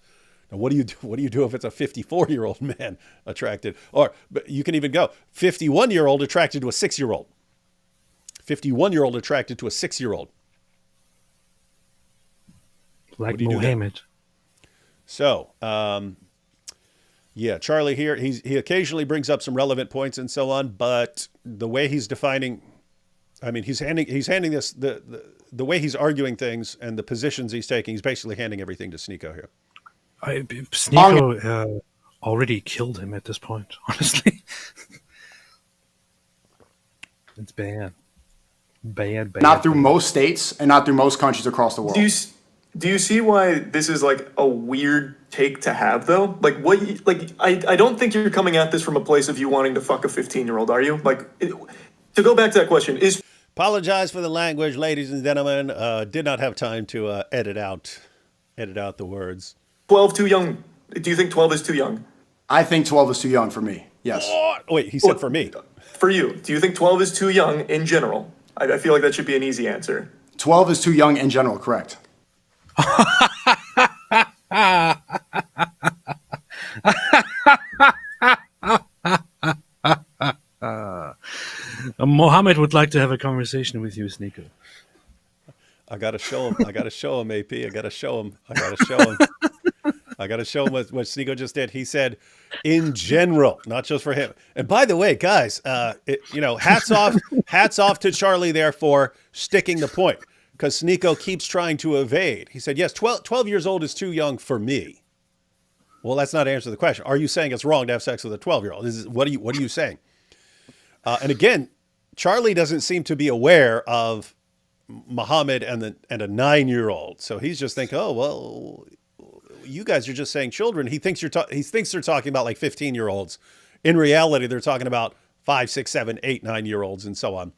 Now what do you do? What do you do if it's a 54-year-old man attracted? Or but you can even go 51-year-old attracted to a 6-year-old. 51-year-old attracted to a 6-year-old. Like do you do then? Muhammad. So, yeah, Charlie here, he occasionally brings up some relevant points and so on, but the way he's defining, I mean, he's handing this, the way he's arguing things and the positions he's taking, he's basically handing everything to Sneako here. Sneako already killed him at this point, honestly. It's bad. Bad. Not through most states and not through most countries across the world. Do you see why this is like a weird take to have though? Like I don't think you're coming at this from a place of you wanting to fuck a 15-year-old, are you? To go back to that question, is Apologize for the language, ladies and gentlemen. Did not have time to edit out the words. 12 too young? Do you think 12 is too young? I think 12 is too young for me. Yes. Oh, wait, he said for me. For you, do you think 12 is too young in general? I feel like that should be an easy answer. 12 is too young in general, correct. Mohammed would like to have a conversation with you, Sneako. I gotta show him. AP. I gotta show him. I gotta show him what Sneako just did. He said, in general, not just for him. And by the way, guys, hats off to Charlie there for sticking the point, because Sneako keeps trying to evade. He said, yes, 12 years old is too young for me. Well, that's not answering the question. Are you saying it's wrong to have sex with a 12-year-old? What are you saying? And again, Charlie doesn't seem to be aware of Muhammad and a 9-year-old. So he's just thinking, oh, well, you guys are just saying children. He thinks they're talking about like 15-year-olds. In reality, they're talking about 5, 6, 7, 8, 9-year-olds and so on.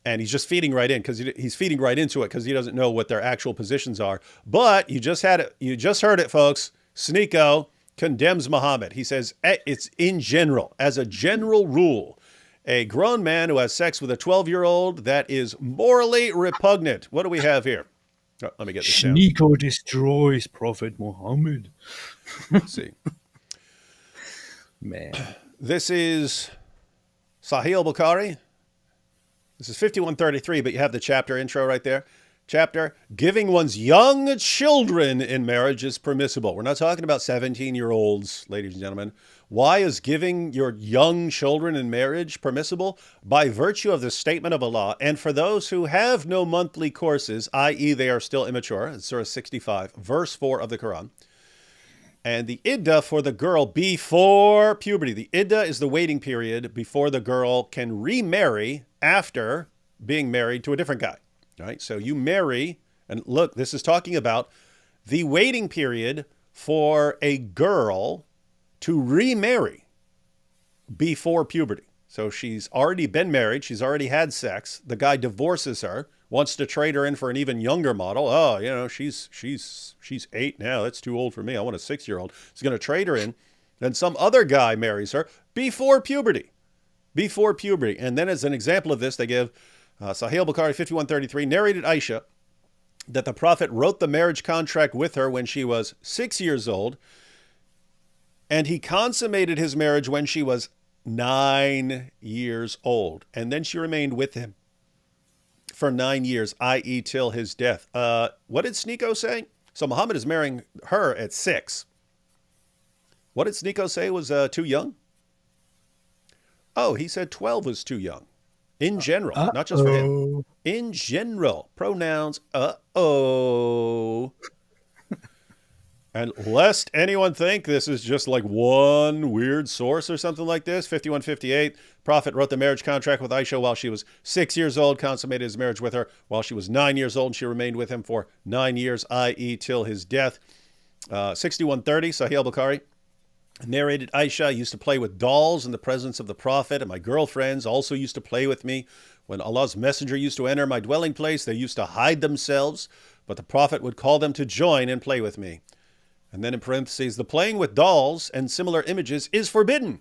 And he's just feeding right in because he's feeding right into it because he doesn't know what their actual positions are. But you just heard it, folks. Sneako condemns Muhammad. He says it's in general, as a general rule, a grown man who has sex with a 12-year-old, that is morally repugnant. What do we have here? Oh, let me get this down. Sneako destroys Prophet Muhammad. Let's see. Man. This is Sahih Bukhari. This is 5133, but you have the chapter intro right there. Chapter, giving one's young children in marriage is permissible. We're not talking about 17-year-olds, ladies and gentlemen. Why is giving your young children in marriage permissible? By virtue of the statement of Allah, and for those who have no monthly courses, i.e. they are still immature, it's Surah 65, verse 4 of the Quran. And the iddah for the girl before puberty. The iddah is the waiting period before the girl can remarry after being married to a different guy. All right, so you marry, and look, this is talking about the waiting period for a girl to remarry before puberty. So she's already been married, she's already had sex, the guy divorces her, wants to trade her in for an even younger model. Oh, she's 8 now, that's too old for me, I want a 6-year-old. He's going to trade her in, then some other guy marries her before puberty. And then as an example of this, they give Sahih Bukhari 5133, narrated Aisha that the Prophet wrote the marriage contract with her when she was 6 years old, and he consummated his marriage when she was 9 years old. And then she remained with him for 9 years, i.e. till his death. What did Sneako say? So Muhammad is marrying her at 6. What did Sneako say was too young? Oh, he said 12 was too young. In general, not just for him. In general, pronouns, And lest anyone think this is just like one weird source or something like this, 5158, Prophet wrote the marriage contract with Aisha while she was 6 years old, consummated his marriage with her while she was 9 years old, and she remained with him for 9 years, i.e. till his death. 6130, Sahih al-Bukhari. Narrated Aisha used to play with dolls in the presence of the Prophet, and my girlfriends also used to play with me. When Allah's messenger used to enter my dwelling place, they used to hide themselves, but the Prophet would call them to join and play with me. And then in parentheses, the playing with dolls and similar images is forbidden,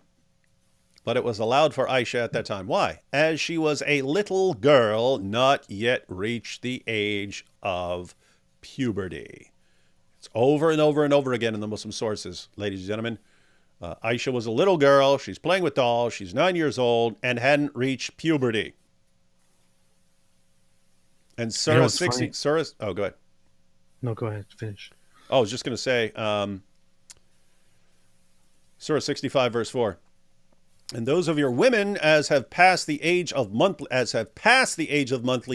but it was allowed for Aisha at that time. Why? As she was a little girl, not yet reached the age of puberty. It's over and over and over again in the Muslim sources, ladies and gentlemen. Aisha was a little girl, she's playing with dolls, she's 9 years old, and hadn't reached puberty. And Surah 60, Surah, oh, go ahead. No, go ahead, finish. Oh, I was just going to say, Surah 65, verse 4. And those of your women as have passed the age of monthly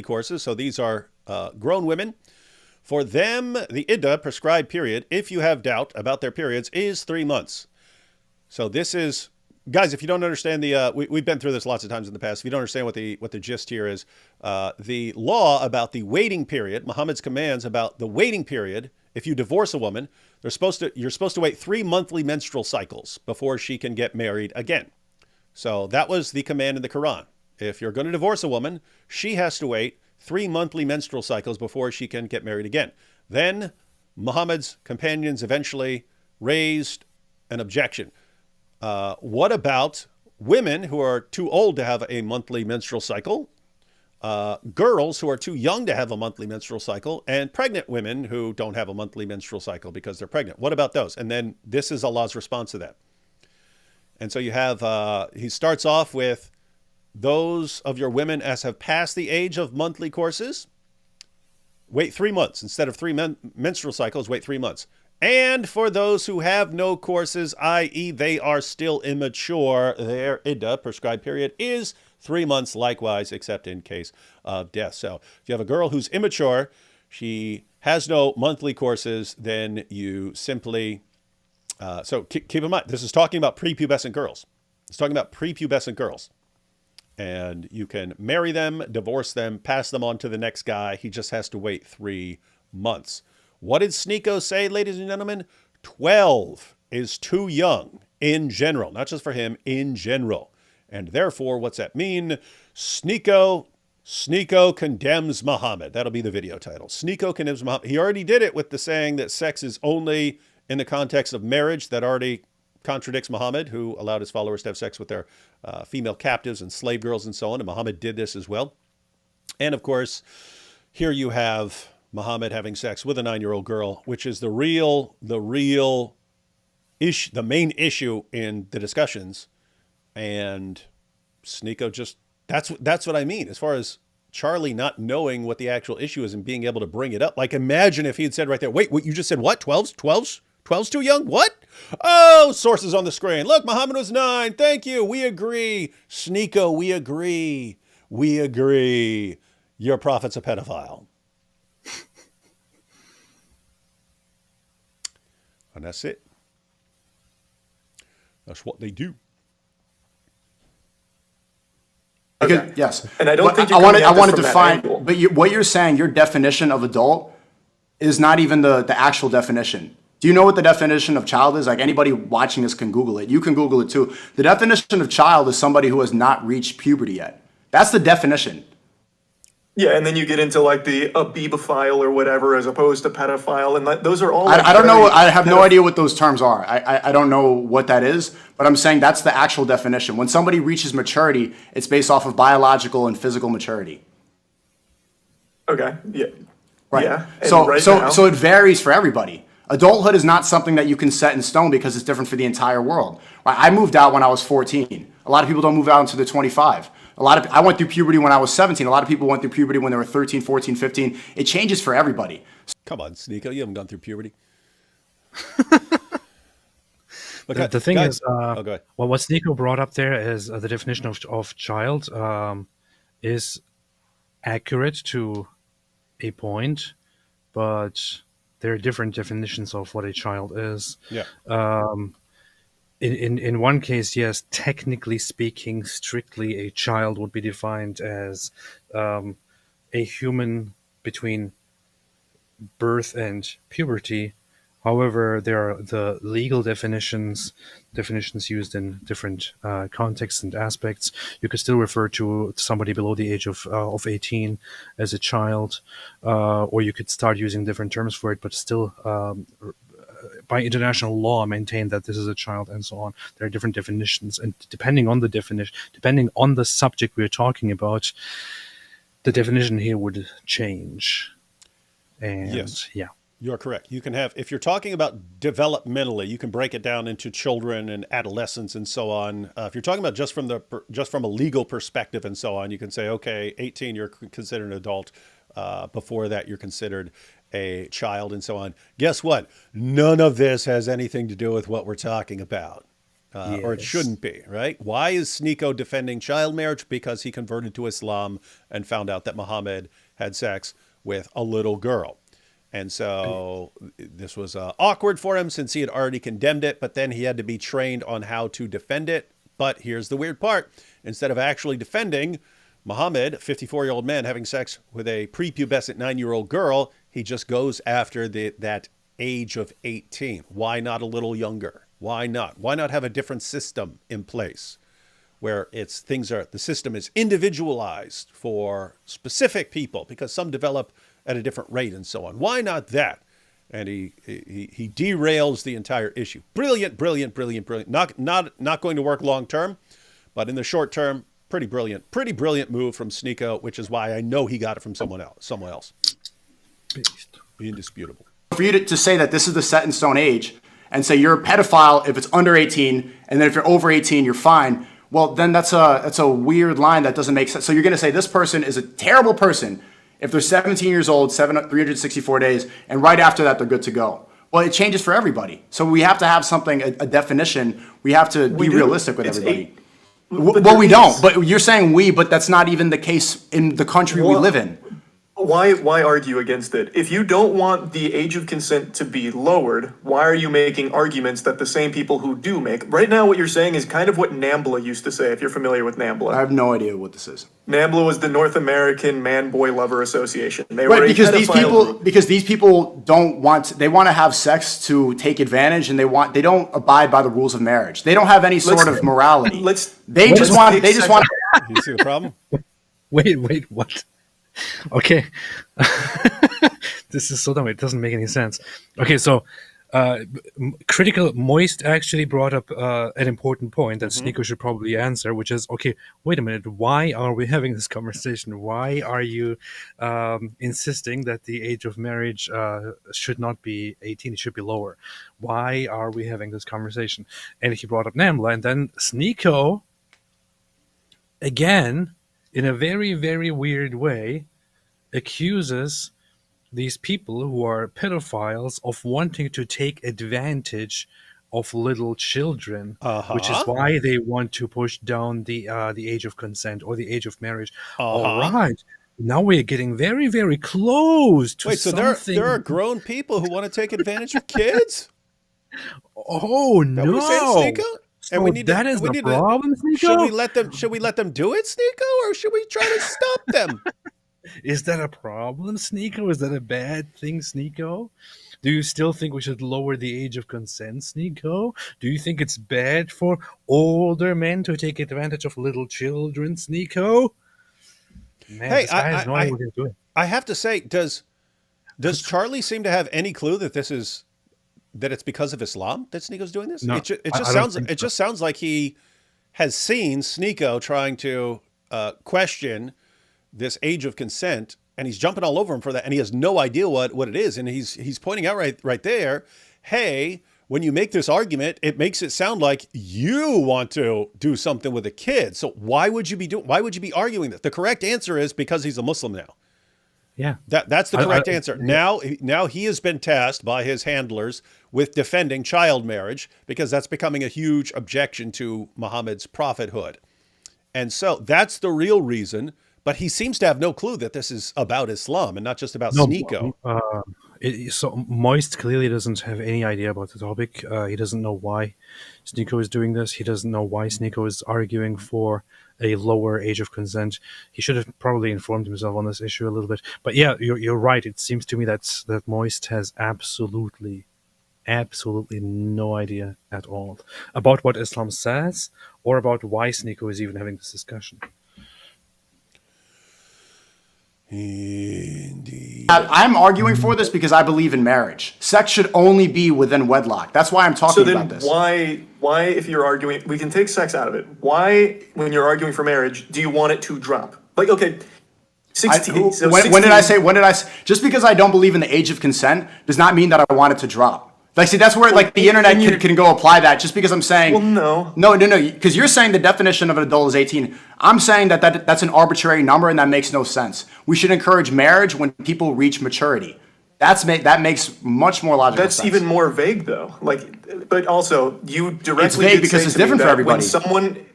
courses, so these are grown women, for them the iddah, prescribed period, if you have doubt about their periods, is 3 months. So this is, guys, if you don't understand we've been through this lots of times in the past. If you don't understand what the gist here is, the law about the waiting period, Muhammad's commands about the waiting period. If you divorce a woman, you're supposed to wait 3 monthly menstrual cycles before she can get married again. So that was the command in the Quran. If you're going to divorce a woman, she has to wait 3 monthly menstrual cycles before she can get married again. Then Muhammad's companions eventually raised an objection. What about women who are too old to have a monthly menstrual cycle, girls who are too young to have a monthly menstrual cycle, and pregnant women who don't have a monthly menstrual cycle because they're pregnant? What about those? And then this is Allah's response to that. And so you have, he starts off with, those of your women as have passed the age of monthly courses, wait 3 months. Instead of 3 menstrual cycles, wait 3 months. And for those who have no courses, i.e. they are still immature, their iddah, prescribed period, is 3 months likewise, except in case of death. So if you have a girl who's immature, she has no monthly courses, then you simply... so keep in mind, this is talking about prepubescent girls. It's talking about prepubescent girls. And you can marry them, divorce them, pass them on to the next guy. He just has to wait 3 months. What did Sneako say, ladies and gentlemen? 12 is too young in general, not just for him, in general. And therefore, what's that mean? Sneako condemns Muhammad. That'll be the video title. Sneako condemns Muhammad. He already did it with the saying that sex is only in the context of marriage. That already contradicts Muhammad, who allowed his followers to have sex with their female captives and slave girls and so on. And Muhammad did this as well. And of course, here you have Muhammad having sex with a 9-year-old girl, which is the real issue, the main issue in the discussions. And Sneako just, that's what I mean. As far as Charlie not knowing what the actual issue is and being able to bring it up. Like, imagine if he had said right there, wait, what you just said, what? 12's too young? What? Oh, sources on the screen. Look, Muhammad was 9. Thank you. We agree. Sneako, we agree. We agree. Your prophet's a pedophile. And that's it. That's what they do. Okay. Yes. And I don't think I want to from that define, angle. but what you're saying, your definition of adult is not even the actual definition. Do you know what the definition of child is? Like, anybody watching this can Google it. You can Google it too. The definition of child is somebody who has not reached puberty yet. That's the definition. Yeah, and then you get into like the abibophile or whatever, as opposed to pedophile, and those are all. I don't know. I have no idea what those terms are. I don't know what that is, but I'm saying that's the actual definition. When somebody reaches maturity, it's based off of biological and physical maturity. Okay. Yeah. Right. Yeah. And So it varies for everybody. Adulthood is not something that you can set in stone because it's different for the entire world. Right? I moved out when I was 14. A lot of people don't move out until they're 25. I went through puberty when I was 17. A lot of people went through puberty when they were 13, 14, 15. It changes for everybody. Come on, Sneako, you haven't gone through puberty. The thing is, go ahead. well, what Sneako brought up there is the definition of child is accurate to a point, but there are different definitions of what a child is. Yeah. In one case, yes, technically speaking, strictly a child would be defined as a human between birth and puberty. However, there are the legal definitions used in different contexts and aspects. You could still refer to somebody below the age of 18 as a child, or you could start using different terms for it, but still by international law maintain that this is a child and so on. There are different definitions, and depending on the definition, depending on the subject we're talking about, the definition here would change. And yes. Yeah. You're correct. You can have, if you're talking about developmentally, you can break it down into children and adolescents and so on. If you're talking about just from a legal perspective and so on, you can say, okay, 18, you're considered an adult. Before that, you're considered a child and so on. Guess what? None of this has anything to do with what we're talking about. Or it Yes. shouldn't be, right? Why is Sneako defending child marriage? Because he converted to Islam and found out that Muhammad had sex with a little girl. And so this was awkward for him since he had already condemned it, but then he had to be trained on how to defend it. But here's the weird part. Instead of actually defending Muhammad, a 54-year-old man having sex with a prepubescent 9-year-old girl, he just goes after that age of 18. Why not a little younger? Why not? Why not have a different system in place where the system is individualized for specific people because some develop at a different rate and so on. Why not that? And he derails the entire issue. Brilliant. Not going to work long term, but in the short term, pretty brilliant move from Sneako, which is why I know he got it from someone else. Beast. Indisputable. For you to say that this is the set in stone age and say you're a pedophile if it's under 18, and then if you're over 18, you're fine. Well, then that's a weird line that doesn't make sense. So you're going to say this person is a terrible person if they're 17 years old, 364 days, and right after that, they're good to go. Well, it changes for everybody. So we have to have something, a definition. We have to be realistic with everybody. Well, we don't. But you're saying but that's not even the case in the country we live in. Why argue against it? If you don't want the age of consent to be lowered, why are you making arguments that the same people who do make? Right now, what you're saying is kind of what NAMBLA used to say, if you're familiar with NAMBLA. I have no idea what this is. NAMBLA was the North American Man-Boy Lover Association. They Right, were because these people they want to have sex to take advantage, and they don't abide by the rules of marriage. They don't have any sort of morality. They just want. You see the problem? Wait, what? Okay. This is so dumb. It doesn't make any sense. Okay, so Critical Moist actually brought up an important point that Sneako should probably answer, which is, okay, wait a minute. Why are we having this conversation? Why are you insisting that the age of marriage should not be 18? It should be lower. Why are we having this conversation? And he brought up NAMBLA, and then Sneako, again, in a very, very weird way, accuses these people who are pedophiles of wanting to take advantage of little children, which is why they want to push down the age of consent or the age of marriage. All right. Now we're getting very, very close to something. Wait, so there are grown people who want to take advantage of kids? Oh, Is that what you're saying, Sneako? So that is the problem, Sneako? Should we let them do it, Sneako, or should we try to stop them? Is that a problem, Sneako? Is that a bad thing, Sneako? Do you still think we should lower the age of consent, Sneako? Do you think it's bad for older men to take advantage of little children, Sneako? Man, Hey, this guy has no idea what he's doing. I have to say, does Charlie seem to have any clue that that it's because of Islam that Sneako's doing this? No, It just sounds like he has seen Sneako trying to question this age of consent, and he's jumping all over him for that, and he has no idea what it is, and he's pointing out right there, hey, when you make this argument, it makes it sound like you want to do something with a kid. So why would you be arguing this? The correct answer is because he's a Muslim now. Yeah, that's the correct answer. Now he has been tasked by his handlers with defending child marriage because that's becoming a huge objection to Muhammad's prophethood. And so that's the real reason. But he seems to have no clue that this is about Islam and not just about Sneako. So Moist clearly doesn't have any idea about the topic. He doesn't know why Sneako is doing this. He doesn't know why Sneako is arguing for a lower age of consent. He should have probably informed himself on this issue a little bit. But yeah, you're right. It seems to me that Moist has absolutely no idea at all about what Islam says or about why Sneako is even having this discussion. Indeed. I'm arguing for this because I believe in marriage. Sex should only be within wedlock. That's why I'm talking about this. So then why, if you're arguing, we can take sex out of it. Why, when you're arguing for marriage, do you want it to drop? Like, okay, 16. When did I say, just because I don't believe in the age of consent does not mean that I want it to drop. Like, see, that's where the internet can go apply that just because I'm saying. Well, no. No, because you're saying the definition of an adult is 18. I'm saying that's an arbitrary number and that makes no sense. We should encourage marriage when people reach maturity. That makes much more logical That's sense. even more vague, though. Like, but also you directly It's vague did because say it's to me different for that everybody. When someone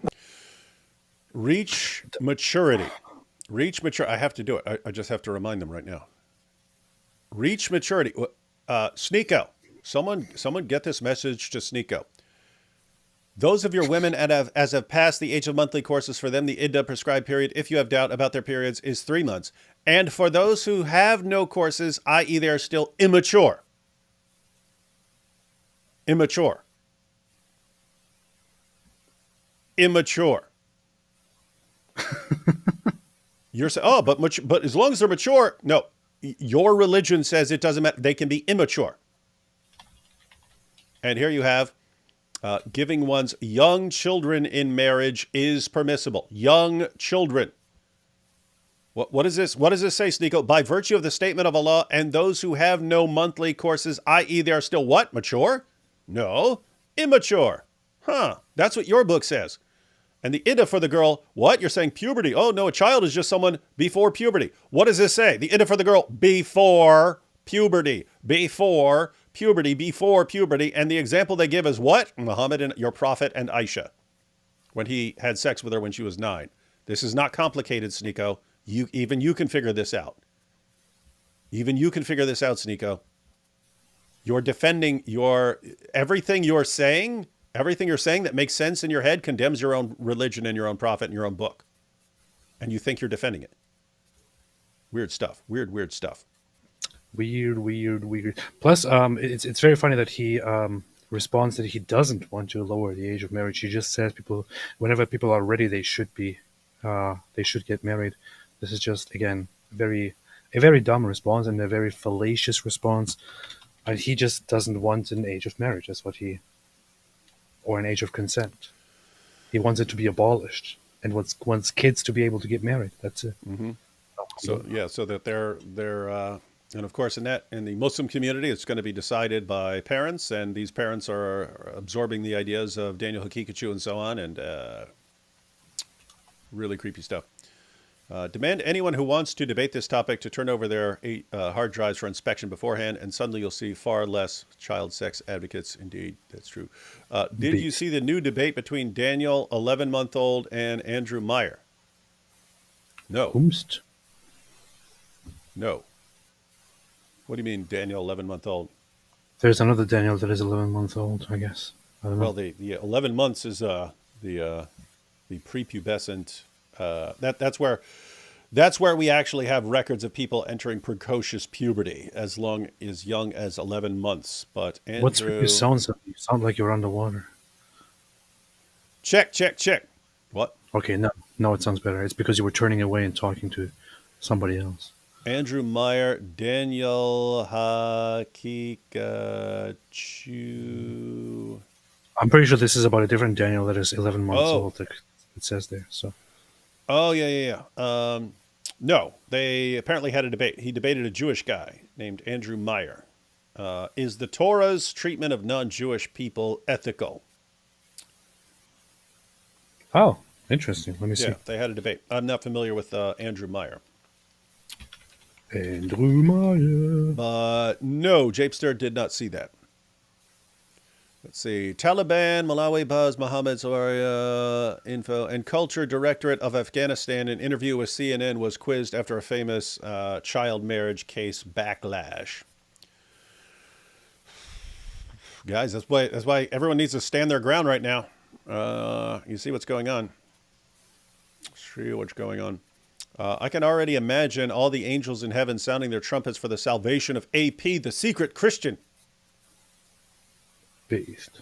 Reach maturity. I have to do it. I just have to remind them right now. Reach maturity. Sneako. Someone get this message to Sneako. Those of your women as have passed the age of monthly courses, for them the iddah prescribed period, if you have doubt about their periods, is 3 months. And for those who have no courses, i.e. they are still immature. Immature. You're saying, oh, but as long as they're mature, no. Your religion says it doesn't matter. They can be immature. And here you have giving one's young children in marriage is permissible. Young children. What is this? What does this say, Sneako? By virtue of the statement of Allah, and those who have no monthly courses, i.e. they are still what? Mature? No. Immature. Huh. That's what your book says. And the iddah for the girl, what? You're saying puberty. Oh, no, a child is just someone before puberty. What does this say? The iddah for the girl, before puberty. Before puberty. And the example they give is what? Muhammad and your prophet and Aisha, when he had sex with her when she was 9. This is not complicated, Sneako. Even you can figure this out. Sneako. You're defending everything you're saying that makes sense in your head condemns your own religion and your own prophet and your own book. And you think you're defending it. Weird stuff. Weird stuff. Weird. Plus, it's very funny that he responds that he doesn't want to lower the age of marriage. He just says whenever people are ready, they should get married. This is just, again, a very dumb response and a very fallacious response. And he just doesn't want an age of marriage. That's what or an age of consent. He wants it to be abolished and wants kids to be able to get married. That's it. Mm-hmm. So that they're and of course in the Muslim community, it's going to be decided by parents, and these parents are absorbing the ideas of Daniel Hakikachu and so on, and really creepy stuff. Demand anyone who wants to debate this topic to turn over their hard drives for inspection beforehand, and suddenly you'll see far less child sex advocates. Indeed, that's true. Did you see the new debate between Daniel, 11-month-old, and Andrew Meyer? No. Whomst? No. What do you mean, Daniel, 11-month-old? There's another Daniel that is 11 months old, I guess. I don't know. Well, the 11 months is the prepubescent. That's where we actually have records of people entering precocious puberty as young as 11 months. But Andrew, What's with your sounds? You sound like you're underwater. Check. What? Okay, no, it sounds better. It's because you were turning away and talking to somebody else. Andrew Meyer, Daniel Hakikachu. I'm pretty sure this is about a different Daniel that is 11 months old. It says there. So. Oh, yeah. No, they apparently had a debate. He debated a Jewish guy named Andrew Meyer. Is the Torah's treatment of non-Jewish people ethical? Oh, interesting. Let me see. Yeah, they had a debate. I'm not familiar with Andrew Meyer. Andrew Meyer. But no, Japester did not see that. Let's see. Taliban, Malawi Buzz, Mohammed Zoria, Info, and Culture Directorate of Afghanistan. An interview with CNN was quizzed after a famous child marriage case backlash. Guys, that's why everyone needs to stand their ground right now. You see what's going on. I can already imagine all the angels in heaven sounding their trumpets for the salvation of AP, the secret Christian. Beast.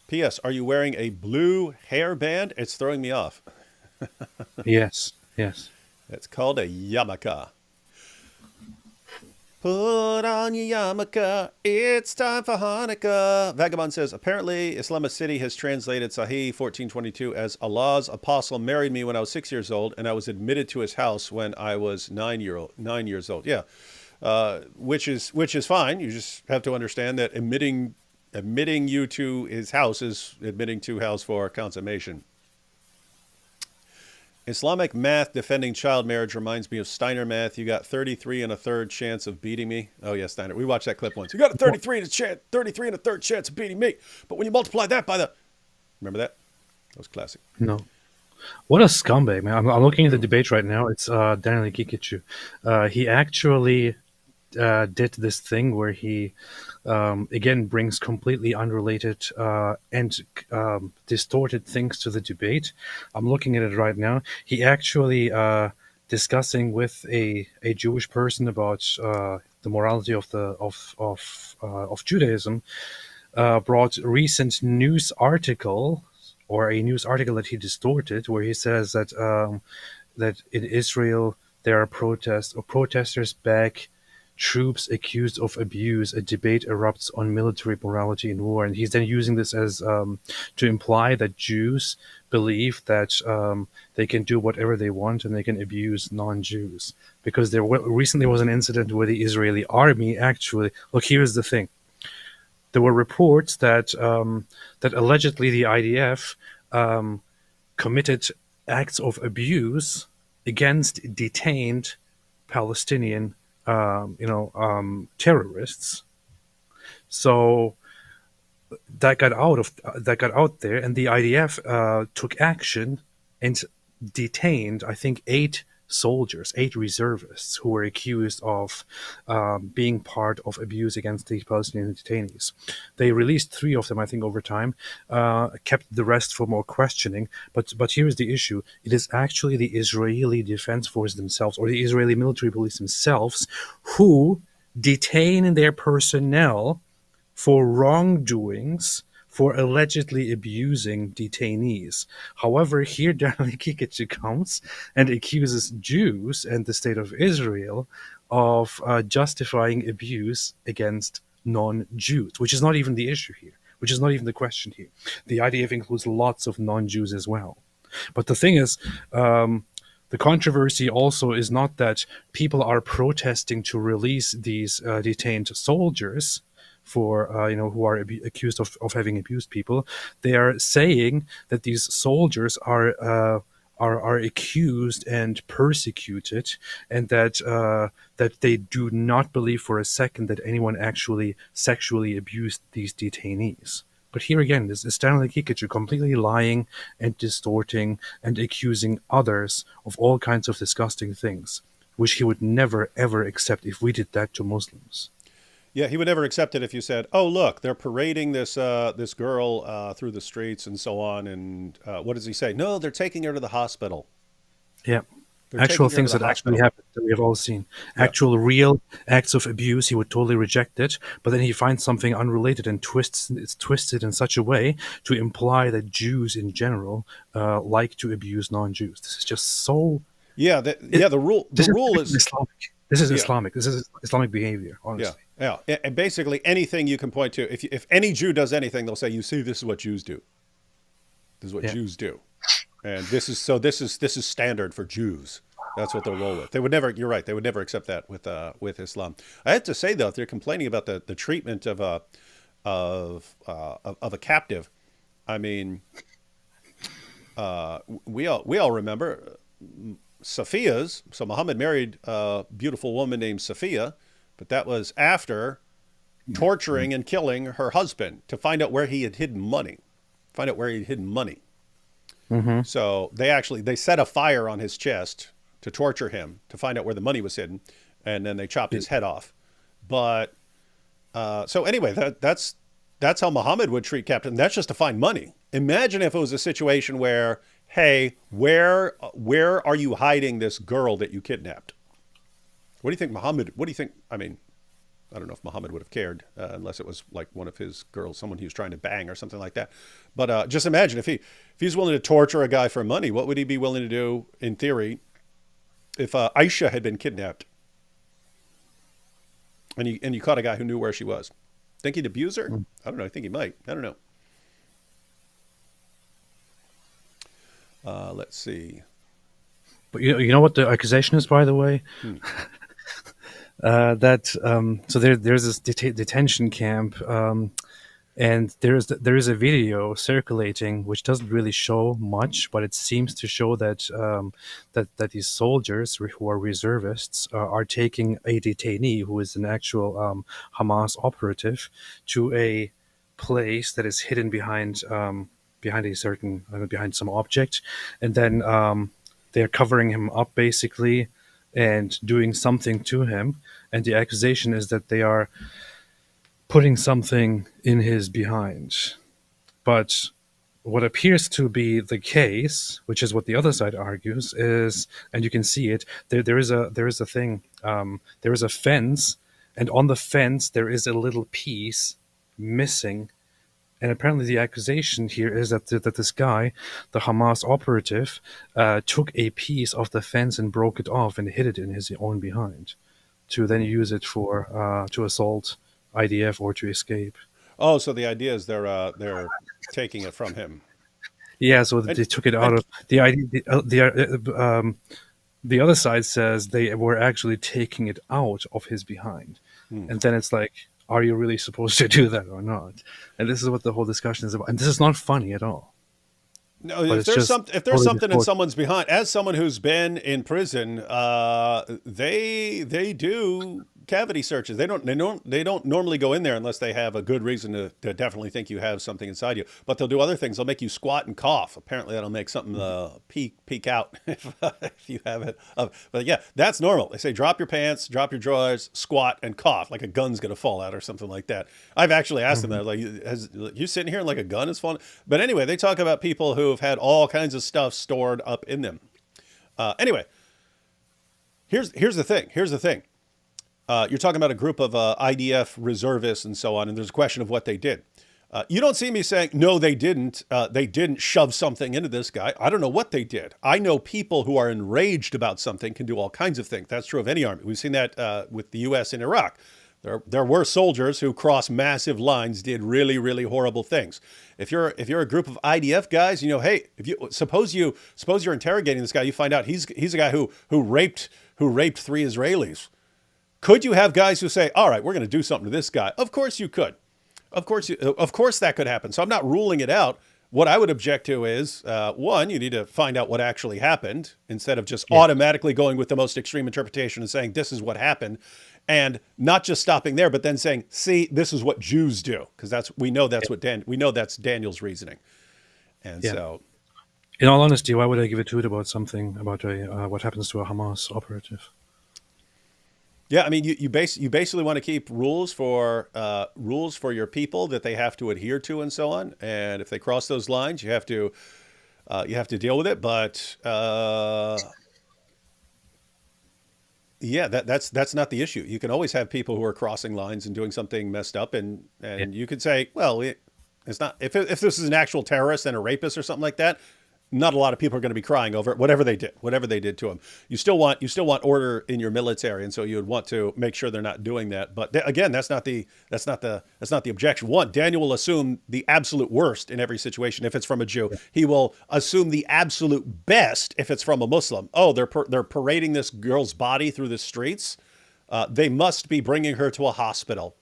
P.S. Are you wearing a blue hairband? It's throwing me off. Yes. It's called a yarmulke. Put on your yarmulke. It's time for Hanukkah. Vagabond says, apparently Islamic City has translated Sahih 1422 as Allah's apostle married me when I was 6 years old, and I was admitted to his house when I was 9 years old. Yeah, which is fine. You just have to understand that admitting you to his house is admitting to house for consummation. Islamic math defending child marriage reminds me of Steiner math. You got 33 and a third chance of beating me. Oh yeah, Steiner. We watched that clip once. You got a 33 and a third chance of beating me. But when you multiply that by the, remember that? That was classic. No. What a scumbag, man. I'm looking at the debate right now. It's Daniel Kikichu. He actually did this thing where he, again, brings completely unrelated and distorted things to the debate. I'm looking at it right now. He actually discussing with a Jewish person about the morality of of Judaism, brought recent news article or a news article that he distorted, where he says that that in Israel there are protests or protesters back troops accused of abuse. A debate erupts on military morality in war, and he's then using this as to imply that Jews believe that they can do whatever they want and they can abuse non-Jews. Because there recently was an incident where the Israeli army actually look. Here's the thing. There were reports that that allegedly the IDF committed acts of abuse against detained Palestinian, terrorists. So that got out there, and the IDF took action and detained, I think, 8 reservists who were accused of being part of abuse against the Palestinian detainees. They released 3 of them, I think, over time, kept the rest for more questioning. But here's the issue. It is actually the Israeli Defense Force themselves, or the Israeli military police themselves, who detain their personnel for wrongdoings, for allegedly abusing detainees. However, here Daniel Kikic comes and accuses Jews and the state of Israel of justifying abuse against non-Jews, which is not even the issue here, which is not even the question here. The IDF includes lots of non-Jews as well. But the thing is, the controversy also is not that people are protesting to release these detained soldiers for who are accused of having abused people. They are saying that these soldiers are accused and persecuted, and that they do not believe for a second that anyone actually sexually abused these detainees. But here again, this is Stanley Kikic completely lying and distorting and accusing others of all kinds of disgusting things, which he would never ever accept if we did that to Muslims. Yeah, he would never accept it if you said, "Oh, look, they're parading this this girl through the streets and so on." And what does he say? No, they're taking her to the hospital. Yeah, They're actual taking her things to the that actually hospital. happened that we have all seen. Actual, real acts of abuse, he would totally reject it. But then he finds something unrelated and it's twisted in such a way to imply that Jews in general like to abuse non-Jews. This is just so. Yeah, the rule is Islamic. This is Yeah. Islamic. This is Islamic behavior. Honestly. Yeah. And basically anything you can point to. If any Jew does anything, they'll say, "You see, this is what Jews do. This is what Jews do." And this is standard for Jews. That's what they'll roll with. They would never. You're right. They would never accept that with Islam. I have to say though, if they're complaining about the treatment of a captive, I mean, we all remember Safiya's. So Muhammad married a beautiful woman named Safiya, but that was after torturing and killing her husband to find out where he had hidden money. Mm-hmm. So they set a fire on his chest to torture him to find out where the money was hidden, and then they chopped his head off. But so anyway, that's how Muhammad would treat captain. That's just to find money. Imagine if it was a situation where, hey, where are you hiding this girl that you kidnapped? What do you think Muhammad? What do you think? I mean, I don't know if Muhammad would have cared unless it was like one of his girls, someone he was trying to bang or something like that. But just imagine if he's willing to torture a guy for money, what would he be willing to do in theory if Aisha had been kidnapped and you caught a guy who knew where she was? Think he'd abuse her? I don't know. I think he might. I don't know. Let's see. But you know what the accusation is, by the way? So there's this detention camp, And there is a video circulating which doesn't really show much, but it seems to show that that these soldiers who are reservists are taking a detainee who is an actual Hamas operative to a place that is hidden behind a certain behind some object, and then they're covering him up basically and doing something to him. And the accusation is that they are putting something in his behind. But what appears to be the case, which is what the other side argues, is, and you can see it, there is a thing, there is a fence, and on the fence there is a little piece missing. And apparently the accusation here is that this guy, the Hamas operative, took a piece of the fence and broke it off and hid it in his own behind, to then use it for to assault IDF or to escape. Oh, so the idea is they're taking it from him. Yeah, so And, they took it out and of the idea. The other side says they were actually taking it out of his behind, and then it's like, are you really supposed to do that or not? And this is what the whole discussion is about. And this is not funny at all. no, But if it's there's just if there's totally something in distorted. someone's behind, as someone who's been in prison, they do cavity searches. They don't normally go in there unless they have a good reason to definitely think you have something inside you. But they'll do other things. They'll make you squat and cough. Apparently, that'll make something peek out if you have it. But yeah, that's normal. They say drop your pants, drop your drawers, squat, and cough like a gun's gonna fall out or something like that. I've actually asked them that, like, you sitting here like a gun is falling? But anyway, they talk about people who have had all kinds of stuff stored up in them. Anyway, here's the thing. Here's the thing. You're talking about a group of IDF reservists and so on, and there's a question of what they did. You don't see me saying, no, they didn't. They didn't shove something into this guy. I don't know what they did. I know people who are enraged about something can do all kinds of things. That's true of any army. We've seen that with the U.S. in Iraq. There were soldiers who crossed massive lines, did really, really horrible things. If you're a group of IDF guys, you know, hey, if you suppose you're interrogating this guy, you find out he's a guy who raped 3 Israelis. Could you have guys who say, all right, we're going to do something to this guy? Of course you could. Of course that could happen. So I'm not ruling it out. What I would object to is, one, you need to find out what actually happened instead of just automatically going with the most extreme interpretation and saying this is what happened, and not just stopping there, but then saying, see, this is what Jews do, because we know that's Daniel's reasoning. And so, In all honesty, why would I give a toot about something about what happens to a Hamas operative? yeah, I mean, you basically want to keep rules for your people that they have to adhere to and so on. And if they cross those lines, you have to deal with it. But yeah, that's not the issue. You can always have people who are crossing lines and doing something messed up, and you could say, well, it's not if this is an actual terrorist and a rapist or something like that. Not a lot of people are going to be crying over it, whatever they did to him. You still want order in your military, and so you would want to make sure they're not doing that. But again, that's not the objection. One, Daniel will assume the absolute worst in every situation if it's from a Jew. He will assume the absolute best if it's from a Muslim. Oh, they're parading this girl's body through the streets. They must be bringing her to a hospital.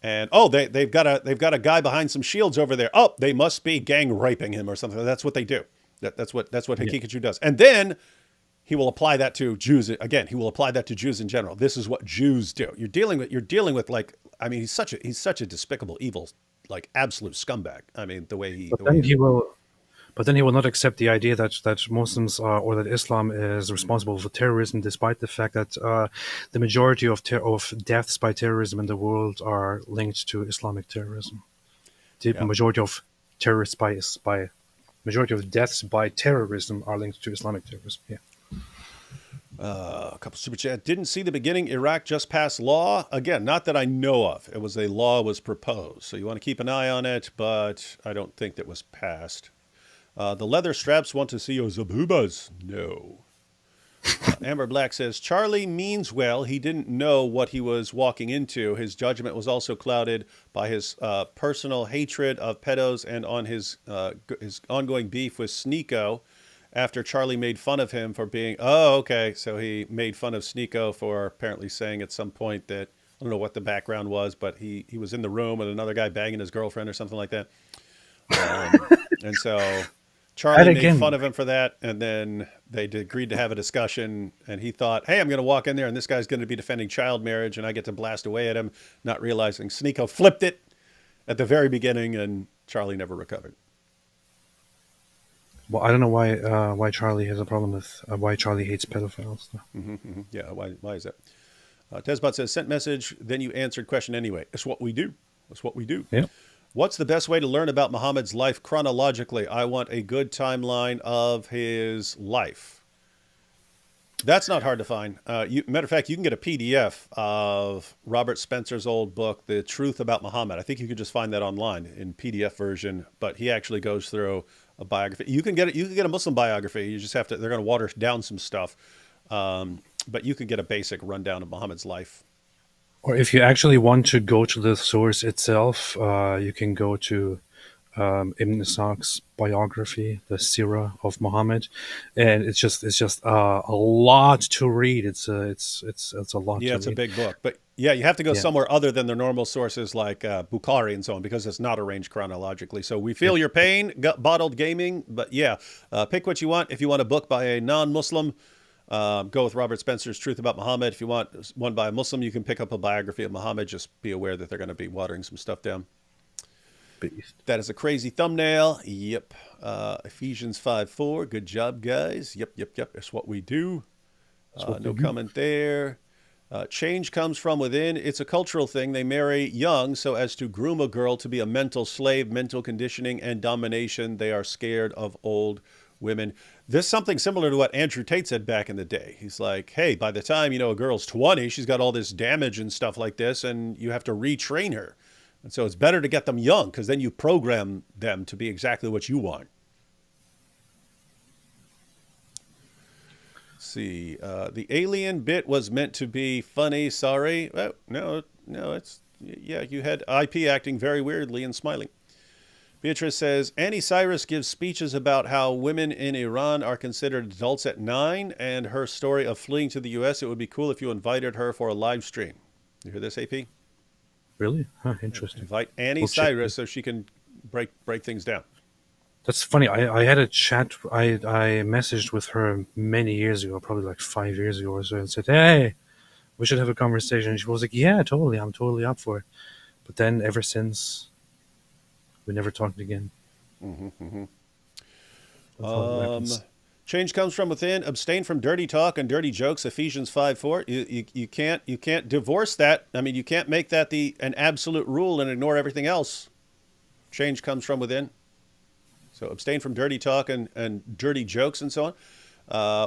And they've got a guy behind some shields over there. Oh, they must be gang raping him or something. That's what they do. That's what Hikikachu does. And then he will apply that to Jews again. He will apply that to Jews in general. This is what Jews do. You're dealing with like, I mean, he's such a despicable, evil, like absolute scumbag. I mean, the way he. But then he will not accept the idea that Muslims or that Islam is responsible for terrorism, despite the fact that the majority of deaths by terrorism in the world are linked to Islamic terrorism. The majority of majority of deaths by terrorism are linked to Islamic terrorism. Yeah. A couple super chat. Didn't see the beginning. Iraq just passed law. Again, not that I know of. It was a law was proposed. So you want to keep an eye on it, but I don't think that was passed. The leather straps want to see your zabubas. No. Amber Black says, Charlie means well. He didn't know what he was walking into. His judgment was also clouded by his personal hatred of pedos and on his ongoing beef with Sneako after Charlie made fun of him for being... Oh, okay. So he made fun of Sneako for apparently saying at some point that I don't know what the background was, but he was in the room with another guy banging his girlfriend or something like that. And so Charlie made fun of him for that, and then they agreed to have a discussion, and he thought, hey, I'm going to walk in there, and this guy's going to be defending child marriage, and I get to blast away at him, not realizing Sneako flipped it at the very beginning, and Charlie never recovered. Well, I don't know why Charlie has a problem with why Charlie hates pedophiles. Yeah, why is that? Tesbot says, sent message, then you answered question anyway. It's what we do. That's what we do. Yeah. What's the best way to learn about Muhammad's life chronologically? I want a good timeline of his life. That's not hard to find. Matter of fact, you can get a PDF of Robert Spencer's old book, The Truth About Muhammad. I think you could just find that online in PDF version, but he actually goes through a biography. You can get a Muslim biography. You just have to, they're going to water down some stuff. But you can get a basic rundown of Muhammad's life. Or if you actually want to go to the source itself, you can go to Ibn Ishaq's biography, the Sirah of Muhammad, and it's just a lot to read. It's a lot. Yeah, to it's read. a big book, but yeah, you have to go somewhere other than the normal sources like Bukhari and so on, because it's not arranged chronologically. So we feel your pain, bottled gaming, but yeah, pick what you want. If you want a book by a non-Muslim, go with Robert Spencer's Truth About Muhammad. If you want one by a Muslim, you can pick up a biography of Muhammad. Just be aware that they're going to be watering some stuff down. Beast. That is a crazy thumbnail. Yep. Ephesians 5:4. Good job, guys. Yep. That's what we do. No comment there. Change comes from within. It's a cultural thing. They marry young so as to groom a girl to be a mental slave, mental conditioning, and domination. They are scared of old women. This is something similar to what Andrew Tate said back in the day. He's like, hey, by the time, a girl's 20, she's got all this damage and stuff like this, and you have to retrain her. And so it's better to get them young, because then you program them to be exactly what you want. Let's see. The alien bit was meant to be funny. Sorry. Oh, no, it's, yeah, you had IP acting very weirdly and smiling. Beatrice says, Annie Cyrus gives speeches about how women in Iran are considered adults at 9 and her story of fleeing to the U.S. It would be cool if you invited her for a live stream. You hear this, AP? Really? Huh, interesting. Invite Annie Cyrus so she can break things down. That's funny. I had a chat. I messaged with her many years ago, probably like 5 years ago or so, and said, hey, we should have a conversation. And she was like, yeah, totally. I'm totally up for it. But then ever since, we never talked again. Change comes from within. Abstain from dirty talk and dirty jokes. Ephesians 5:4. You can't divorce that. I mean, you can't make that an absolute rule and ignore everything else. Change comes from within. So abstain from dirty talk and dirty jokes and so on.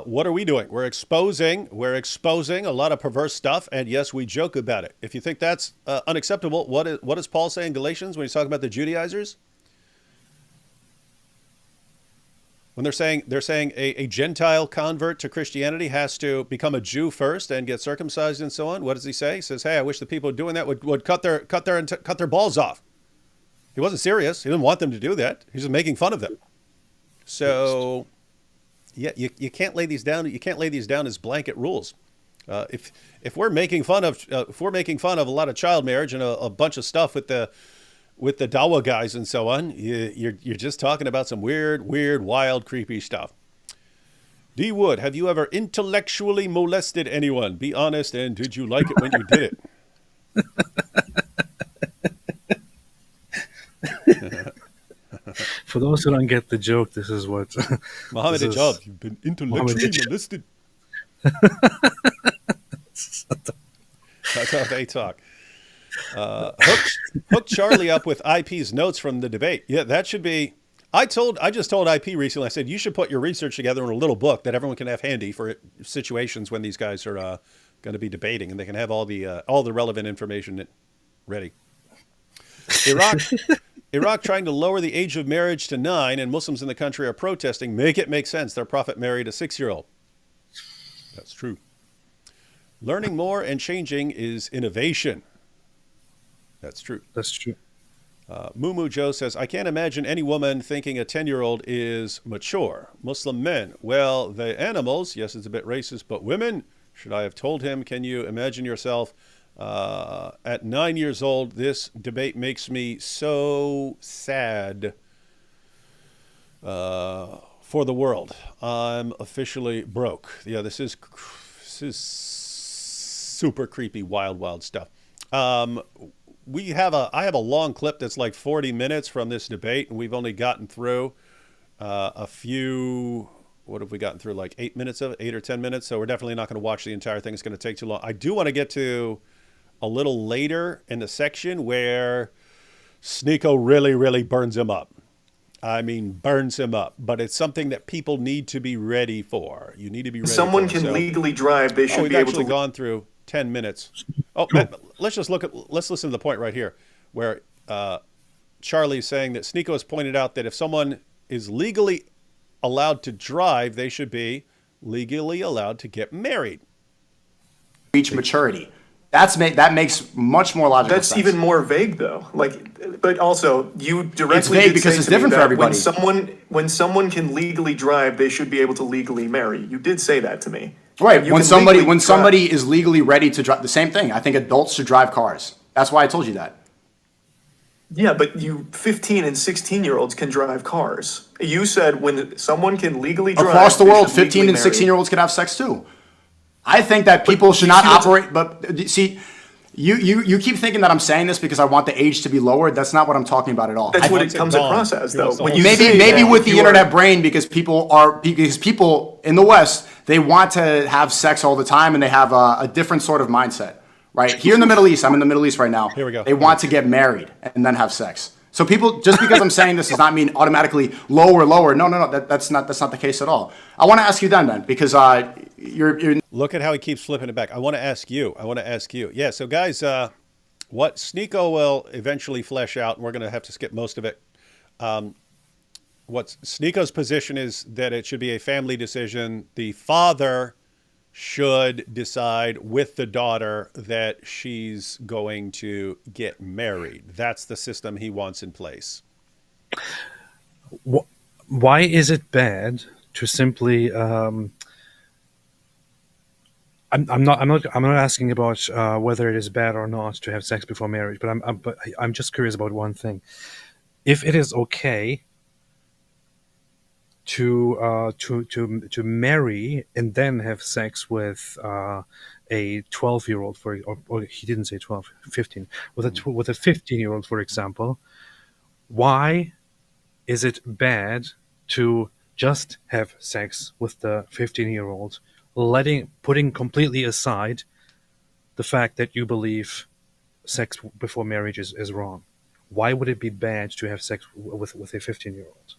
What are we doing? We're exposing a lot of perverse stuff, and yes, we joke about it. If you think that's unacceptable, what does Paul say in Galatians when he's talking about the Judaizers? When they're saying a Gentile convert to Christianity has to become a Jew first and get circumcised and so on. What does he say? He says, "Hey, I wish the people doing that would cut their balls off." He wasn't serious. He didn't want them to do that. He's just making fun of them. So, yeah, you can't lay these down. You can't lay these down as blanket rules. If we're making fun of a lot of child marriage and a bunch of stuff with the Dawa guys and so on, you're just talking about some weird, wild, creepy stuff. D. Wood, have you ever intellectually molested anyone? Be honest, and did you like it when you did it? For those who don't get the joke, this is what Mohammed Hijab, you've been intellectually molested. That's how they talk. Hook Charlie up with IP's notes from the debate. Yeah, that should be. I just told IP recently. I said you should put your research together in a little book that everyone can have handy for situations when these guys are going to be debating, and they can have all the relevant information ready. Iraq trying to lower the age of marriage to 9, and Muslims in the country are protesting. Make it make sense. Their prophet married a 6-year-old. That's true. Learning more and changing is innovation. That's true. That's true. Mumu Joe says, I can't imagine any woman thinking a 10-year-old is mature. Muslim men, well, the animals, yes, it's a bit racist, but women, should I have told him, can you imagine yourself At 9 years old, this debate makes me so sad for the world. I'm officially broke. Yeah, this is super creepy, wild stuff. I have a long clip that's like 40 minutes from this debate, and we've only gotten through a few. What have we gotten through? Like 8 minutes of it, 8 or 10 minutes. So we're definitely not going to watch the entire thing. It's going to take too long. I do want to get to a little later in the section where Sneako really burns him up. I mean, burns him up. But it's something that people need to be ready for. You need to be ready. Someone for it. can legally drive. They should we've be able actually to. gone through 10 minutes. Oh, man, let's listen to the point right here where Charlie's saying that Sneako has pointed out that if someone is legally allowed to drive, they should be legally allowed to get married. Reach maturity. That makes much more logical That's sense. even more vague, though. But also, you directly It's vague did because say it's to me different for that everybody. when someone can legally drive, they should be able to legally marry. You did say that to me. Right. You When can somebody legally drive. somebody is legally ready to drive, the same thing. I think adults should drive cars. That's why I told you that. Yeah, but 15 and 16-year-olds can drive cars. You said when someone can legally drive Across the they world, should 15 legally and marry. 16-year-olds can have sex too. I think that people should you not see what's- operate. But see, you keep thinking that I'm saying this because I want the age to be lowered. That's not what I'm talking about at all. That's what wants it it comes gone. across as, He though. wants the When whole you thing. say Maybe that, with the you are- internet brain, because people in the West, they want to have sex all the time and they have a different sort of mindset. Right here in the Middle East, I'm in the Middle East right now. Here we go. They want to get married and then have sex. So people, just because I'm saying this does not mean automatically lower. No. That's not the case at all. I want to ask you then, because you're Look at how he keeps flipping it back. I want to ask you. Yeah, so guys, what Sneako will eventually flesh out, and we're going to have to skip most of it. What Sneako's position is that it should be a family decision. The father should decide with the daughter that she's going to get married. That's the system he wants in place. Why is it bad to simply? I'm not asking about whether it is bad or not to have sex before marriage, but I'm just curious about one thing. If it is okay to marry and then have sex with a 12-year-old, or he didn't say 12, 15, with a 15-year-old, for example, why is it bad to just have sex with the 15-year-old, putting completely aside the fact that you believe sex before marriage is wrong? Why would it be bad to have sex with a 15-year-old?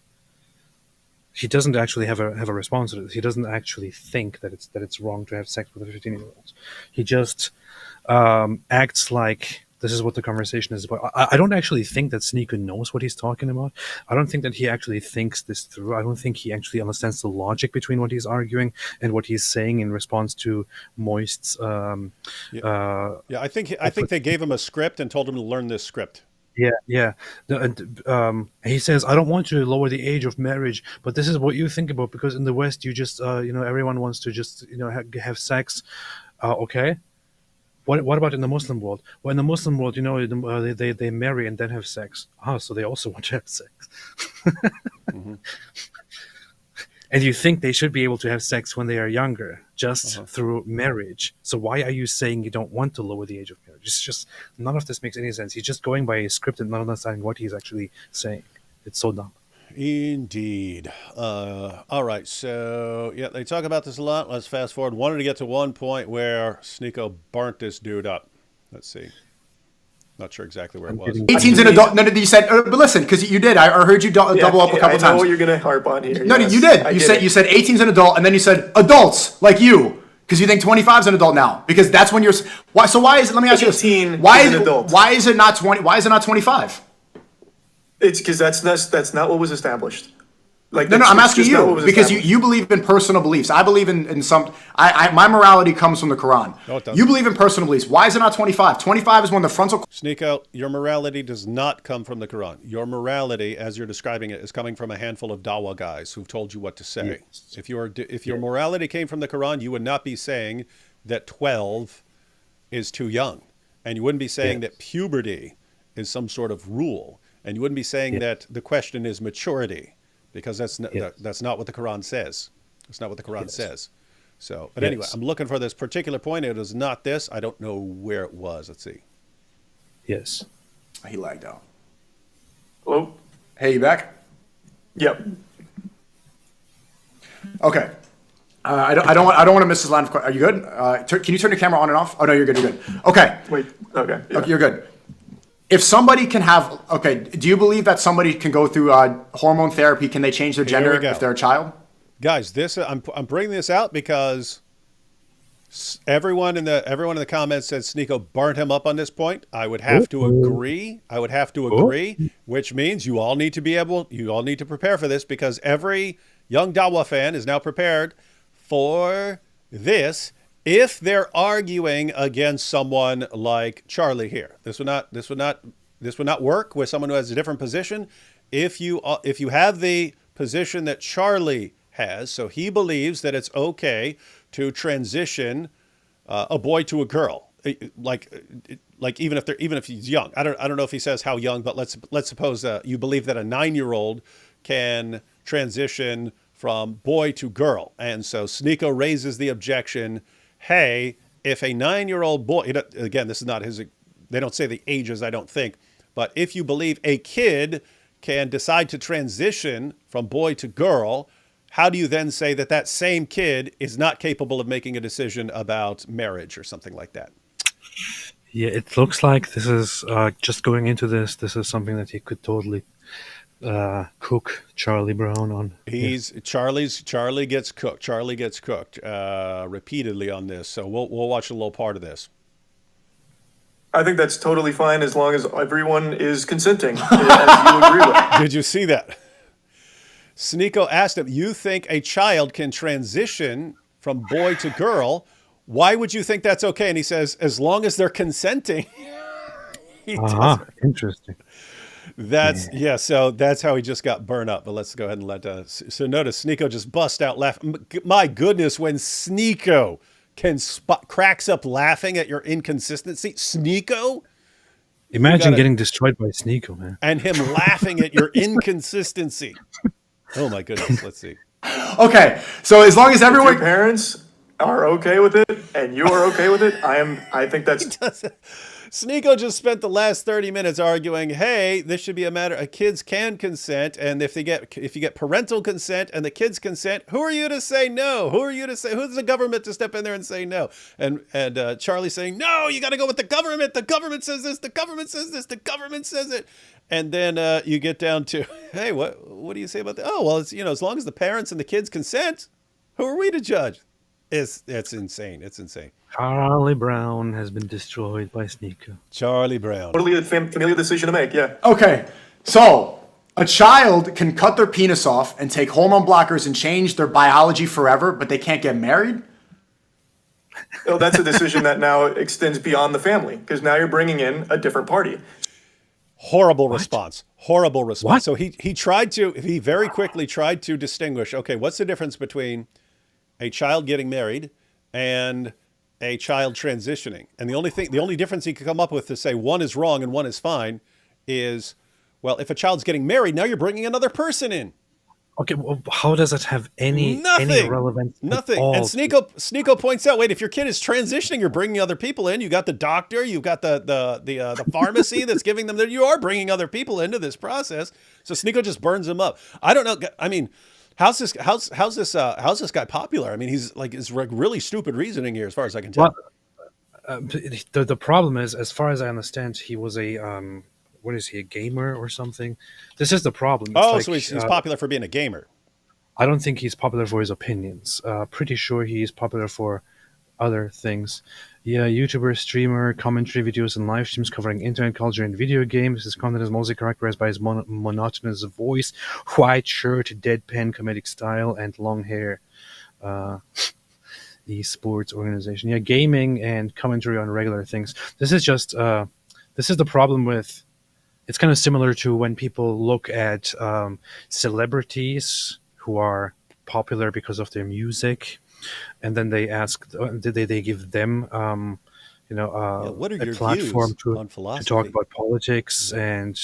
He doesn't actually have a response to this. He doesn't actually think that it's wrong to have sex with a 15-year-old. He just acts like this is what the conversation is about. I don't actually think that Sneako knows what he's talking about. I don't think that he actually thinks this through. I don't think he actually understands the logic between what he's arguing and what he's saying in response to Moist's. Yeah, I think they gave him a script and told him to learn this script. Yeah. He says, I don't want to lower the age of marriage, but this is what you think about, because in the West, you just, everyone wants to just, have sex. Okay. What about in the Muslim world? Well, in the Muslim world, they marry and then have sex. So they also want to have sex. Mm-hmm. And you think they should be able to have sex when they are younger, just through marriage. So why are you saying you don't want to lower the age of marriage? It's just, none of this makes any sense. He's just going by a script and not understanding what he's actually saying. It's so dumb. Indeed. All right. So, yeah, they talk about this a lot. Let's fast forward. Wanted to get to one point where Sneako burnt this dude up. Let's see. Not sure exactly where it was. 18's an adult. No, you said, but listen, because you did. I heard you double up a couple I know times. what you're going to harp on here. No, yes. you did. I You get said it. you said 18's an adult, and then you said adults like you, because you think 25's an adult now. Because that's when you're. Why? So why is it? Let me ask you this. 18 Why is an adult. Why is it not 20? Why is it not 25? It's because that's not what was established. Like No, that's I'm asking just not what you was because established. you believe in personal beliefs. I believe in some. My morality comes from the Quran. No, it doesn't. You believe in personal beliefs. Why is it not 25? 25 is when the frontal. Sneako, your morality does not come from the Quran. Your morality, as you're describing it, is coming from a handful of dawah guys who've told you what to say. Yes. If your morality came from the Quran, you would not be saying that 12 is too young. And you wouldn't be saying Yes. that puberty is some sort of rule. And you wouldn't be saying Yes. that the question is maturity, because Yes. that's not what the Quran says. That's not what the Quran Yes. says. So, but anyway, Yes. I'm looking for this particular point. It is not this. I don't know where it was. Let's see. Yes. He lagged out. Hello? Hey, you back? Yep. Okay. I don't want to miss this line of questions. Are you good? Can you turn your camera on and off? Oh no, you're good. You're good. Okay. Wait. Okay. Yeah. Okay, you're good. If somebody can have, okay, do you believe that somebody can go through hormone therapy? Can they change their Here gender we go. if they're a child? Guys, this I'm bringing this out because everyone in the comments said Sneako burnt him up on this point. I would have to agree. Which means you all need to prepare for this, because every young Dawa fan is now prepared for this. If they're arguing against someone like Charlie here, this would not work with someone who has a different position. If you have the position that Charlie has, so he believes that it's okay to transition a boy to a girl, like even if he's young. I don't know if he says how young, but let's suppose you believe that a 9-year-old can transition from boy to girl, and so Sneako raises the objection. Hey, if a 9-year-old boy, again, this is not his, they don't say the ages, I don't think, but if you believe a kid can decide to transition from boy to girl, how do you then say that that same kid is not capable of making a decision about marriage or something like that? Yeah, it looks like this is just going into this. This is something that he could totally cook Charlie Brown on. Charlie gets cooked. Charlie gets cooked repeatedly on this. So we'll watch a little part of this. I think that's totally fine as long as everyone is consenting, as you agree with. Did you see that? Sneako asked him, you think a child can transition from boy to girl? Why would you think that's okay? And he says, as long as they're consenting. Interesting. So that's how he just got burned up. But let's go ahead and so notice Sneako just bust out laughing. My goodness, when Sneako cracks up laughing at your inconsistency. Sneako? Imagine getting destroyed by Sneako, man. And him laughing at your inconsistency. Oh my goodness, let's see. Okay, so as long as If everyone... your parents are okay with it and you are okay with it, I think that's... Sneako just spent the last 30 minutes arguing, hey, this should be a matter of kids can consent, and if you get parental consent and the kids consent, who are you to say no? Who's the government to step in there and say no? And Charlie saying, no, you got to go with the government. The government says this. The government says this. The government says it. And then you get down to, hey, what do you say about that? Oh, well, it's, as long as the parents and the kids consent, who are we to judge? It's insane. It's insane. Charlie Brown has been destroyed by Sneako. Charlie Brown. Totally a familiar decision to make, yeah. Okay, so a child can cut their penis off and take hormone blockers and change their biology forever, but they can't get married? Oh, that's a decision that now extends beyond the family, because now you're bringing in a different party. Horrible response. What? So he very quickly tried to distinguish, okay, what's the difference between a child getting married and a child transitioning? And the only difference he could come up with to say one is wrong and one is fine is, well, if a child's getting married, now you're bringing another person in. Okay, well, how does that have any relevance? Nothing. At all? And Sneako points out, wait, if your kid is transitioning, you're bringing other people in. You got the doctor, you've got the pharmacy that's giving them. You are bringing other people into this process. So Sneako just burns him up. I don't know. I mean, how's this guy popular? I mean, it's really stupid reasoning here, as far as I can tell. Well, the problem is, as far as I understand, he was a what is he, a gamer or something? This is the problem. So he's popular for being a gamer. I don't think he's popular for his opinions. Pretty sure he's popular for other things. Yeah, YouTuber, streamer, commentary videos, and live streams covering internet culture and video games. His content is mostly characterized by his monotonous voice, white shirt, deadpan comedic style, and long hair. Esports organization. Yeah, gaming and commentary on regular things. This is the problem with... It's kind of similar to when people look at celebrities who are popular because of their music, and then they ask, they give them what are a your platform views to on philosophy? talk about politics and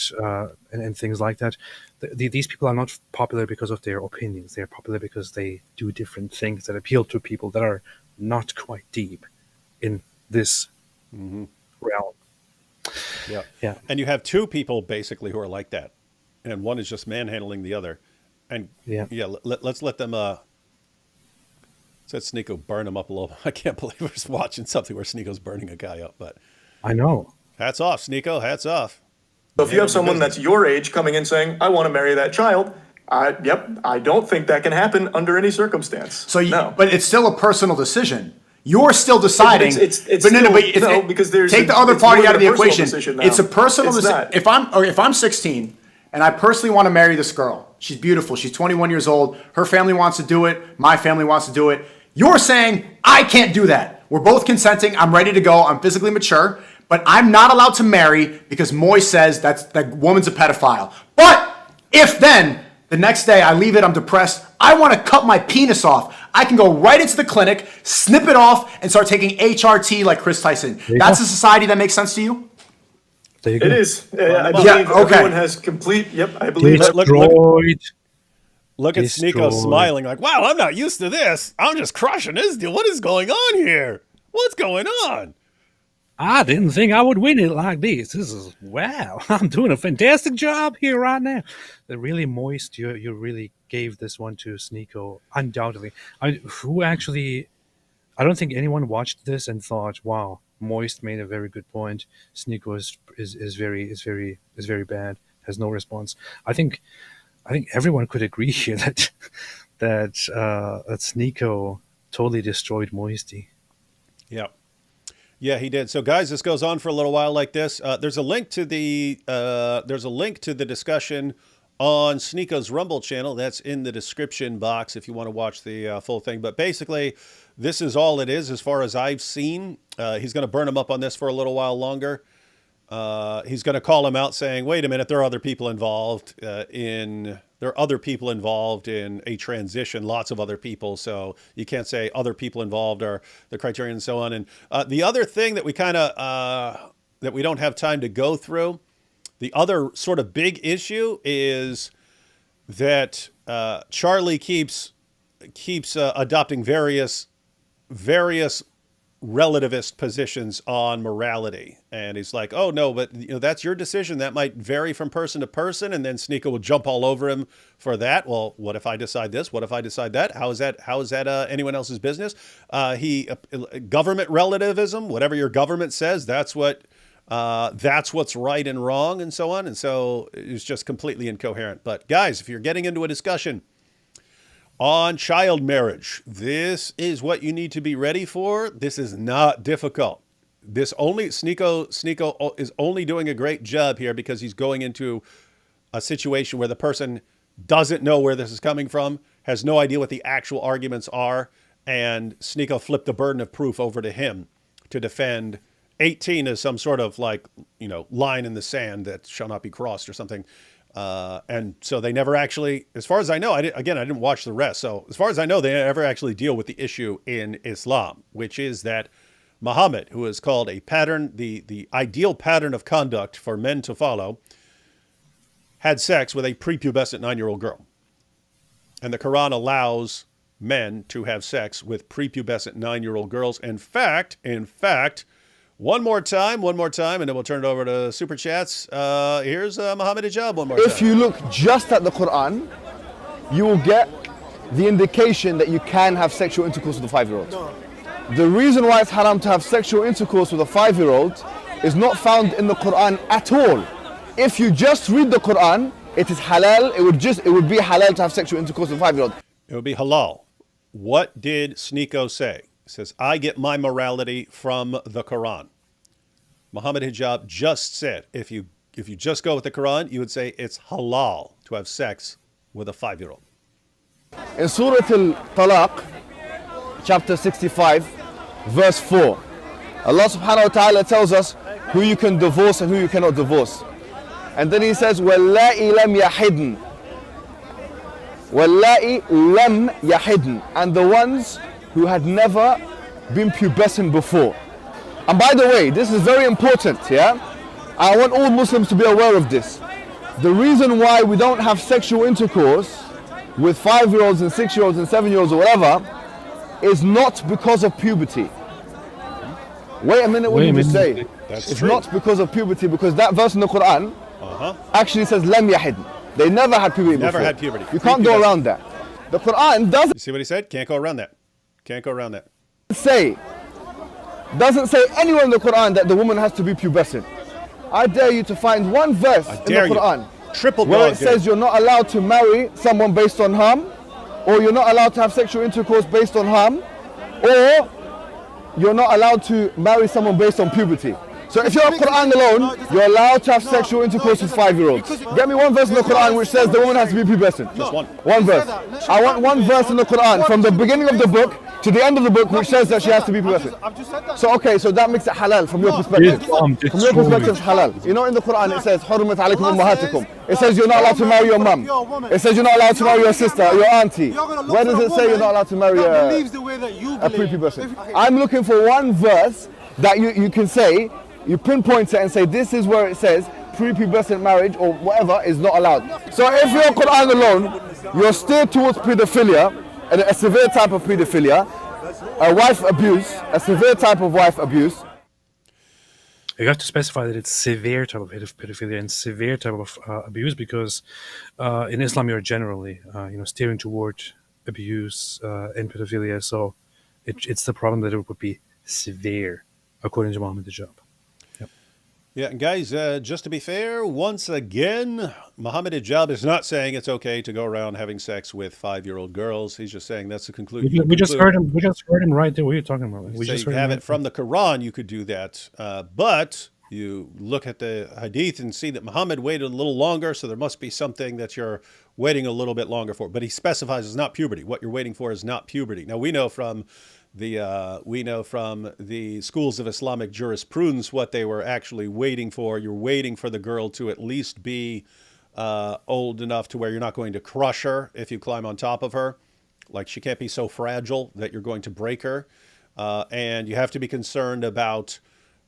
things like that. These people are not popular because of their opinions. They're popular because they do different things that appeal to people that are not quite deep in this realm. Yeah. Yeah. And you have two people basically who are like that. And one is just manhandling the other. And let's let them said Sneako burn him up a little. I can't believe we're watching something where Sneako's burning a guy up, but I know. Hats off, Sneako, hats off. So if you have someone that's your age coming in saying, I want to marry that child, I don't think that can happen under any circumstance. So, no. But it's still a personal decision. You're still deciding. Because there's take the other party out of the equation. Decision It's a personal decision. If I'm 16 and I personally want to marry this girl, she's beautiful. She's 21 years old. Her family wants to do it. My family wants to do it. You're saying I can't do that. We're both consenting. I'm ready to go. I'm physically mature, but I'm not allowed to marry because Moy says that woman's a pedophile. But if then the next day I leave it, I'm depressed, I want to cut my penis off, I can go right into the clinic, snip it off, and start taking HRT like Chris Tyson. That's a society that makes sense to you? There you go. It is. I believe everyone has complete. Yep, I believe that. Look at Sneako smiling like, wow, I'm not used to this. I'm just crushing this deal. What is going on here? What's going on? I didn't think I would win it like this. This is, wow, I'm doing a fantastic job here right now. They're really moist. You really gave this one to Sneako, undoubtedly. I don't think anyone watched this and thought, wow, Moist made a very good point. Sneako is very bad, has no response. I think everyone could agree here that Sneako totally destroyed Moisty. Yeah. Yeah, he did. So, guys, this goes on for a little while like this. There's a link to the discussion on Sneako's Rumble channel. That's in the description box if you want to watch the full thing. But basically, this is all it is as far as I've seen. He's going to burn him up on this for a little while longer. He's going to call him out saying, wait a minute, there are other people involved in a transition, lots of other people. So you can't say other people involved are the criterion and so on. And the other thing that we that we don't have time to go through, the other sort of big issue is that Charlie keeps adopting various relativist positions on morality, and he's like, oh no, but that's your decision, that might vary from person to person, and then Sneako will jump all over him for that. Well, what if I decide this? What if I decide that? How is that anyone else's business? Government relativism, whatever your government says, that's what's right and wrong, and so on. And so it's just completely incoherent. But guys, if you're getting into a discussion on child marriage, this is what you need to be ready for. This is not difficult. Sneako is only doing a great job here because he's going into a situation where the person doesn't know where this is coming from, has no idea what the actual arguments are, and Sneako flipped the burden of proof over to him to defend 18 as some sort of line in the sand that shall not be crossed or something. And so they never actually, as far as I know, I didn't watch the rest. So as far as I know, they never actually deal with the issue in Islam, which is that Muhammad, who is called a pattern, the ideal pattern of conduct for men to follow, had sex with a prepubescent 9-year-old girl. And the Quran allows men to have sex with prepubescent 9-year-old girls. In fact, one more time, and then we'll turn it over to Super Chats. Here's Muhammad Hijab one more time. If you look just at the Quran, you will get the indication that you can have sexual intercourse with a 5-year-old. The reason why it's haram to have sexual intercourse with a 5-year-old is not found in the Quran at all. If you just read the Quran, it is halal. It would be halal to have sexual intercourse with a 5-year-old. It would be halal. What did Sneako say? He says, I get my morality from the Quran. Muhammad Hijab just said, if you just go with the Quran, you would say it's halal to have sex with a 5-year-old. In Surah Al-Talaq, chapter 65, verse 4, Allah subhanahu wa ta'ala tells us who you can divorce and who you cannot divorce. And then he says, وَاللَّائِ لَمْ يَحِدْنَ. وَاللَّائِ لَمْ يَحِدْنَ. And the ones who had never been pubescent before. And by the way, this is very important, yeah? I want all Muslims to be aware of this. The reason why we don't have sexual intercourse with 5-year-olds and 6-year-olds and 7-year-olds or whatever is not because of puberty. Wait a minute, what did you say? That's it's true. not because of puberty, because that verse in the Quran actually says lam yahidn. They never had puberty Never before. had puberty. You can't go around that. The Quran doesn't You see what he said? Can't go around that. Can't go around that. say anywhere in the Quran that the woman has to be pubescent. I dare you to find one verse in the dare you. Quran Triple where dog it says dare. you're not allowed to marry someone based on harm, or you're not allowed to have sexual intercourse based on harm, or you're not allowed to marry someone based on puberty. So if you're Quran alone, you're allowed to have sexual intercourse with 5-year-olds. Get me one verse in the Quran which says the woman has to be pubescent. Just one. One verse. I want one verse in the Quran from the beginning of the book to the end of the book which says that she has to be pubescent. So okay, so that makes it halal from your perspective. From your perspective, it's halal. You know, in the Quran it says حُرِّمَتْ عَلَيْكُمْ أُمَّهَاتُكُمْ. It says you're not allowed to marry your mum. It says you're not allowed to marry your sister, your auntie. Where does it say you're not allowed to marry a prepubescent? I'm looking for one verse that you can say, you pinpoint it and say this is where it says prepubescent marriage or whatever is not allowed. So if you're Quran alone, you're steered towards pedophilia, and a severe type of pedophilia, a wife abuse, a severe type of wife abuse. You have to specify that it's severe type of pedophilia and severe type of abuse, because in Islam you're generally steering toward abuse and pedophilia. So it's the problem that it would be severe, according to Muhammad Hijab. Yeah, and guys, just to be fair, once again, Muhammad Hijab is not saying it's okay to go around having sex with 5-year-old girls. He's just saying that's the conclusion. We just heard him. We just heard him right there. What are you talking about? We So just you heard have him it from the Quran, you could do that. But you look at the hadith and see that Muhammad waited a little longer, so there must be something that you're waiting a little bit longer for. But he specifies it's not puberty. What you're waiting for is not puberty. Now, we know from the schools of Islamic jurisprudence what they were actually waiting for. You're waiting for the girl to at least be old enough to where you're not going to crush her if you climb on top of her. Like, she can't be so fragile that you're going to break her. And you have to be concerned about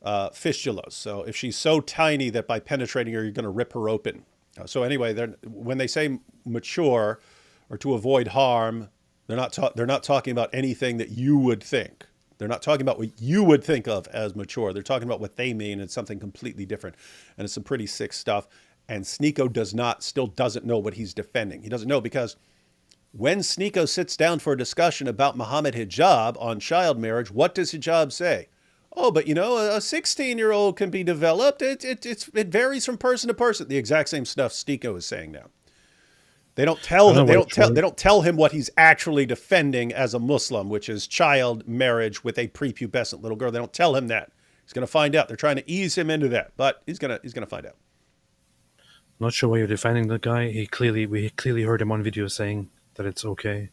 fistulas. So if she's so tiny that by penetrating her, you're going to rip her open. So anyway, when they say mature or to avoid harm, they're not talking about anything that you would think. They're not talking about what you would think of as mature. They're talking about what they mean. It's something completely different. And it's some pretty sick stuff. And Sneako still doesn't know what he's defending. He doesn't know, because when Sneako sits down for a discussion about Muhammad Hijab on child marriage, what does Hijab say? Oh, but a 16-year-old can be developed. It varies from person to person. The exact same stuff Sneako is saying now. They don't tell him. They don't tell him what he's actually defending as a Muslim, which is child marriage with a prepubescent little girl. They don't tell him that. He's going to find out. They're trying to ease him into that, but he's going to find out. Not sure why you're defending the guy. We clearly heard him on video saying that it's okay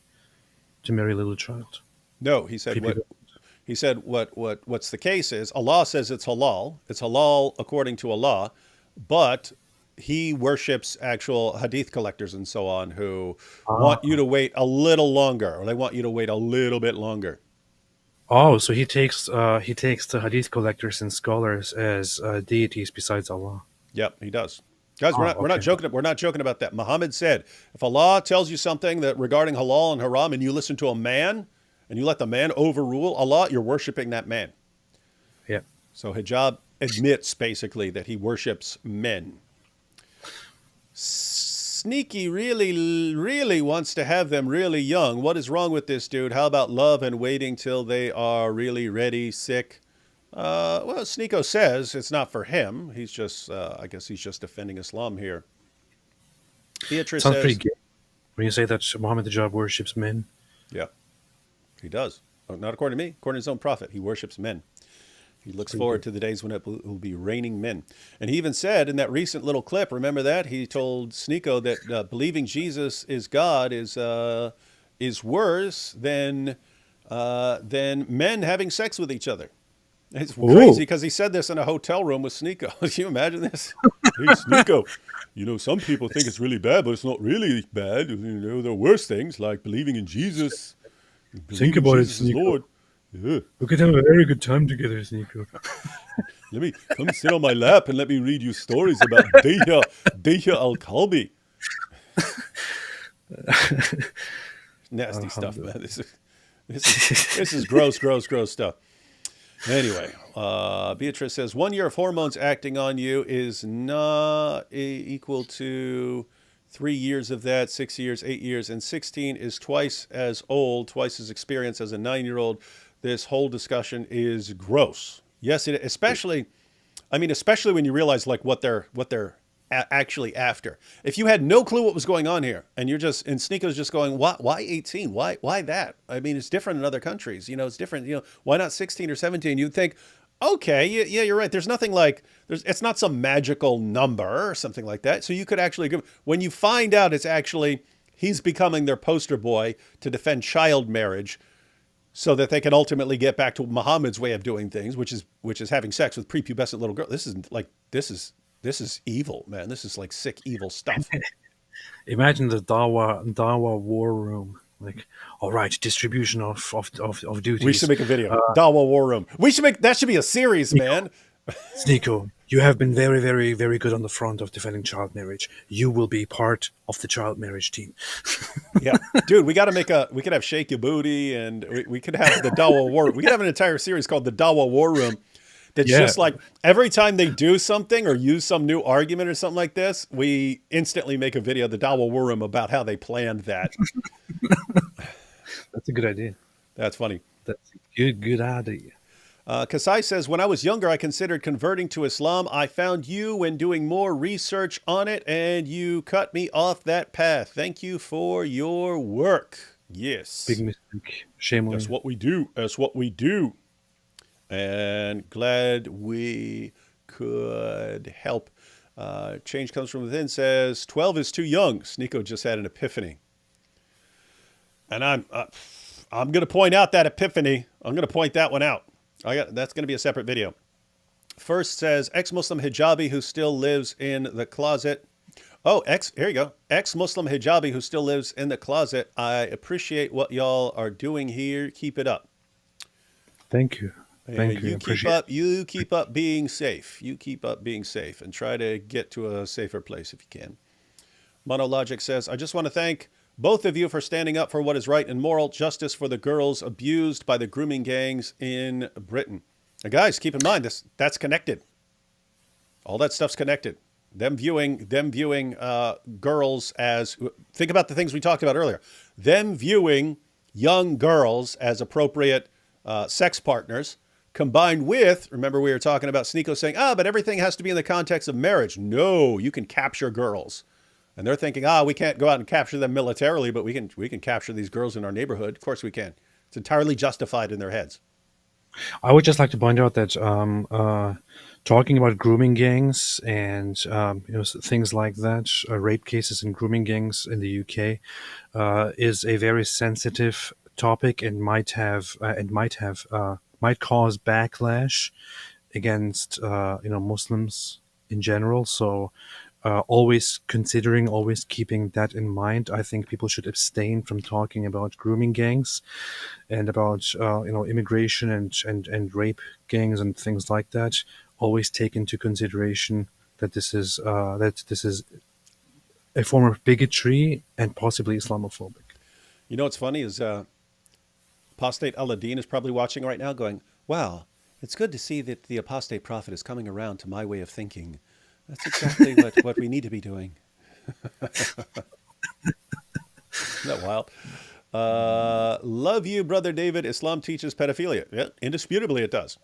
to marry a little child. No, he said what's the case is Allah says it's halal. It's halal according to Allah, but he worships actual hadith collectors and so on who want you to wait a little longer, or they want you to wait a little bit longer. Oh, so he takes the hadith collectors and scholars as deities besides Allah. Yep, he does. Guys, we're not joking. We're not joking about that. Muhammad said, if Allah tells you something that regarding halal and haram, and you listen to a man and you let the man overrule Allah, you're worshiping that man. Yeah. So Hijab admits basically that he worships men. Sneaky really wants to have them really young. What is wrong with this dude? How about love and waiting till they are really ready, sick? Well, Sneako says it's not for him. He's just, I guess he's just defending Islam here. Beatrice Sounds says, pretty good when you say that Muhammad Hijab worships men. Yeah, he does. Not according to me. According to his own prophet, he worships men. He looks forward to the days when it will be raining men. And he even said in that recent little clip, remember that? He told Sneako that believing Jesus is God is worse than men having sex with each other. It's crazy because he said this in a hotel room with Sneako. Can you imagine this? Hey, Sneako, some people think it's really bad, but it's not really bad. There are worse things like believing in Jesus. Think about it, Sneako. Lord. Ugh. We could have a very good time together, Sneako. Let me come sit on my lap and let me read you stories about Dihya al-Kalbi. Nasty stuff, man. This is gross stuff. Anyway, Beatrice says 1 year of hormones acting on you is not equal to 3 years of that, 6 years, 8 years, and 16 is twice as old, twice as experienced as a 9-year-old. This whole discussion is gross. Yes, especially when you realize like what they're actually after. If you had no clue what was going on here, and Sneako's just going, why 18? Why that? I mean, it's different in other countries. It's different. Why not 16 or 17? You'd think, okay, yeah, you're right. There's nothing like it's not some magical number or something like that. So you could actually when you find out it's actually he's becoming their poster boy to defend child marriage, so that they can ultimately get back to Muhammad's way of doing things, which is having sex with prepubescent little girls. This is evil, man. This is like sick, evil stuff. Imagine the Dawa war room. Like, all right, distribution of duties. We should make a video. Dawa war room. That should be a series, man. Sneako, you have been very, very, very good on the front of defending child marriage. You will be part of the child marriage team. Yeah, dude, we could have Shake Your Booty, and we could have the Dawa War. We could have an entire series called the Dawa War Room. That's just like every time they do something or use some new argument or something like this, we instantly make a video of the Dawa War Room about how they planned that. That's a good idea. That's funny. That's a good idea. Kasai says, when I was younger, I considered converting to Islam. I found you when doing more research on it, and you cut me off that path. Thank you for your work. Yes. Big mistake. Shame on you. That's what we do. That's what we do. And glad we could help. Change comes from within says, 12 is too young. Sneako just had an epiphany. And I'm going to point out that epiphany. I'm going to point that one out. That's going to be a separate video. First says, ex-Muslim hijabi who still lives in the closet. Oh, here you go. Ex-Muslim hijabi who still lives in the closet. I appreciate what y'all are doing here. Keep it up. Thank you. Thank you. You keep up being safe. You keep up being safe and try to get to a safer place if you can. Monologic says, I just want to thank both of you for standing up for what is right and moral, justice for the girls abused by the grooming gangs in Britain. Now, guys, keep in mind that's connected. All that stuff's connected. Them viewing girls as, think about the things we talked about earlier. Them viewing young girls as appropriate sex partners, combined with, remember we were talking about Sneako saying, but everything has to be in the context of marriage. No, you can capture girls. And they're thinking, we can't go out and capture them militarily, but we can capture these girls in our neighborhood. Of course we can. It's entirely justified in their heads. I would just like to point out that talking about grooming gangs and things like that, rape cases and grooming gangs in the UK, is a very sensitive topic and might cause backlash against Muslims in general. So. Always keeping that in mind. I think people should abstain from talking about grooming gangs and about immigration and rape gangs and things like that. Always take into consideration that this is a form of bigotry and possibly Islamophobic. You know what's funny is Apostate Aladdin is probably watching right now, going, "Wow, it's good to see that the Apostate Prophet is coming around to my way of thinking." That's exactly what we need to be doing. Isn't that wild? Love you, Brother David. Islam teaches pedophilia. Yeah, indisputably it does.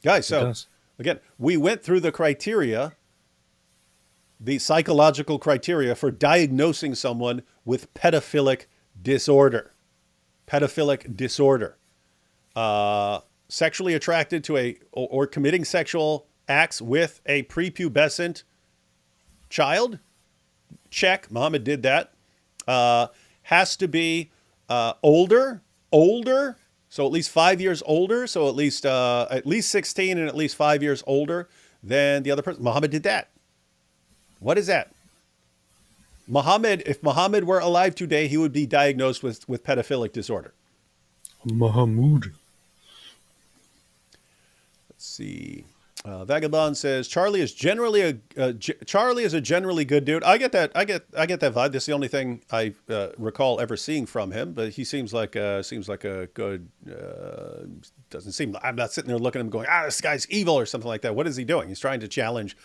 Guys, so again, we went through the criteria, the psychological criteria for diagnosing someone with pedophilic disorder. Pedophilic disorder. Sexually attracted to or committing sexual acts with a prepubescent child. Check. Muhammad did that. Has to be older. So at least 5 years older. So at least 16 and at least 5 years older than the other person. Muhammad did that. What is that? If Muhammad were alive today, he would be diagnosed with pedophilic disorder. Mahmoud. see. Vagabond says Charlie is generally Charlie is a generally good dude. I get that. I get that vibe. That's the only thing I recall ever seeing from him. But he seems like a good. Doesn't seem. I'm not sitting there looking at him going, this guy's evil or something like that. What is he doing? He's trying to challenge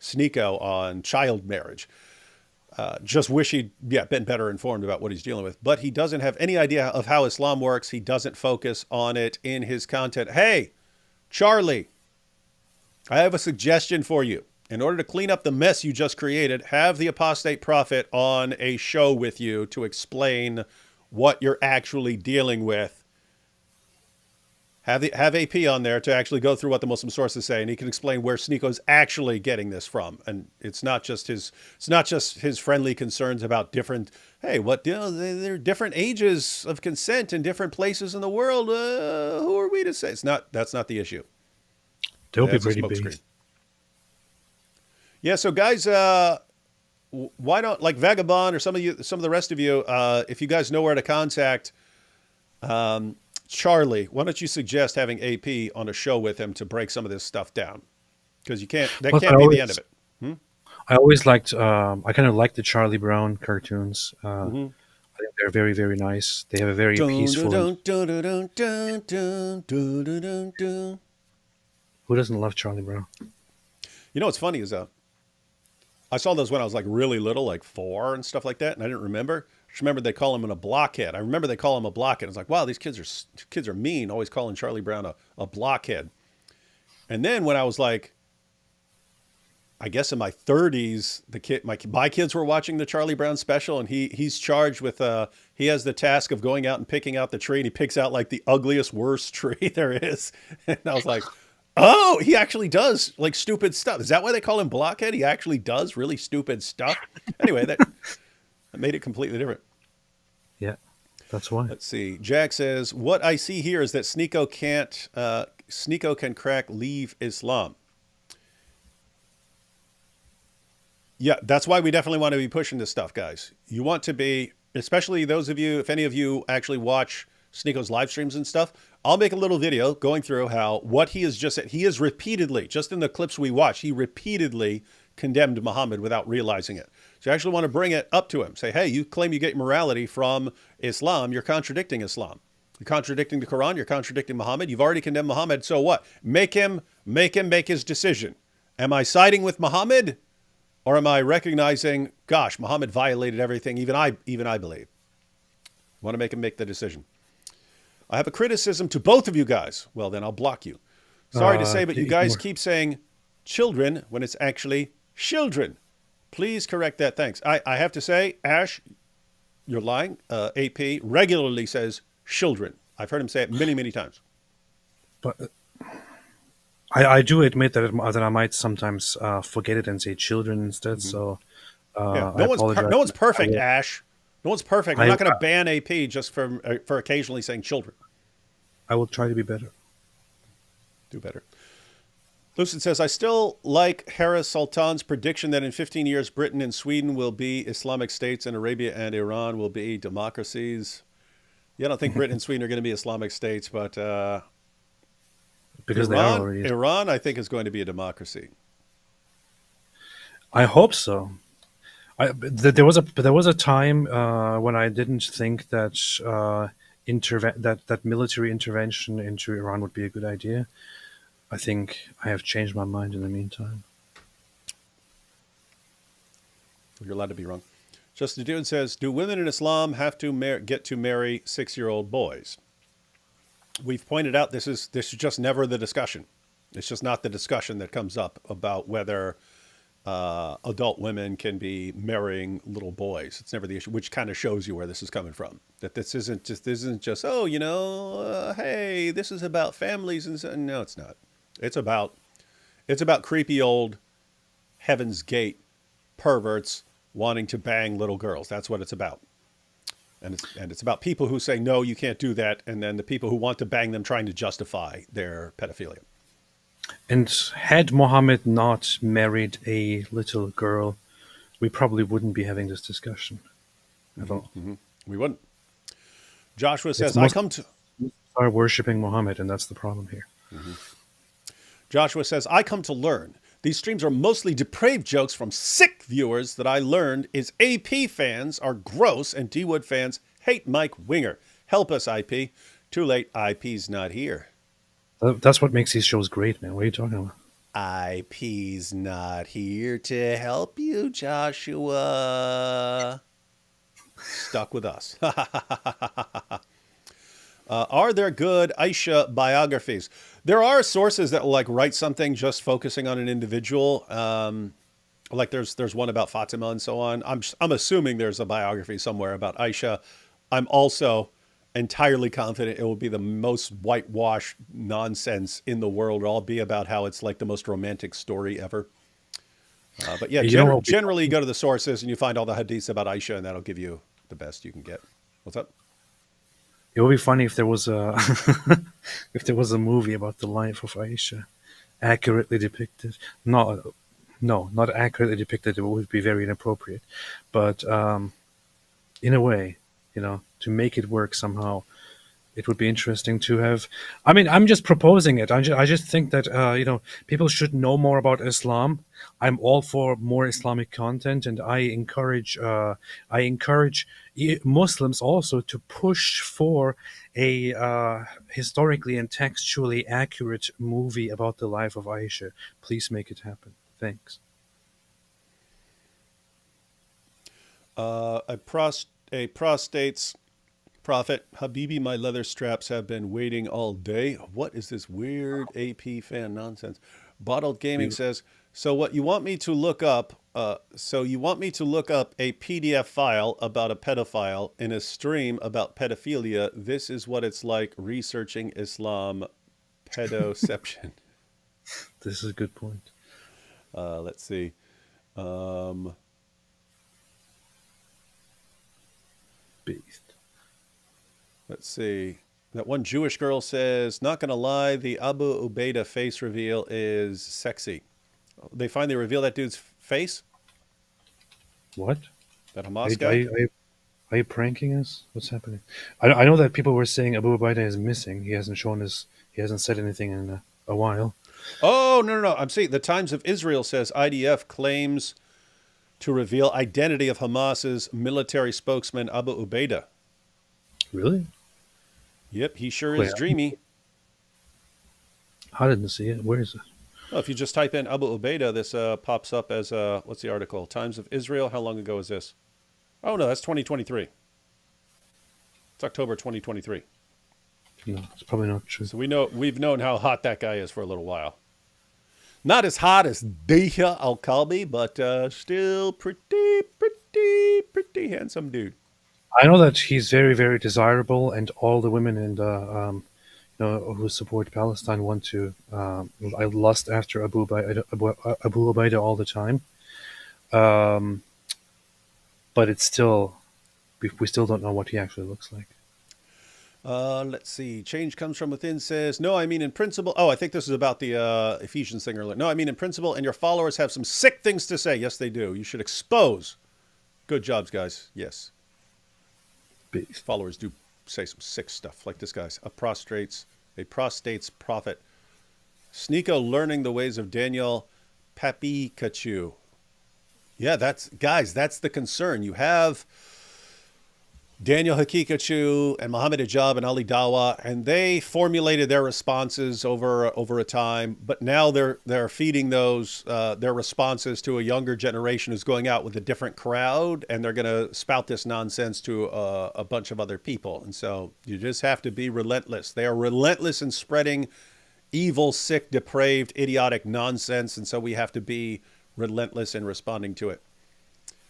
Sneako on child marriage. Just wish he'd been better informed about what he's dealing with. But he doesn't have any idea of how Islam works. He doesn't focus on it in his content. Hey, Charlie. I have a suggestion for you. In order to clean up the mess you just created, have the Apostate Prophet on a show with you to explain what you're actually dealing with. Have AP on there to actually go through what the Muslim sources say, and he can explain where Sneako's actually getting this from. And it's not just his friendly concerns about different. Hey, there are different ages of consent in different places in the world. Who are we to say? That's not the issue. They'll be pretty big. Yeah, so guys, why don't, like Vagabond or some of the rest of you, if you guys know where to contact Charlie, why don't you suggest having AP on a show with him to break some of this stuff down? Because that can't be the end of it. I always liked, I kind of liked the Charlie Brown cartoons. I think they're very, very nice. They have a very peaceful. Who doesn't love Charlie Brown? You know what's funny is I saw those when I was like really little, like 4 and stuff like that, and I didn't remember. I just remember they call him a blockhead. I remember they call him a blockhead. I was like, wow, these kids are mean, always calling Charlie Brown a blockhead. And then when I was like, I guess in my 30s, my kids were watching the Charlie Brown special, and he's charged with he has the task of going out and picking out the tree, and he picks out like the ugliest, worst tree there is. And I was like, oh, he actually does like stupid stuff. Is that why they call him blockhead? He actually does really stupid stuff. Anyway, that made it completely different. Yeah, that's why. Let's see. Jack says, what I see here is that Sneako can crack leave Islam. Yeah, that's why we definitely want to be pushing this stuff, guys. You want to be, especially those of you, if any of you actually watch Sneako's live streams and stuff, I'll make a little video going through how what he has just said. He has repeatedly, just in the clips we watched, he repeatedly condemned Muhammad without realizing it. So you actually want to bring it up to him. Say, hey, you claim you get morality from Islam. You're contradicting Islam. You're contradicting the Quran. You're contradicting Muhammad. You've already condemned Muhammad. So what? Make him make his decision. Am I siding with Muhammad? Or am I recognizing, gosh, Muhammad violated everything, even I believe. Want to make him make the decision. I have a criticism to both of you guys. Well, then I'll block you. Sorry to say, but you guys keep saying children when it's actually children. Please correct that. Thanks. I have to say, Ash, you're lying. AP regularly says children. I've heard him say it many, many times. But I do admit that I might sometimes forget it and say children instead. So yeah. No one's perfect, Ash. No one's perfect. I'm not going to ban AP just for occasionally saying children. I will try to be better. Do better. Lucid says, I still like Harris Sultan's prediction that in 15 years, Britain and Sweden will be Islamic states and Arabia and Iran will be democracies. Yeah, I don't think Britain and Sweden are going to be Islamic states, but because Iran, I think, is going to be a democracy. I hope so. There was a time when I didn't think that that military intervention into Iran would be a good idea. I think I have changed my mind in the meantime. You're allowed to be wrong. Justin Dune says, do women in Islam have to get to marry 6-year-old boys? We've pointed out this is just never the discussion. It's just not the discussion that comes up about whether adult women can be marrying little boys. It's never the issue, which kind of shows you where this is coming from. That this isn't just hey, this is about families and so. No, it's not. It's about creepy old Heaven's Gate perverts wanting to bang little girls. That's what it's about. And it's about people who say, no, you can't do that. And then the people who want to bang them trying to justify their pedophilia. And had Muhammad not married a little girl, we probably wouldn't be having this discussion at all. Mm-hmm. We wouldn't. Joshua says, I come to... are worshipping Muhammad, and that's the problem here. Mm-hmm. Joshua says, I come to learn. These streams are mostly depraved jokes from sick viewers that I learned is AP fans are gross and D-Wood fans hate Mike Winger. Help us, IP. Too late. IP's not here. That's what makes these shows great, man. What are you talking about? IP's not here to help you, Joshua. Stuck with us. Are there good Aisha biographies? There are sources that will like write something just focusing on an individual. Like there's one about Fatima and so on. I'm assuming there's a biography somewhere about Aisha. I'm also entirely confident it will be the most whitewashed nonsense in the world. It'll all be about how it's like the most romantic story ever. But yeah, generally you go to the sources and you find all the hadiths about Aisha, and that'll give you the best you can get. What's up? It would be funny if there was a if there was a movie about the life of Aisha, accurately depicted. No, not accurately depicted. It would be very inappropriate, but in a way, to make it work somehow, it would be interesting to have. I mean, I'm just proposing it. I just think that people should know more about Islam. I'm all for more Islamic content, and I encourage Muslims also to push for a historically and textually accurate movie about the life of Aisha. Please make it happen. Thanks. A prostate's Prophet, Habibi, my leather straps have been waiting all day. What is this weird AP fan nonsense? Bottled Gaming says, so you want me to look up a PDF file about a pedophile in a stream about pedophilia. This is what it's like researching Islam pedoception. This is a good point. Let's see. Beast. Let's see. That one Jewish girl says, not going to lie, the Abu Ubaidah face reveal is sexy. They finally reveal that dude's face? What? That Hamas guy? Are you pranking us? What's happening? I know that people were saying Abu Ubaidah is missing. He hasn't said anything in a while. Oh, no. I'm seeing the Times of Israel says IDF claims to reveal identity of Hamas's military spokesman Abu Ubaidah. Really? Yep, he sure is dreamy. I didn't see it. Where is it? Well, if you just type in Abu Ubaidah, this pops up as, what's the article? Times of Israel. How long ago is this? Oh, no, that's 2023. It's October 2023. No, it's probably not true. So we've known how hot that guy is for a little while. Not as hot as Deha Al-Kalbi, but still pretty handsome dude. I know that he's very, very desirable, and all the women in the who support Palestine want to. I lust after Abu Ubaidah all the time, but it's still we still don't know what he actually looks like. Let's see. Change comes from within says, no, I mean in principle. Oh, I think this is about the Ephesians thing earlier. No, I mean in principle, and your followers have some sick things to say. Yes, they do. You should expose. Good jobs, guys. Yes. Beast. Followers do say some sick stuff, like this guy's a prostate's prophet. Sneako learning the ways of Daniel Papikachu. Yeah, that's the concern. You have Daniel Hakikachu and Muhammad Hijab and Ali Dawa, and they formulated their responses over a time, but now they're feeding those their responses to a younger generation who's going out with a different crowd, and they're going to spout this nonsense to a bunch of other people. And so you just have to be relentless. They are relentless in spreading evil, sick, depraved, idiotic nonsense, and so we have to be relentless in responding to it.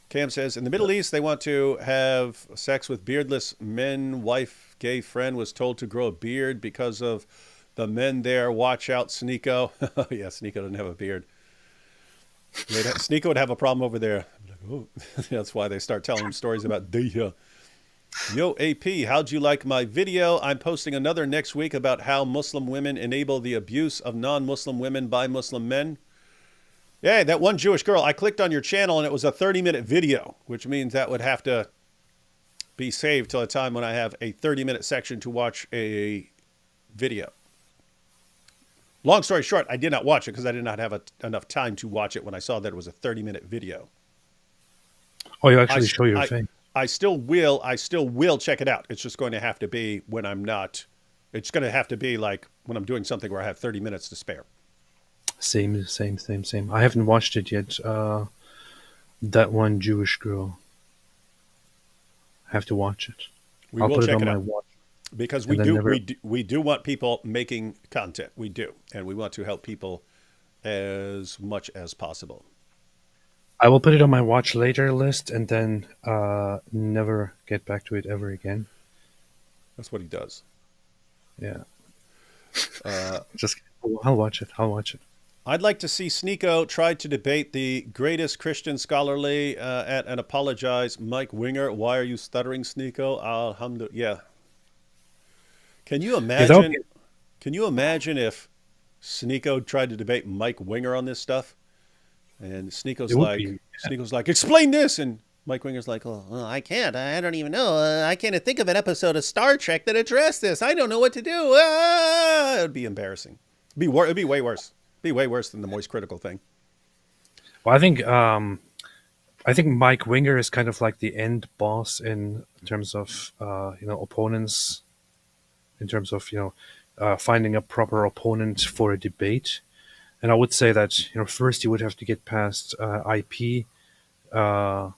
Cam says, in the Middle East, they want to have sex with beardless men. Wife, gay friend was told to grow a beard because of the men there. Watch out, Sneako. Yeah, Sneako doesn't have a beard. Sneako would have a problem over there. Oh. That's why they start telling him stories about Deha. Yo, AP, how'd you like my video? I'm posting another next week about how Muslim women enable the abuse of non-Muslim women by Muslim men. Yeah, that one Jewish girl, I clicked on your channel and it was a 30-minute video, which means that would have to be saved till a time when I have a 30-minute section to watch a video. Long story short, I did not watch it because I did not have enough time to watch it when I saw that it was a 30-minute video. Oh, you I, actually show your I, face. I still will check it out. It's just going to have to be when I'm not. It's going to have to be like when I'm doing something where I have 30 minutes to spare. Same. I haven't watched it yet. That one Jewish girl. I have to watch it. We I'll will put it check on it my out watch. because And then never- we do want people making content. We do, and we want to help people as much as possible. I will put it on my watch later list and then never get back to it ever again. That's what he does. Yeah. Just I'll watch it. I'd like to see Sneako try to debate the greatest Christian scholarly at and apologize. Mike Winger, why are you stuttering, Sneako? Alhamdulillah. Yeah. Can you imagine? Can you imagine if Sneako tried to debate Mike Winger on this stuff? And Sneako's like, explain this, and Mike Winger's like, well, I can't. I don't even know. I can't think of an episode of Star Trek that addressed this. I don't know what to do. It would be embarrassing. It'd be way worse. Be way worse than the Moist Critical thing. Well, I think Mike Winger is kind of like the end boss in terms of opponents, in terms of finding a proper opponent for a debate. And I would say that first you would have to get past IP. I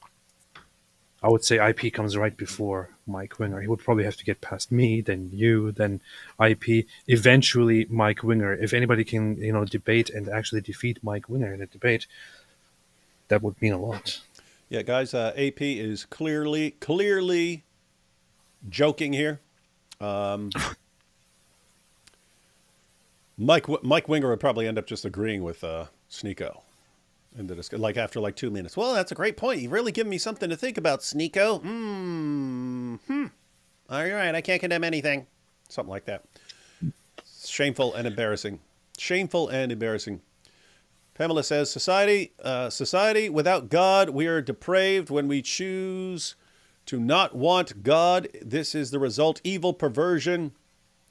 would say IP comes right before Mike Winger. He would probably have to get past me, then you, then IP. Eventually, Mike Winger. If anybody can debate and actually defeat Mike Winger in a debate, that would mean a lot. Yeah, guys. AP is clearly joking here. Mike Winger would probably end up just agreeing with Sneako, and like after like 2 minutes. Well, that's a great point. You've really given me something to think about, Sneako. All right, I can't condemn anything. Something like that. Shameful and embarrassing. Shameful and embarrassing. Pamela says, society without God, we are depraved when we choose to not want God. This is the result: evil, perversion,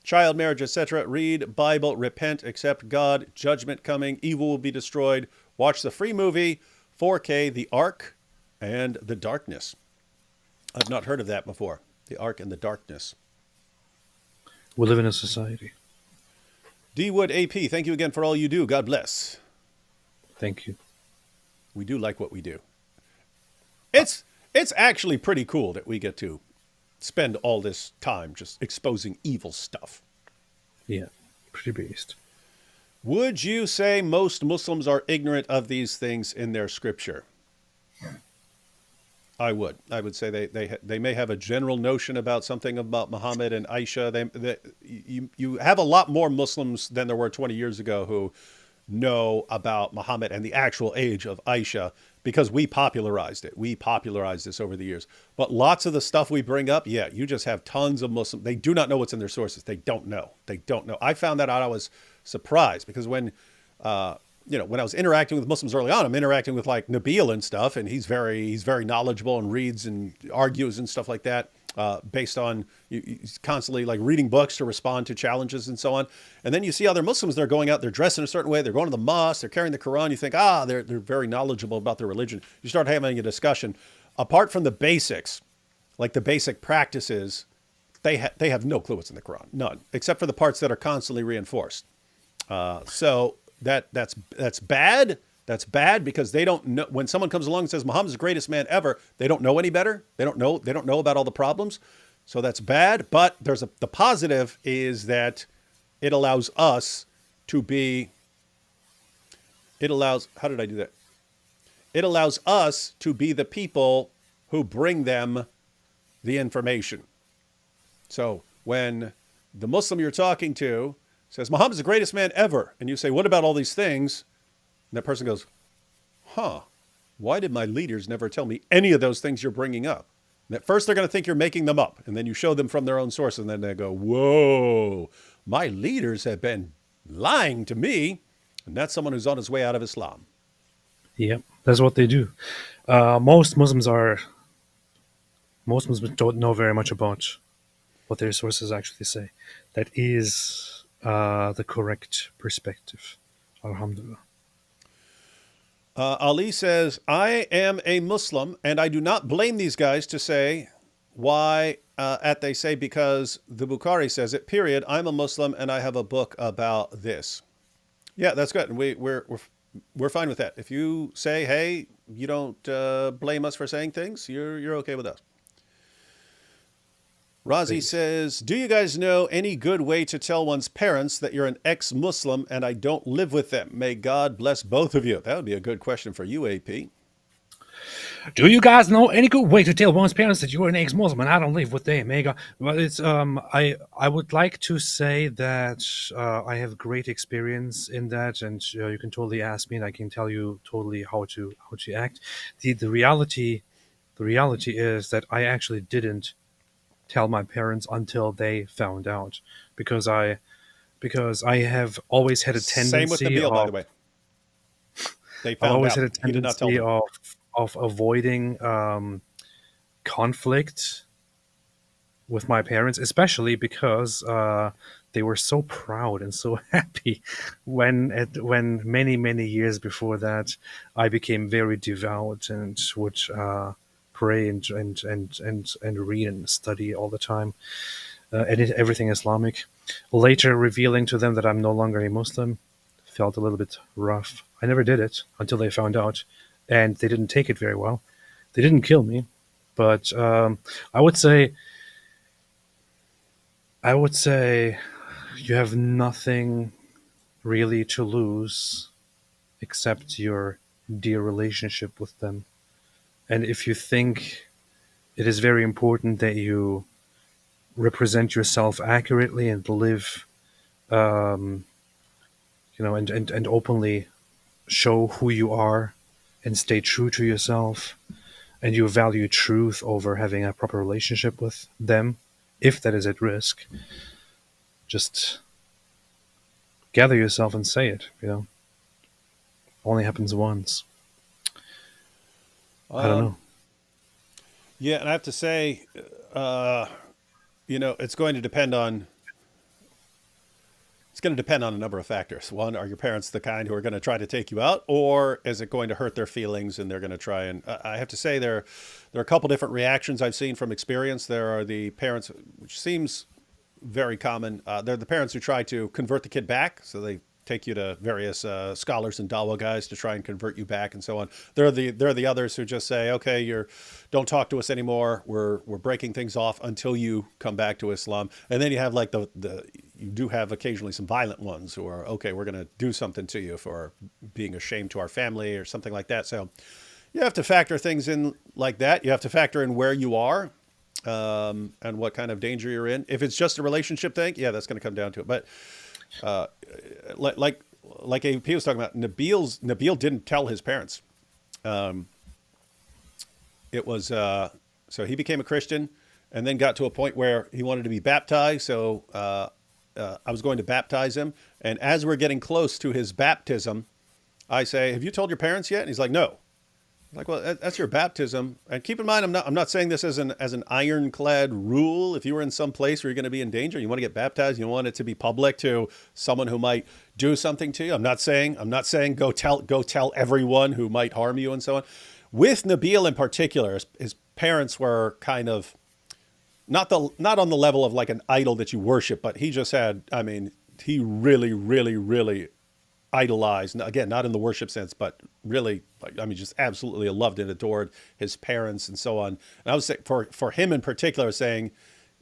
child marriage, etc. Read Bible, repent, accept God, judgment coming, evil will be destroyed. Watch the free movie, 4K, The Ark and the Darkness. I've not heard of that before. The Ark and the Darkness. We live in a society. D Wood AP, thank you again for all you do. God bless. Thank you. We do like what we do. It's actually pretty cool that we get to spend all this time just exposing evil stuff. Yeah, pretty based. Would you say most Muslims are ignorant of these things in their scripture? I would. I would say they may have a general notion about something about Muhammad and Aisha. You have a lot more Muslims than there were 20 years ago who know about Muhammad and the actual age of Aisha because we popularized it. We popularized this over the years. But lots of the stuff we bring up, yeah, you just have tons of Muslims. They do not know what's in their sources. They don't know. I found that out. I was surprised because when I was interacting with Muslims early on, I'm interacting with like Nabil and stuff, and he's very knowledgeable and reads and argues and stuff like that. Based on he's constantly like reading books to respond to challenges and so on. And then you see other Muslims, they're going out, they're dressed in a certain way, they're going to the mosque, they're carrying the Quran. You think, they're very knowledgeable about their religion. You start having a discussion. Apart from the basics, like the basic practices, they have no clue what's in the Quran, none, except for the parts that are constantly reinforced. So that's bad. That's bad because they don't know. When someone comes along and says Muhammad's the greatest man ever, they don't know any better. They don't know about all the problems. So that's bad. But the positive is that it allows us to be. How did I do that? It allows us to be the people who bring them the information. So when the Muslim you're talking to says Muhammad's the greatest man ever, and you say, what about all these things? And that person goes, why did my leaders never tell me any of those things you're bringing up? And at first they're going to think you're making them up. And then you show them from their own source. And then they go, whoa, my leaders have been lying to me. And that's someone who's on his way out of Islam. Yep, that's what they do. Most Muslims don't know very much about what their sources actually say. That is the correct perspective. Alhamdulillah. Ali says, I am a Muslim and I do not blame these guys to say why they say because the Bukhari says it, period. I'm a Muslim and I have a book about this. Yeah, that's good. And we're fine with that. If you say, hey, you don't blame us for saying things, you're okay with us. Razi says, do you guys know any good way to tell one's parents that you're an ex-Muslim and I don't live with them? May God bless both of you. That would be a good question for you, AP. Do you guys know any good way to tell one's parents that you're an ex-Muslim and I don't live with them? Mega. Well, it's I would like to say that I have great experience in that, and you can totally ask me, and I can tell you totally how to act. The reality is that I actually didn't tell my parents until they found out, because I have always had a tendency. Same with Nabil, by the way. They found I've always out. had a tendency of avoiding conflict with my parents, especially because they were so proud and so happy when many years before that I became very devout and would pray and read and study all the time, everything Islamic. Later, revealing to them that I'm no longer a Muslim felt a little bit rough. I never did it until they found out, and they didn't take it very well. They didn't kill me, but I would say you have nothing really to lose except your dear relationship with them. And if you think it is very important that you represent yourself accurately and live, and openly show who you are and stay true to yourself, and you value truth over having a proper relationship with them, if that is at risk, just gather yourself and say it. Only happens once. I don't know. Yeah, and I have to say, it's going to depend on a number of factors. One, are your parents the kind who are going to try to take you out, or is it going to hurt their feelings and they're going to try and... I have to say there are a couple different reactions I've seen from experience. There are the parents, which seems very common. They're the parents who try to convert the kid back. So they take you to various scholars and dawah guys to try and convert you back and so on. There are the others who just say, okay, don't talk to us anymore. We're breaking things off until you come back to Islam. And then you have like you do have occasionally some violent ones who are, okay, we're going to do something to you for being a shame to our family or something like that. So you have to factor things in like that. You have to factor in where you are and what kind of danger you're in. If it's just a relationship thing, yeah, that's going to come down to it. But like AP was talking about, Nabil didn't tell his parents. It was so he became a Christian and then got to a point where he wanted to be baptized. So I was going to baptize him, and as we're getting close to his baptism, I say, "Have you told your parents yet?" And he's like, "No." I'm like, well, that's your baptism. And keep in mind, I'm not saying this as an ironclad rule. If you were in some place where you're going to be in danger, you want to get baptized, you want it to be public to someone who might do something to you. I'm not saying go tell everyone who might harm you and so on. With Nabil in particular, his parents were kind of not on the level of like an idol that you worship, but he just had, he really, really, really idolized, again, not in the worship sense, but really, just absolutely loved and adored his parents and so on. And I was saying, for him in particular, saying,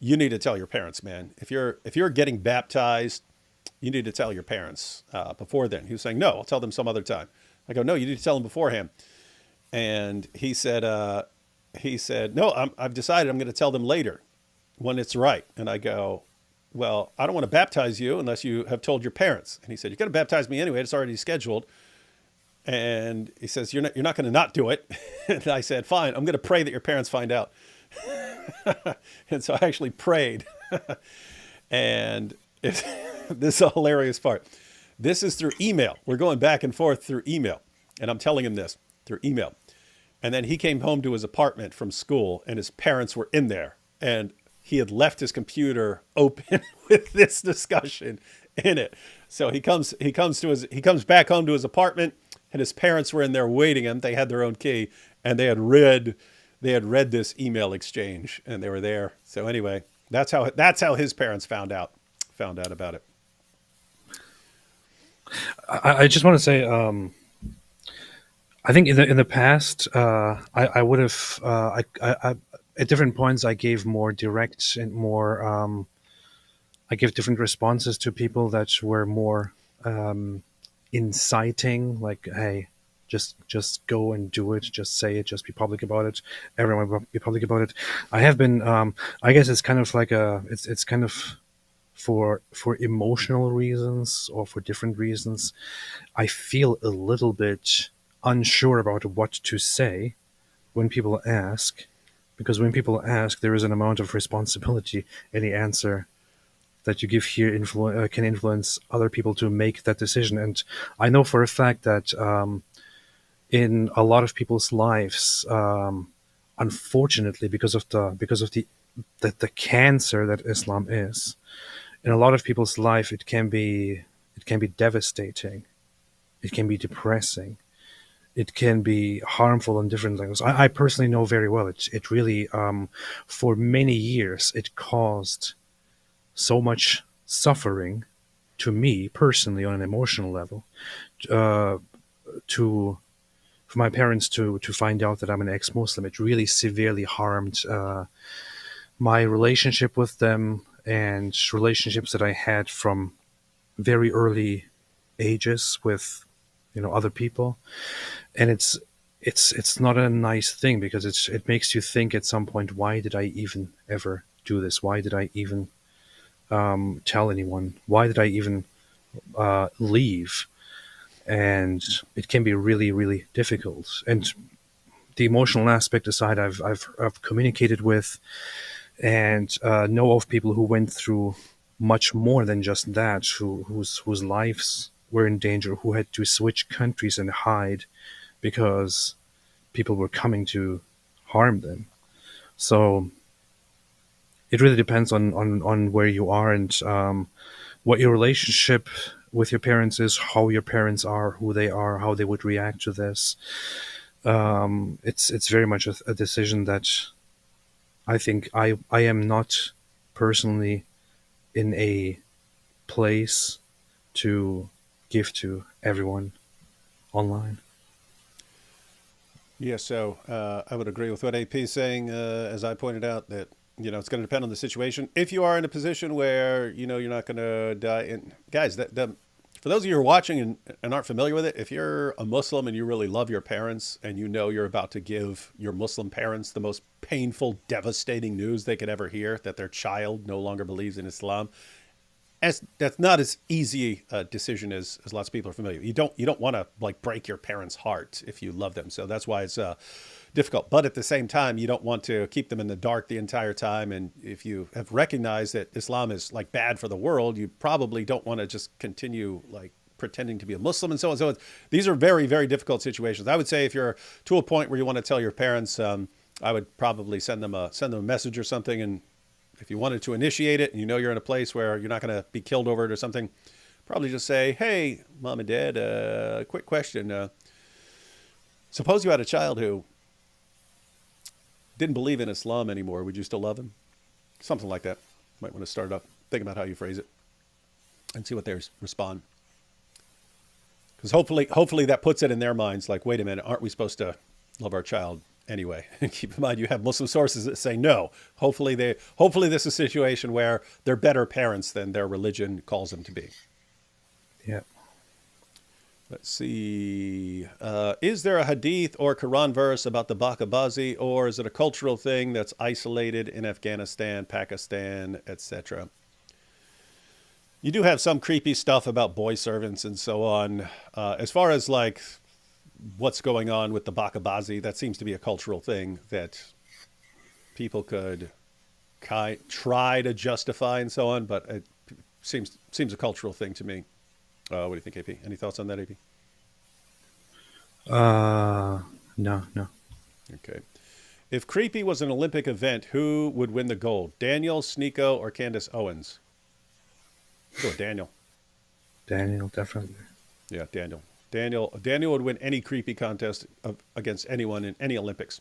you need to tell your parents, man. If you're getting baptized, you need to tell your parents before then. He was saying, no, I'll tell them some other time. I go, no, you need to tell them beforehand. And he said, no, I've decided I'm going to tell them later when it's right. And I go, well, I don't want to baptize you unless you have told your parents. And he said, you're going to baptize me anyway. It's already scheduled. And he says, you're not going to not do it. And I said, fine, I'm going to pray that your parents find out. And so I actually prayed. And this is a hilarious part. This is through email. We're going back and forth through email. And I'm telling him this through email. And then he came home to his apartment from school and his parents were in there. And he had left his computer open with this discussion. in it. So he comes back home to his apartment, and his parents were in there waiting him. They had their own key, and they had read this email exchange, and they were there. So anyway, that's how his parents found out about it. I just want to say, I think in the past, I would have I at different points I gave more direct and more I gave different responses to people that were more inciting, like, hey, just go and do it, just say it, just be public about it, everyone will be public about it. I have been, I guess it's kind of like it's kind of for emotional reasons or for different reasons. I feel a little bit unsure about what to say when people ask, because when people ask, there is an amount of responsibility in the answer that you give here can influence other people to make that decision. And I know for a fact that in a lot of people's lives, unfortunately, because of the cancer that Islam is, in a lot of people's life, it can be devastating, it can be depressing, it can be harmful on different levels. I personally know very well. It really, for many years, it caused so much suffering to me personally on an emotional level, for my parents to find out that I'm an ex-Muslim. It really severely harmed my relationship with them and relationships that I had from very early ages with other people. And it's not a nice thing, because it makes you think at some point, why did I even ever do this? Why did I even tell anyone? Why did I even leave? And it can be really, really difficult. And the emotional aspect aside, I've communicated with and know of people who went through much more than just that, whose lives were in danger, who had to switch countries and hide because people were coming to harm them. So it really depends on where you are and what your relationship with your parents is, how your parents are, who they are, how they would react to this. It's very much a decision that I think I am not personally in a place to give to everyone online. Yeah, so I would agree with what AP is saying. As I pointed out, that it's going to depend on the situation. If you are in a position where you're not going to die, and guys, for those of you who are watching and aren't familiar with it, if you're a Muslim and you really love your parents and you're about to give your Muslim parents the most painful, devastating news they could ever hear, that their child no longer believes in Islam, that's not as easy a decision as lots of people are familiar. You don't want to break your parents' heart if you love them. So that's why it's difficult. But at the same time, you don't want to keep them in the dark the entire time. And if you have recognized that Islam is bad for the world, you probably don't want to just continue pretending to be a Muslim and so on. So these are very, very difficult situations. I would say if you're to a point where you want to tell your parents, I would probably send them a message or something. And if you wanted to initiate it and you're in a place where you're not going to be killed over it or something, probably just say, hey, Mom and Dad, quick question. Suppose you had a child who didn't believe in Islam anymore. Would you still love him? Something like that. Might want to start up. Think about how you phrase it and see what they respond. Because hopefully that puts it in their minds like, wait a minute, aren't we supposed to love our child anyway? And keep in mind, you have Muslim sources that say no. Hopefully this is a situation where they're better parents than their religion calls them to be. Yeah. Let's see. Is there a hadith or Quran verse about the Bakabazi, or is it a cultural thing that's isolated in Afghanistan, Pakistan, etc.? You do have some creepy stuff about boy servants and so on. As far as what's going on with the Bakabazi, that seems to be a cultural thing that people could try to justify and so on, but it seems a cultural thing to me. What do you think, AP? Any thoughts on that, AP? No. Okay. If Creepy was an Olympic event, who would win the gold? Daniel, Sneako, or Candace Owens? Go with Daniel. Daniel, definitely. Yeah, Daniel. Daniel would win any creepy contest against anyone in any Olympics.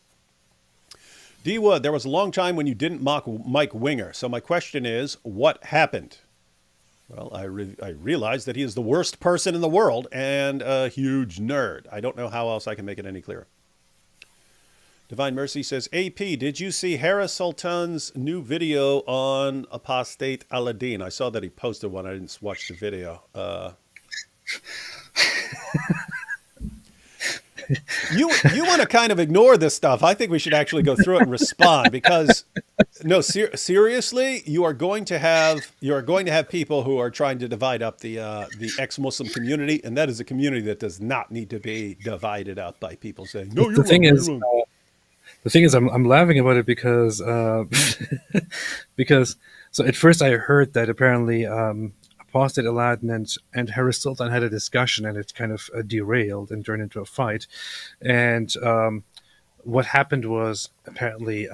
D Wood, there was a long time when you didn't mock Mike Winger. So my question is, what happened? Well, I realized that he is the worst person in the world and a huge nerd. I don't know how else I can make it any clearer. Divine Mercy says, AP, did you see Harris Sultan's new video on Apostate Aladdin? I saw that he posted one. I didn't watch the video. You want to kind of ignore this stuff. I think we should actually go through it and respond because, no, seriously, you are going to have people who are trying to divide up the ex-Muslim community, and that is a community that does not need to be divided up by people saying, no, The thing is, I'm laughing about it because because so at first I heard that apparently Apostate Aladdin and Harris Sultan had a discussion and it kind of derailed and turned into a fight. And what happened was apparently,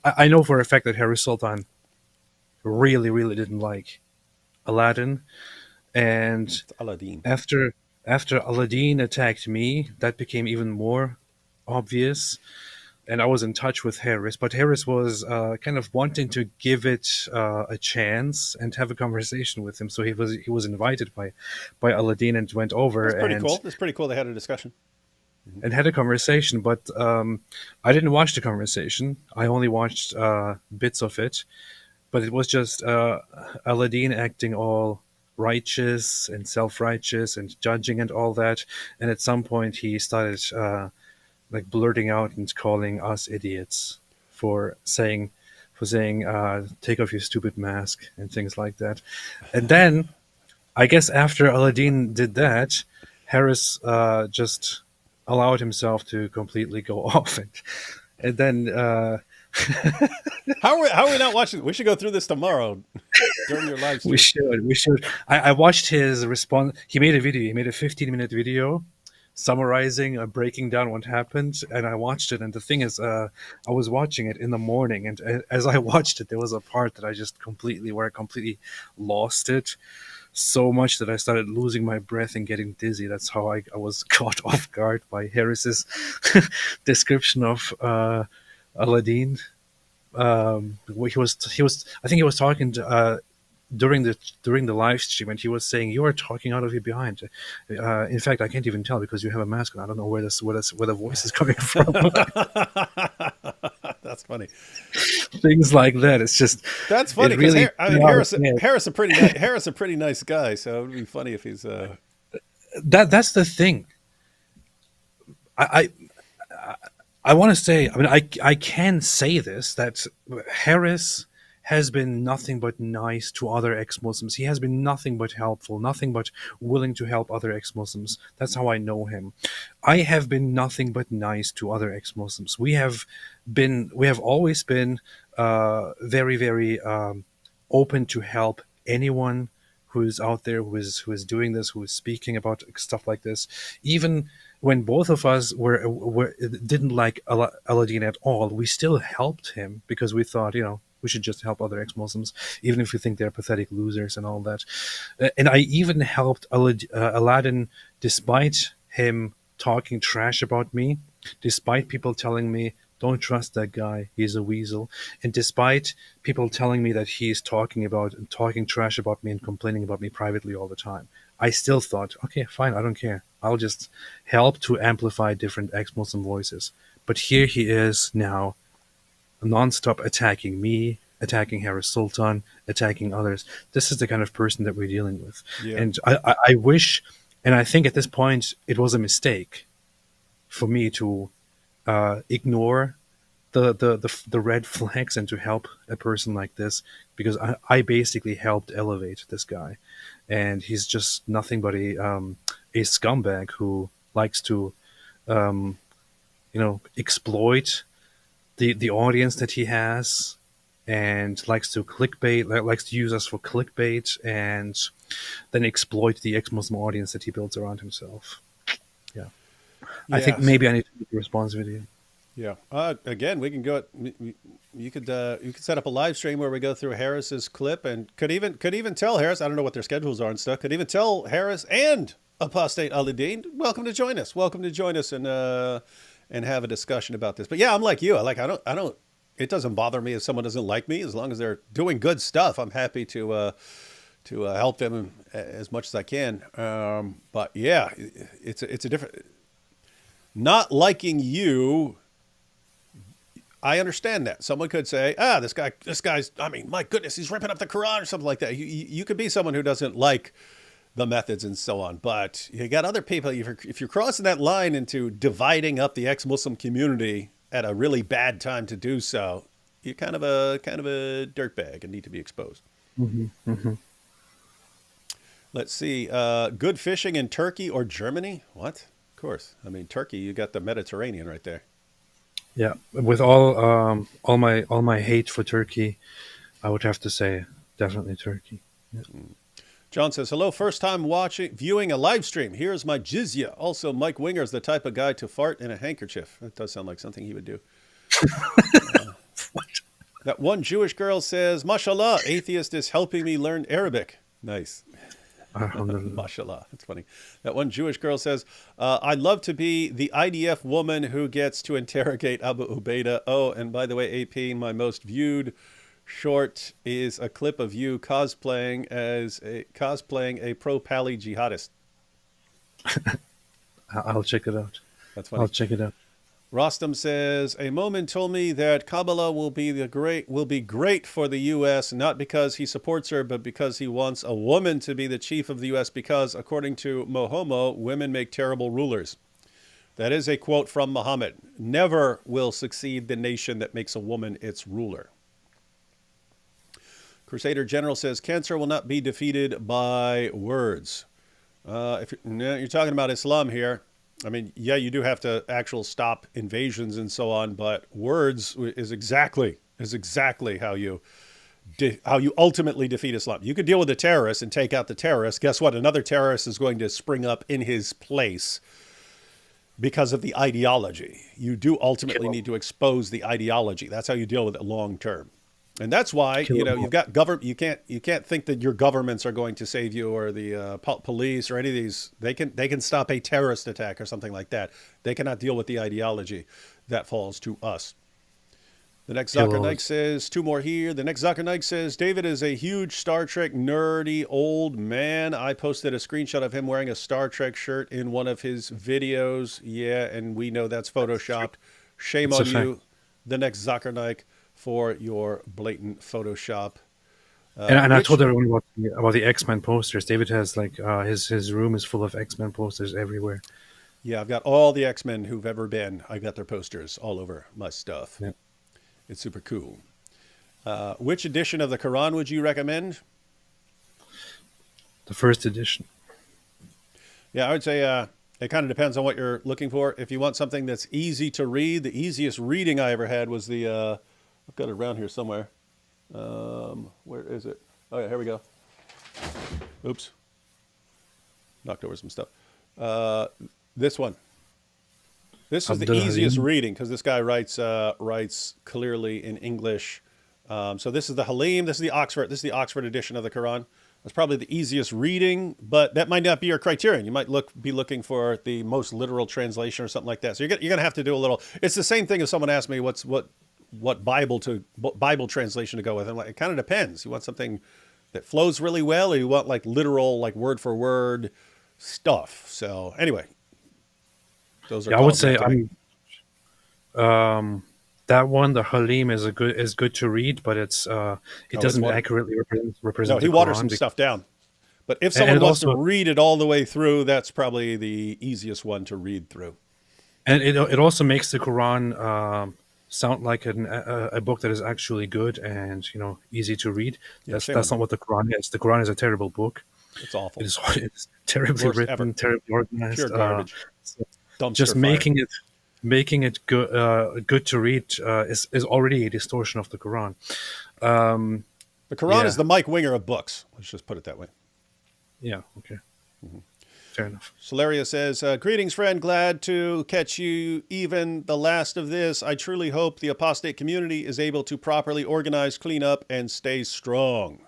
I know for a fact that Harris Sultan really, really didn't like Aladdin. And Aladdin. after Aladdin attacked me, that became even more obvious. And I was in touch with Harris, but Harris was kind of wanting to give it a chance and have a conversation with him. So he was invited by Aladdin and went over. That's pretty cool. That's pretty cool. They had a discussion and had a conversation. But I didn't watch the conversation. I only watched bits of it. But it was just Aladdin acting all righteous and self-righteous and judging and all that. And at some point, he started like blurting out and calling us idiots for saying take off your stupid mask and things like that. And then I guess after Aladdin did that, Harris just allowed himself to completely go off it. And then how are we not watching? We should go through this tomorrow during your live stream. We should. I watched his response. He made a 15-minute video summarizing, breaking down what happened, and I watched it. And the thing is, I was watching it in the morning, and as I watched it, there was a part that I just completely lost it so much that I started losing my breath and getting dizzy. That's how I was caught off guard by Harris's description of Aladdin. I think he was talking to, during the live stream, and he was saying, "You are talking out of your behind." In fact, I can't even tell because you have a mask on. I don't know where the voice is coming from. That's funny. Things like that. It's just that's funny because really, Harris a pretty nice guy. So it would be funny if he's. That's the thing. I want to say. I mean, I can say this that Harris has been nothing but nice to other ex-Muslims. He has been nothing but helpful, nothing but willing to help other ex-Muslims. That's how I know him. I have been nothing but nice to other ex-Muslims. We have always been very, very open to help anyone who is out there, who is doing this, who is speaking about stuff like this. Even when both of us didn't like Aladdin at all, we still helped him because we thought, we should just help other ex-Muslims, even if we think they're pathetic losers and all that. And I even helped Aladdin despite him talking trash about me, despite people telling me, don't trust that guy, he's a weasel. And despite people telling me that he's talking trash about me and complaining about me privately all the time, I still thought, okay, fine, I don't care. I'll just help to amplify different ex-Muslim voices. But here he is now, non-stop attacking me, attacking Harris Sultan, attacking others. This is the kind of person that we're dealing with. Yeah. And I wish, and I think at this point, it was a mistake for me to ignore the red flags and to help a person like this, because I basically helped elevate this guy. And he's just nothing but a scumbag who likes to, exploit the audience that he has, and likes to use us for clickbait, and then exploit the ex-Muslim audience that he builds around himself. Yeah. Yes. I think maybe I need to make a response video. Yeah. Again, we can go. You could set up a live stream where we go through Harris's clip, and could even tell Harris. I don't know what their schedules are and stuff. Could even tell Harris and Apostate Al-Din, welcome to join us. Welcome to join us and have a discussion about this. But yeah, I'm like you. I don't. It doesn't bother me if someone doesn't like me, as long as they're doing good stuff. I'm happy to help them as much as I can. But yeah, it's a different. Not liking you. I understand that. Someone could say, this guy's, I mean, my goodness, he's ripping up the Quran or something like that. You could be someone who doesn't like the methods and so on. But you got other people, if you're crossing that line into dividing up the ex-Muslim community at a really bad time to do so, you're kind of a dirtbag and need to be exposed. Mm-hmm. Mm-hmm. Let's see. Good fishing in Turkey or Germany? What? Of course. I mean, Turkey, you got the Mediterranean right there. Yeah, with all my hate for Turkey, I would have to say definitely Turkey. Yeah. John says, hello, first time viewing a live stream. Here's my jizya. Also, Mike Winger's the type of guy to fart in a handkerchief. That does sound like something he would do. That one Jewish girl says, mashallah, atheist is helping me learn Arabic. Nice. Mashallah. That's funny. That one Jewish girl says, I'd love to be the IDF woman who gets to interrogate Abu Ubaidah. Oh, and by the way, AP, my most viewed short is a clip of you cosplaying a pro-Pali jihadist. I'll check it out. That's funny. I'll check it out. Rostam says, a moment told me that Kabbalah will be great for the U.S., not because he supports her, but because he wants a woman to be the chief of the U.S. because, according to Mohomo, women make terrible rulers. That is a quote from Muhammad. Never will succeed the nation that makes a woman its ruler. Crusader General says, cancer will not be defeated by words. If you're talking about Islam here, I mean, yeah, you do have to stop invasions and so on, but words is exactly how you ultimately defeat Islam. You could deal with the terrorists and take out the terrorists. Guess what? Another terrorist is going to spring up in his place because of the ideology. You do ultimately need to expose the ideology. That's how you deal with it long term. And that's why, you've got government. You can't think that your governments are going to save you, or the police or any of these. They can stop a terrorist attack or something like that. They cannot deal with the ideology. That falls to us. The next Zakir Naik says, two more here. The next Zakir Naik says, David is a huge Star Trek nerdy old man. I posted a screenshot of him wearing a Star Trek shirt in one of his videos. Yeah, and we know that's photoshopped. Shame on you. The next Zakir Naik, for your blatant Photoshop. And I told everyone about the X-Men posters. David has his room is full of X-Men posters everywhere. Yeah, I've got all the X-Men who've ever been. I got their posters all over my stuff. Yeah. It's super cool. Which edition of the Quran would you recommend? The first edition. Yeah, I would say it kind of depends on what you're looking for. If you want something that's easy to read, the easiest reading I ever had was the... I've got it around here somewhere. Where is it? Oh, yeah, here we go. Oops. Knocked over some stuff. This one. This is the easiest reading because this guy writes clearly in English. So this is the Halim. This is the Oxford edition of the Quran. That's probably the easiest reading, but that might not be your criterion. You might be looking for the most literal translation or something like that. So you're going to have to do a little. It's the same thing if someone asked me what Bible translation to go with. I'm like, it kind of depends. You want something that flows really well, or you want like literal, like word for word stuff. So anyway, those are. Yeah, I would say that one, the Halim, is good to read, but it doesn't accurately represent. No, he waters some stuff down. But if someone wants to read it all the way through, that's probably the easiest one to read through. And it also makes the Quran sound like a book that is actually good and easy to read. That's not what the Quran is. The Quran is a terrible book. It's awful. It's terribly written, terribly organized. Pure garbage. Just making it good to read is already a distortion of the Quran. The Quran is the Mike Winger of books. Let's just put it that way. Yeah. Okay. Mm-hmm. fair enough. Solaria says, greetings, friend. Glad to catch you even the last of this. I truly hope the apostate community is able to properly organize, clean up, and stay strong.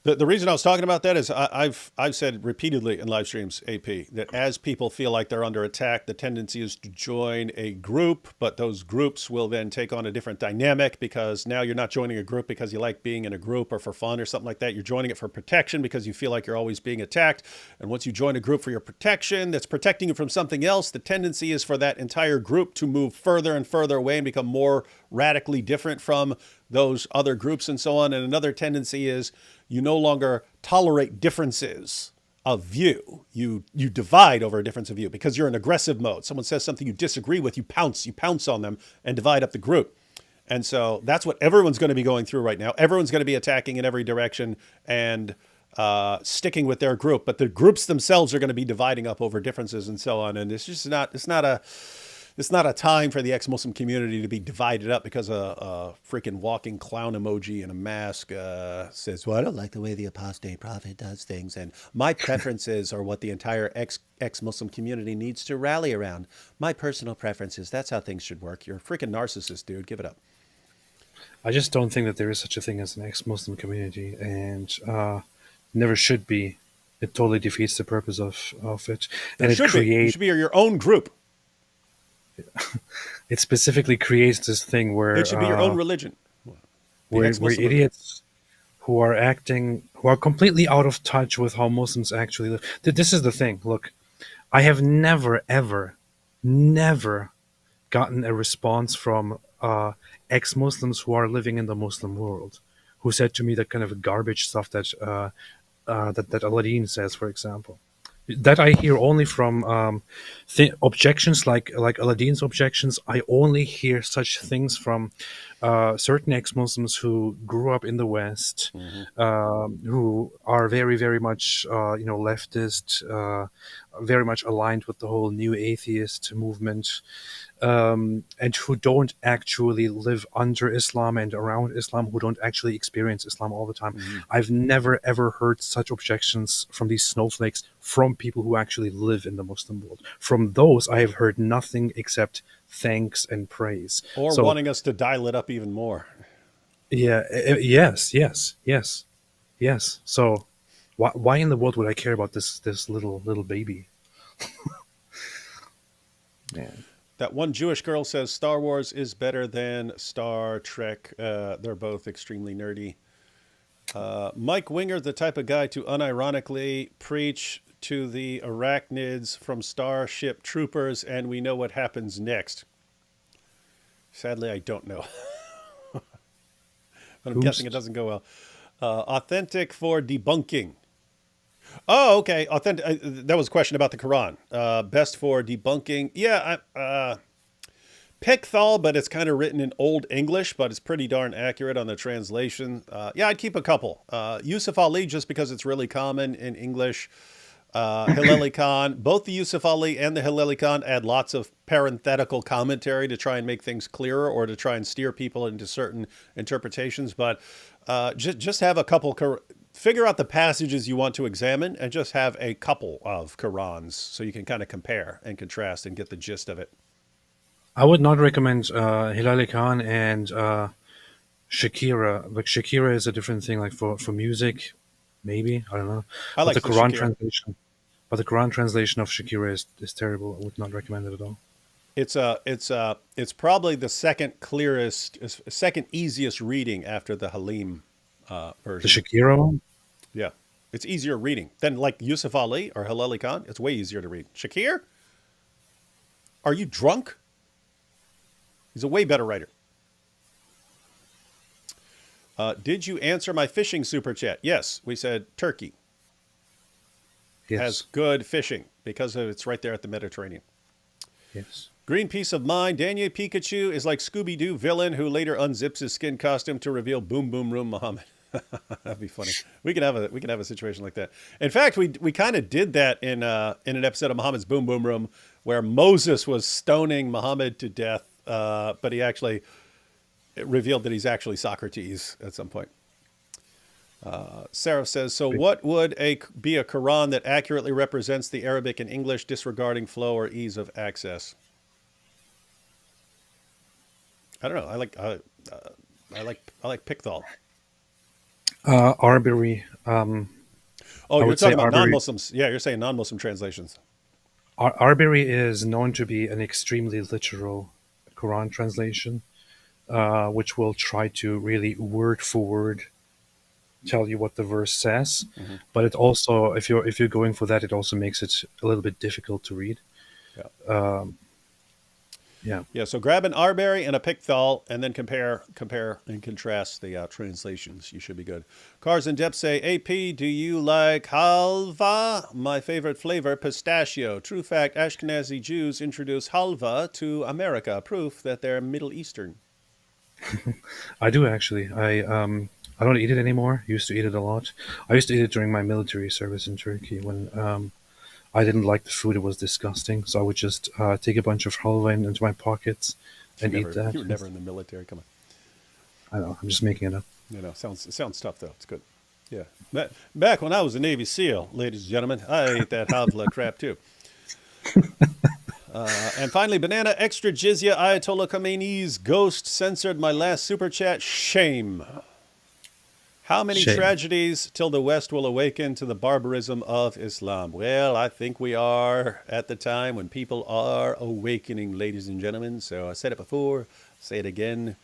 The reason I was talking about that is I've said repeatedly in live streams, AP, that as people feel like they're under attack, the tendency is to join a group, but those groups will then take on a different dynamic because now you're not joining a group because you like being in a group or for fun or something like that. You're joining it for protection because you feel like you're always being attacked. And once you join a group for your protection that's protecting you from something else, the tendency is for that entire group to move further and further away and become more radically different from those other groups and so on. And another tendency is you no longer tolerate differences of view. You divide over a difference of view because you're in aggressive mode. Someone says something you disagree with, you pounce on them and divide up the group. And so that's what everyone's going to be going through right now. Everyone's going to be attacking in every direction and sticking with their group, but the groups themselves are going to be dividing up over differences and so on. And it's not a time for the ex-Muslim community to be divided up because a freaking walking clown emoji and a mask says, well, I don't like the way the Apostate Prophet does things. And my preferences are what the entire ex-Muslim community needs to rally around. My personal preferences, that's how things should work. You're a freaking narcissist, dude. Give it up. I just don't think that there is such a thing as an ex-Muslim community, and never should be. It totally defeats the purpose of it. And it You creates... should be your own group. It specifically creates this thing where It should be your own religion. where ex-Muslim idiots who are completely out of touch with how Muslims actually live. This is the thing. Look, I have never, ever, never gotten a response from ex-Muslims who are living in the Muslim world, who said to me that kind of garbage stuff that Aladdin says, for example. That I hear only from objections like Aladdin's objections. I only hear such things from certain ex-Muslims who grew up in the West, who are very, very much leftist, very much aligned with the whole new atheist movement, and who don't actually live under Islam and around Islam, who don't actually experience Islam all the time. I've never, ever heard such objections from these snowflakes from people who actually live in the Muslim world. From those, I have heard nothing except thanks and praise. Or wanting us to dial it up even more. Yeah, yes. So why in the world would I care about this little baby? Man. That one Jewish girl says Star Wars is better than Star Trek. They're both extremely nerdy. Mike Winger, the type of guy to unironically preach to the arachnids from Starship Troopers, and we know what happens next. Sadly, I don't know. But I'm guessing it doesn't go well. Authentic for debunking. Oh, okay. Authentic. That was a question about the Quran. Best for debunking. Yeah, Pickthall, but it's kind of written in Old English, but it's pretty darn accurate on the translation. Yeah, I'd keep a couple. Yusuf Ali, just because it's really common in English. Hilali Khan. Both the Yusuf Ali and the Hilali Khan add lots of parenthetical commentary to try and make things clearer or to try and steer people into certain interpretations. But just have a couple... Figure out the passages you want to examine and just have a couple of Qurans so you can kind of compare and contrast and get the gist of it. I would not recommend Hilali Khan and Shakira. Like Shakira is a different thing. Like for music, maybe, I don't know. I like the Quran Shakira. translation. But the Quran translation of Shakira is terrible. I would not recommend it at all. It's probably the second easiest reading after the Halim version. The Shakira one? Yeah. It's easier reading than like Yusuf Ali or Hilali Khan. It's way easier to read. Shakir? Are you drunk? He's a way better writer. Did you answer my fishing super chat? Yes, we said Turkey has good fishing because it's right there at the Mediterranean. Yes. Green Piece of Mind. Daniel Pikachu is like Scooby-Doo villain who later unzips his skin costume to reveal Boom Boom Room Muhammad. That'd be funny. We could have a situation like that. In fact, we kind of did that in an episode of Muhammad's Boom Boom Room where Moses was stoning Muhammad to death, but he actually revealed that he's actually Socrates at some point. Sarah says, so what would be a Quran that accurately represents the Arabic and English, disregarding flow or ease of access? I don't know. I like Pickthall. Arbery. Oh, I you're would say talking about Arbery. non-Muslims. Yeah, you're saying non-Muslim translations. Arbery is known to be an extremely literal Quran translation, which will try to really word for word tell you what the verse says. Mm-hmm. But it also, if you're going for that, it also makes it a little bit difficult to read. Yeah. Yeah. Yeah, so grab an Arbery and a Pickthall and then compare and contrast the translations. You should be good. Cars in Depth say, AP, do you like halva? My favorite flavor, pistachio. True fact, Ashkenazi Jews introduced halva to America. Proof that they're Middle Eastern. I do actually. I don't eat it anymore. Used to eat it a lot. I used to eat it during my military service in Turkey when I didn't like the food. It was disgusting. So I would just take a bunch of halva into my pockets and eat that. You were never in the military. Come on. I know. I'm just making it up. It sounds tough, though. It's good. Yeah. Back when I was a Navy SEAL, ladies and gentlemen, I ate that halva crap, too. And finally, Banana Extra Jizya Ayatollah Khomeini's ghost censored my last super chat. Shame. How many Shame. tragedies till the West will awaken to the barbarism of Islam? Well, I think we are at the time when people are awakening, ladies and gentlemen. So I said it before, say it again.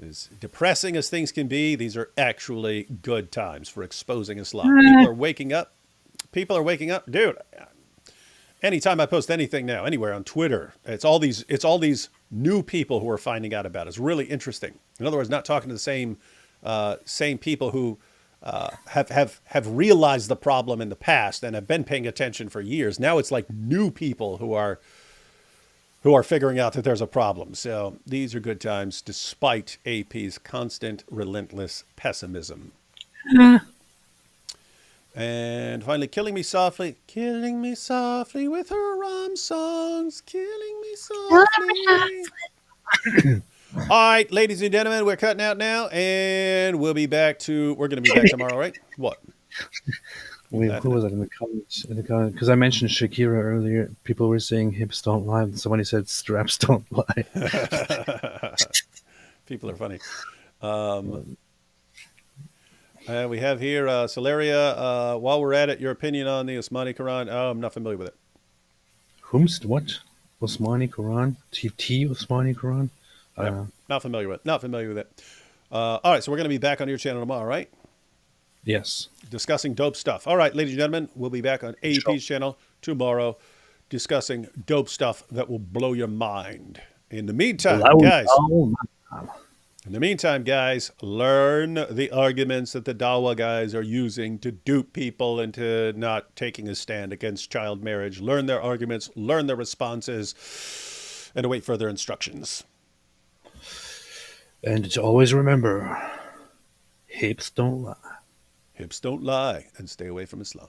As depressing as things can be, these are actually good times for exposing Islam. People are waking up. Dude, anytime I post anything now, anywhere on Twitter, it's all these new people who are finding out about it. It's really interesting. In other words, not talking to the same people who have realized the problem in the past and have been paying attention for years. Now it's like new people who are figuring out that there's a problem. So these are good times, despite AP's constant, relentless pessimism. And finally, Killing Me Softly with her Ram songs, killing me softly. All right, ladies and gentlemen, we're cutting out now, and we're going to be back tomorrow, right? What? Wait, who was that in the comments? Because I mentioned Shakira earlier. People were saying hips don't lie. Somebody said straps don't lie. People are funny. We have here, Celeria, while we're at it, your opinion on the Osmani Quran. Oh, I'm not familiar with it. What? Osmani Quran? TT Osmani Quran? Not familiar with it. All right, so we're going to be back on your channel tomorrow, right? Yes. Discussing dope stuff. All right, ladies and gentlemen, we'll be back on AP's channel tomorrow discussing dope stuff that will blow your mind. In the meantime, guys, learn the arguments that the Dawa guys are using to dupe people into not taking a stand against child marriage. Learn their arguments, learn their responses, and await further instructions. And to always remember, hips don't lie. Hips don't lie, and stay away from Islam.